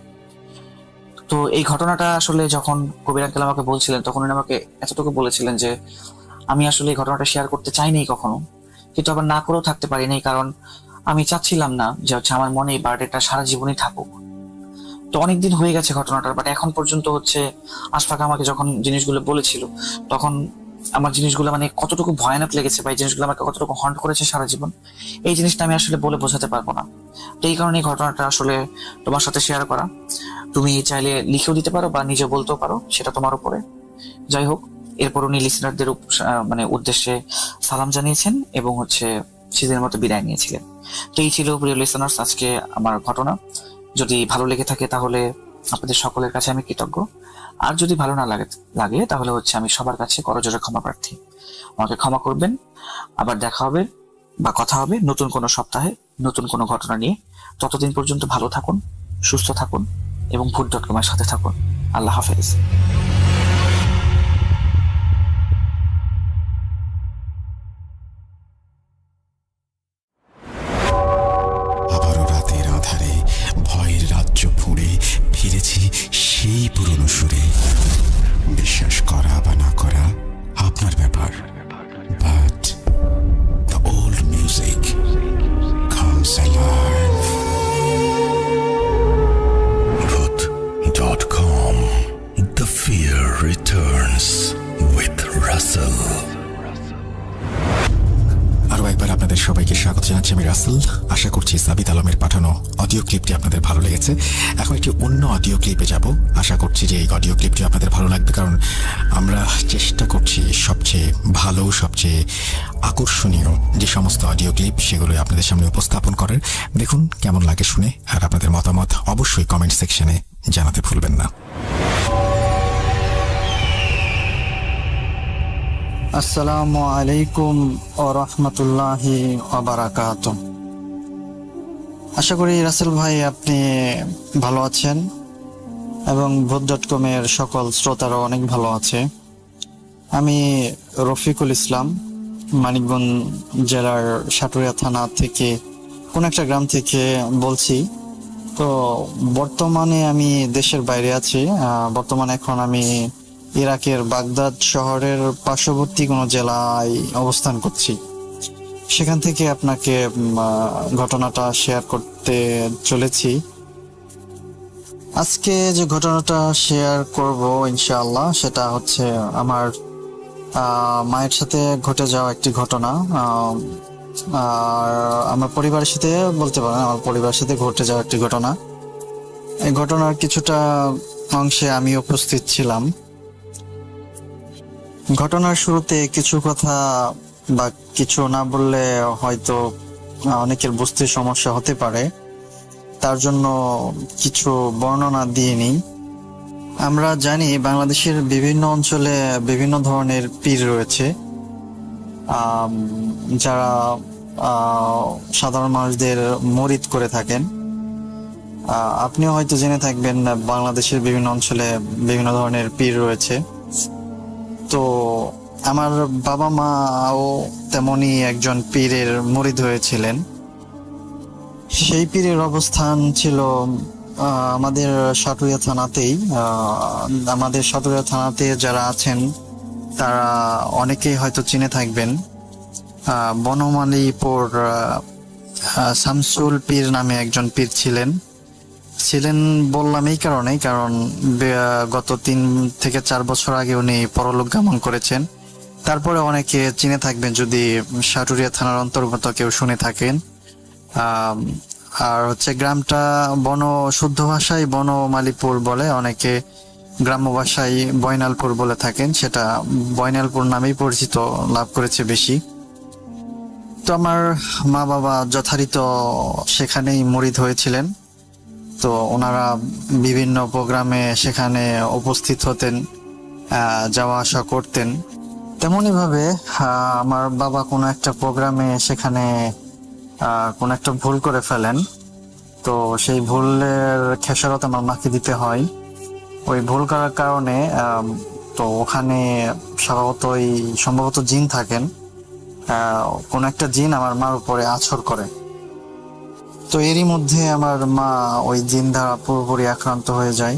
তো এই ঘটনাটা আসলে যখন কবির আঙ্কেল আমাকে বলছিলেন তখন উনি আমাকে এতটুকু বলেছিলেন যে আমি আসলে এই ঘটনাটা শেয়ার করতে চাইনি কখনো, কিন্তু আবার না করেও থাকতে পারিনি, কারণ আমি চাচ্ছিলাম না যে হচ্ছে আমার মনে এই বার্থডেটা সারা জীবনই থাকুক। তো অনেকদিন হয়ে গেছে ঘটনাটার, বাট এখন পর্যন্ত হচ্ছে আশফাক আমাকে যখন জিনিসগুলো বলেছিল তখন আমার জিনিসগুলো মানে কতটুকু ভয়ানক লেগেছে বা এই জিনিসগুলো আমাকে কতটুকু হন্ট করেছে সারা জীবন, এই জিনিসটা আমি আসলে বলে বোঝাতে পারবো না। তো এই কারণে এই ঘটনাটা আসলে তোমার সাথে শেয়ার করা। তুমি চাইলে লিখেও দিতে পারো বা নিজে বলতেও পারো, সেটা তোমার উপরে। যাই হোক, এরপর উনি লিসনারদের মানে উদ্দেশ্যে সালাম জানিয়েছেন এবং হচ্ছে সেদিনের মতো বিদায় নিয়েছিলেন। তো এই ছিল প্রিয় লিসনার্স আজকে আমার ঘটনা। যদি ভালো লেগে থাকে তাহলে আপনাদের সকলের কাছে আমি কৃতজ্ঞ, আর যদি ভালো না লাগে তাহলে হচ্ছে আমি সবার কাছে করজোড়ে ক্ষমা প্রার্থী। আমাকে ক্ষমা করবেন। আবার দেখা হবে বা কথা হবে নতুন কোনো সপ্তাহে নতুন কোনো ঘটনা নিয়ে। ততদিন পর্যন্ত ভালো থাকুন, সুস্থ থাকুন এবং ভূত.com এর সাথে থাকুন। আল্লাহ হাফেজ। আবারও রাতের আধারে ভয়ের রাজ্য ফুঁড়ে ফিরেছি সেই পুরনো সুরে। বিশ্বাস করা বা না করা আপনার ব্যাপার, but the old music comes alive. Voot.com. The fear returns with Russell. আরও একবার আপনাদের সবাইকে স্বাগত জানাচ্ছি, আমি রাসেল। আশা করছি সাবিত আলমের পাঠানো অডিও ক্লিপটি আপনাদের ভালো লেগেছে। এখন একটি অন্য অডিও ক্লিপে যাব। আশা করছি যে এই অডিও ক্লিপটি আপনাদের ভালো লাগবে, কারণ আমরা চেষ্টা করছি সবচেয়ে ভালো, সবচেয়ে আকর্ষণীয় যে সমস্ত অডিও ক্লিপ সেগুলো আপনাদের সামনে উপস্থাপন করার। দেখুন কেমন লাগে শুনে, আর আপনাদের মতামত অবশ্যই কমেন্ট সেকশনে জানাতে ভুলবেন না। আসসালামু আলাইকুম ও রহমতুল্লাহি ওয়া বারাকাতুহু। আশা করি রাসেল ভাই আপনি ভালো আছেন এবং ভূত.com এর সকল শ্রোতারা অনেক ভালো আছে। আমি রফিকুল ইসলাম, মানিকগঞ্জ জেলার সাটুরিয়া থানা থেকে কোন একটা গ্রাম থেকে বলছি। তো বর্তমানে আমি দেশের বাইরে আছি। বর্তমানে এখন আমি ইরাকের বাগদাদ শহরের পার্শ্ববর্তী কোনো জেলায় অবস্থান করছি। সেখান থেকে আপনাকে ঘটনাটা শেয়ার করতে চলেছি। আজকে যে ঘটনাটা শেয়ার করব ইনশাআল্লাহ, সেটা হচ্ছে আমার মায়ের সাথে ঘটে যাওয়া একটি ঘটনা। আর আমার পরিবারের সাথে বলতে পারেন, আমার পরিবারের সাথে ঘটে যাওয়া একটি ঘটনা। এই ঘটনার কিছুটা অংশে আমি উপস্থিত ছিলাম। ঘটনার শুরুতে কিছু কথা বা কিছু না বললে হয়তো অনেকের বুঝতে সমস্যা হতে পারে, তার জন্য কিছু বর্ণনা দিয়ে নিই। আমরা জানি বাংলাদেশের বিভিন্ন অঞ্চলে বিভিন্ন ধরনের পীর রয়েছে, যারা সাধারণ মানুষদের মুরিদ করে থাকেন। আপনিও হয়তো জেনে থাকবেন বাংলাদেশের বিভিন্ন অঞ্চলে বিভিন্ন ধরনের পীর রয়েছে। তো আমার বাবা মাও তেমনই একজন পীরের মুরিদ হয়েছিলেন। সেই পীরের অবস্থান ছিল আমাদের সাটুরিয়া থানাতেই। আমাদের সাটুরিয়া থানাতে যারা আছেন তারা অনেকেই হয়তো চিনে থাকবেন। বনমালীপুর শামসুল পীর নামে একজন পীর ছিলেন বললাম এই কারণে, কারণ গত 3 থেকে 4 বছর আগে উনি পরলোক গমন করেছেন। তারপরে অনেকে চিনে থাকবেন যদি সাটুরিয়া থানার অন্তর্গত কেউ শুনে থাকেন। আর হচ্ছে গ্রামটা শুদ্ধ ভাষায় বনমালীপুর বলে, অনেকে গ্রাম্য ভাষায় বয়নালপুর বলে থাকেন। সেটা বয়নালপুর নামেই পরিচিত লাভ করেছে বেশি। তো আমার মা বাবা যথারীত সেখানেই মুরিদ হয়েছিলেন। তো ওনারা বিভিন্ন প্রোগ্রামে সেখানে উপস্থিত হতেন, যাওয়া আসা করতেন। তেমনই ভাবে আমার বাবা কোনো একটা প্রোগ্রামে সেখানে কোনো একটা ভুল করে ফেলেন। তো সেই ভুলের খেসারত আমার মাকে দিতে হয়। ওই ভুল করার কারণে তো ওখানে সম্ভবত জিন থাকেন। কোন একটা জিন আমার মার উপরে আছর করে। তো এরই মধ্যে আমার মা ওই জিন দ্বারা পুরোপুরি আক্রান্ত হয়ে যায়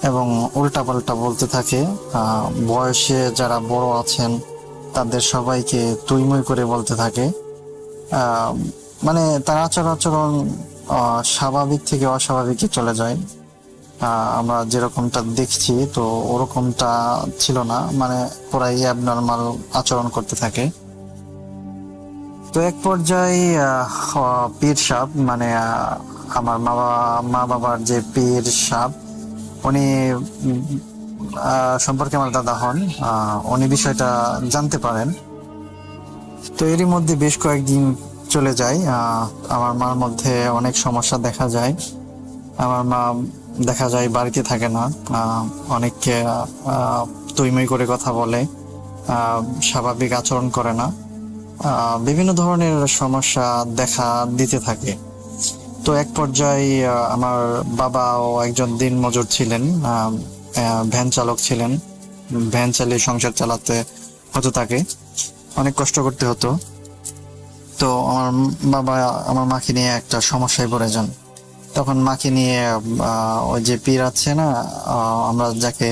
এবং উল্টাপাল্টা বলতে থাকে। বয়সে যারা বড় আছেন তাদের সবাইকে তুই-মুই করে বলতে থাকে। মানে তার আচরণ স্বাভাবিক থেকে অস্বাভাবিকে চলে যায়। আমরা যেরকমটা দেখছি তো ওরকমটা ছিল না, মানে পুরাই অ্যাবনর্মাল আচরণ করতে থাকে। তো এক পর্যায়ে পীর সাহেব, মানে আমার মা বাবার যে পীর সাহেব, উনি সম্পর্কে আমার দাদা হন, উনি বিষয়টা জানতে পারেন। তো এরই মধ্যে বেশ কয়েকদিন চলে যায়। আমার মার মধ্যে অনেক সমস্যা দেখা যায়। আমার মা দেখা যায় বাড়িতে থাকে না, অনেককে তুই-মুই করে কথা বলে, স্বাভাবিক আচরণ করে না, বিভিন্ন ধরনের সমস্যা দেখা দিতে থাকে। তো এক পর্যায়ে আমার বাবাও একজন দিনমজুর ছিলেন, ভ্যান চালক ছিলেন। ভ্যান চালিয়ে সংসার চালাতে হতো, তাকে অনেক কষ্ট করতে হতো। তো আমার বাবা আমার মাকে নিয়ে একটা সমস্যায় পড়ে যান। তখন মাকে নিয়ে ওই যে পীর আছে না, আমরা যাকে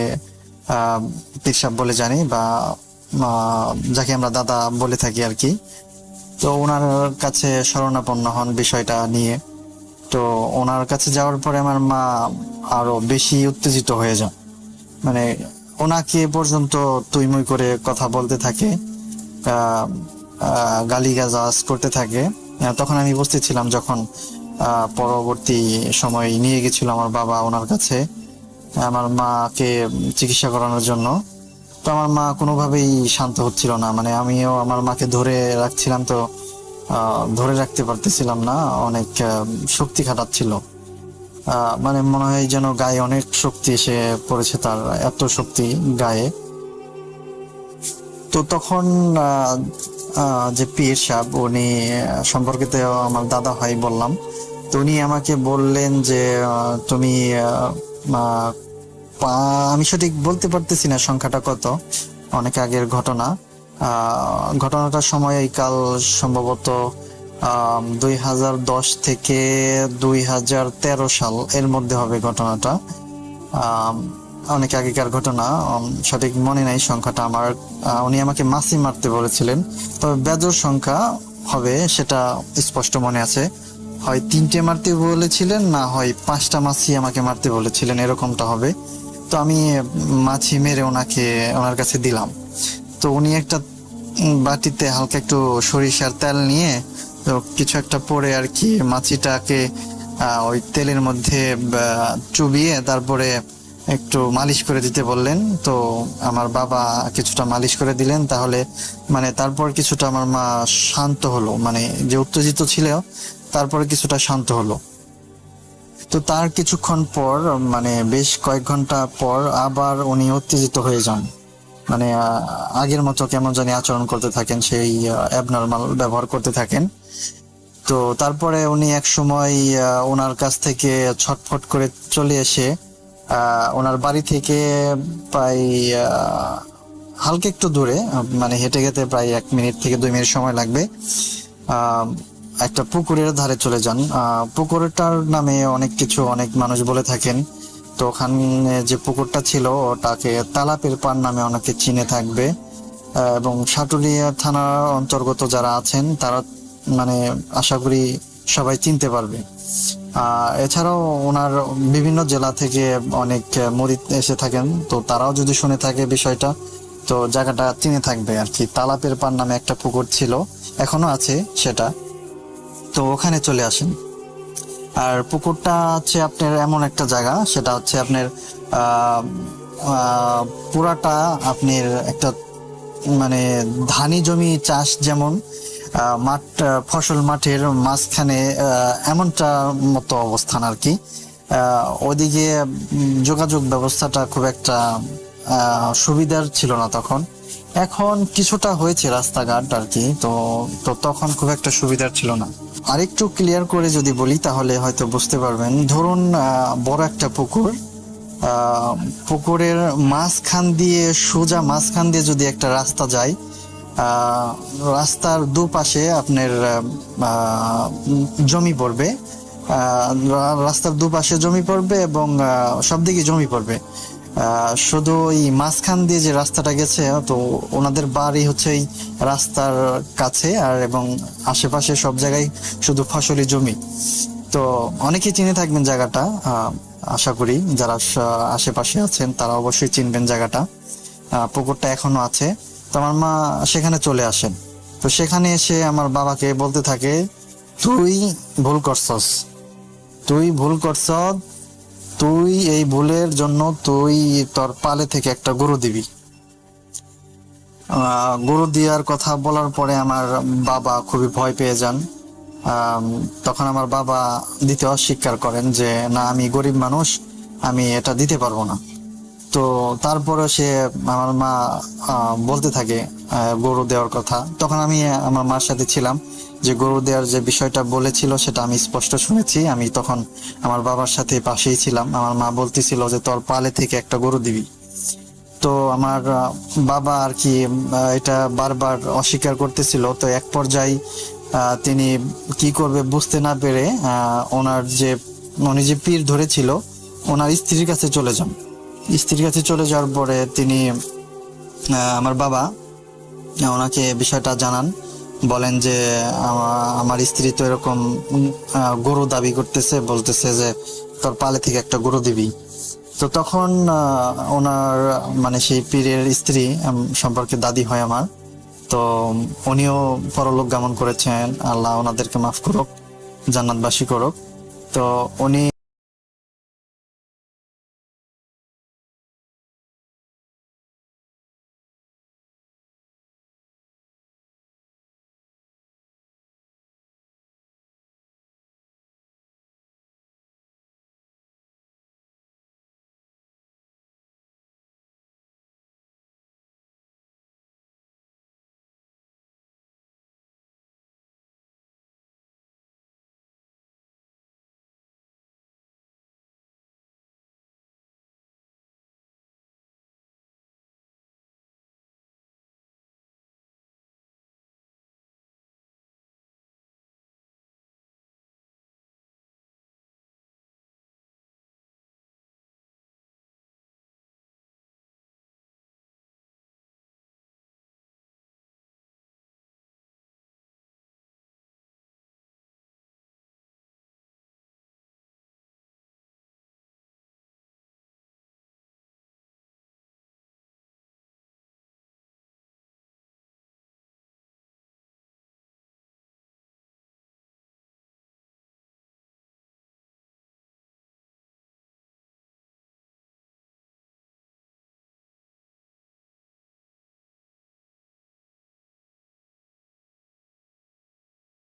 পীর সাহেব বলে জানি বা যাকে আমরা দাদা বলে থাকি আর কি, তো ওনার কাছে শরণাপন্ন হন বিষয়টা নিয়ে। তো ওনার কাছে যাওয়ার পরে আমার মা আরো বেশি উত্তেজিত হয়ে যান, মানে ওনাকে পর্যন্ত তুই-মুই করে কথা বলতে থাকে, গালিগালাজ করতে থাকে। তখন আমি উপস্থিত ছিলাম যখন পরবর্তী সময় নিয়ে গেছিল আমার বাবা ওনার কাছে আমার মাকে চিকিৎসা করানোর জন্য। তো আমার মা কোনোভাবেই শান্ত হচ্ছিল না, মানে আমিও আমার মাকে ধরে রাখছিলাম, তো ধরে রাখতে পারতেছিলাম না, অনেক শক্তি খাটাচ্ছিল। মানে মনে হয় যেন গায়ে অনেক শক্তি এসে পড়েছে, তার এত শক্তি গায়ে। তো তখন যে পীর সাহেব, উনি সম্পর্কে তো আমার দাদা হয় বললাম, তো উনি আমাকে বললেন যে তুমি আমি সঠিক বলতে পারতেছি না সংখ্যাটা কত, অনেক আগের ঘটনা। ঘটনাটার সময়কাল সম্ভবত 2010 থেকে 2013 সাল এর মধ্যে হবে ঘটনাটা। অনেক আগেকার ঘটনা, সঠিক মনে নাই সংখ্যাটা আমার। উনি আমাকে মাছি মারতে বলেছিলেন, তবে বেজোড় সংখ্যা হবে সেটা স্পষ্ট মনে আছে। হয় 3টে মারতে বলেছিলেন, না হয় 5টা মাছি আমাকে মারতে বলেছিলেন, এরকমটা হবে। তো আমি মাছি মেরে ওনার কাছে দিলাম। তো উনি একটা বাটিতে হালকা একটু সরিষার তেল নিয়ে তো কিছু একটা পরে আর কি মাছিটাকে ওই তেলের মধ্যে চুবিয়ে তারপরে একটু মালিশ করে দিতে বললেন। তো আমার বাবা কিছুটা মালিশ করে দিলেন, তাহলে মানে তারপর কিছুটা আমার মা শান্ত হলো, মানে যে উত্তেজিত ছিল তারপরে কিছুটা শান্ত হলো। তো তার কিছুক্ষণ পর মানে বেশ কয়েক ঘন্টা পর আবার উনি উত্তেজিত হয়ে যান, মানে আগের মতো কেমন জানি আচরণ করতে থাকেন, সেই অ্যাবনর্মাল ব্যবহার করতে থাকেন। তো তারপরে উনি এক সময় ওনার কাছ থেকে ছটফট করে চলে এসে ওনার বাড়ি থেকে প্রায় হালকা একটু দূরে, মানে হেঁটে যেতে প্রায় 1 মিনিট থেকে 2 মিনিট সময় লাগবে, একটা পুকুরের ধারে চলে যান। পুকুরটার নামে অনেক মানুষ বলে থাকেন। তো ওখানে যে পুকুরটা ছিল ওটাকে তালাপের পাড় নামে অনেকে চিনে থাকবে, এবং সাটুরিয়া থানার অন্তর্গত যারা আছেন তারা মানে আশা করি সবাই চিনতে পারবে। এছাড়াও ওনার বিভিন্ন জেলা থেকে অনেক মুরিদ এসে থাকেন, তো তারাও যদি শুনে থাকে বিষয়টা তো জায়গাটা চিনে থাকবে আর কি। তালাপের পাড় নামে একটা পুকুর ছিল, এখনো আছে সেটা। তো ওখানে চলে আসেন। আর পুকুরটা হচ্ছে আপনার এমন একটা জায়গা, সেটা হচ্ছে আপনার পুরাটা আপনার একটা মানে ধানি জমি চাষ, যেমন মাঠ ফসল মাঠের মাঝখানে এমনটা মতো অবস্থান আর কি। ওদিকে যোগাযোগ ব্যবস্থাটা খুব একটা সুবিধার ছিল না তখন, এখন কিছুটা হয়েছে রাস্তাঘাট আর কি। তো তখন খুব একটা সুবিধার ছিল না। আরেকটু ক্লিয়ার করে যদি বলি তাহলে হয়তো বুঝতে পারবেন। ধরুন বড় একটা পুকুর, পুকুরের সোজা মাঝখান দিয়ে যদি একটা রাস্তা যায়, রাস্তার দুপাশে আপনার জমি পড়বে, রাস্তার দুপাশে জমি পড়বে এবং সব দিকে জমি পড়বে। শুধু ওই মাঝখান দিয়ে যে রাস্তাটা গেছে, তো ওনাদের বাড়ি হচ্ছে এই রাস্তার কাছে, আর এবং আশেপাশে সব জায়গায় শুধু ফসলি জমি। তো অনেকেই চিনে থাকবেন জায়গাটা, আশা করি যারা আশেপাশে আছেন তারা অবশ্যই চিনবেন জায়গাটা। পুকুরটা এখনো আছে। তো আমার মা সেখানে চলে আসেন। তো সেখানে এসে আমার বাবাকে বলতে থাকে, তুই ভুল করছস, তুই এই ভুলের জন্য তুই তোর পালে থেকে একটা গরু দিবি। গরু দেওয়ার কথা বলার পরে আমার বাবা খুবই ভয় পেয়ে যান। তখন আমার বাবা দিতে অস্বীকার করেন যে না, আমি গরিব মানুষ, আমি এটা দিতে পারবো না। তো তারপরে আমার মা বলতে থাকে গরু দেওয়ার কথা। তখন আমি আমার মার সাথে ছিলাম, যে গরু দেওয়ার যে বিষয়টা বলেছিল সেটা আমি স্পষ্ট শুনেছি। আমি তখন আমার বাবার সাথে পাশেই ছিলাম। আমার মা বলতেছিল যে তোর পালে থেকে একটা গরু দিবি। তো আমার বাবা আর কি এটা বারবার অস্বীকার করতেছিল। তো এক পর্যায়ে তিনি কি করবে বুঝতে না পেরে উনি যে পীর ধরেছিল ওনার স্ত্রীর কাছে চলে যান। স্ত্রীর কাছে চলে যাওয়ার পরে তিনি আমার বাবা ওনাকে বিষয়টা জানান, বলেন যে আমার স্ত্রী তো এরকম গরু দাবি করতেছে, বলতেছে যে তোর পালে থেকে একটা গরু দিবি। তো তখন ওনার মানে সেই পীরের স্ত্রী সম্পর্কে দাদি হয় আমার, তো উনিও পরলোক গমন করেছেন, আল্লাহ ওনাদেরকে মাফ করুক, জান্নাতবাসী করুক। তো উনি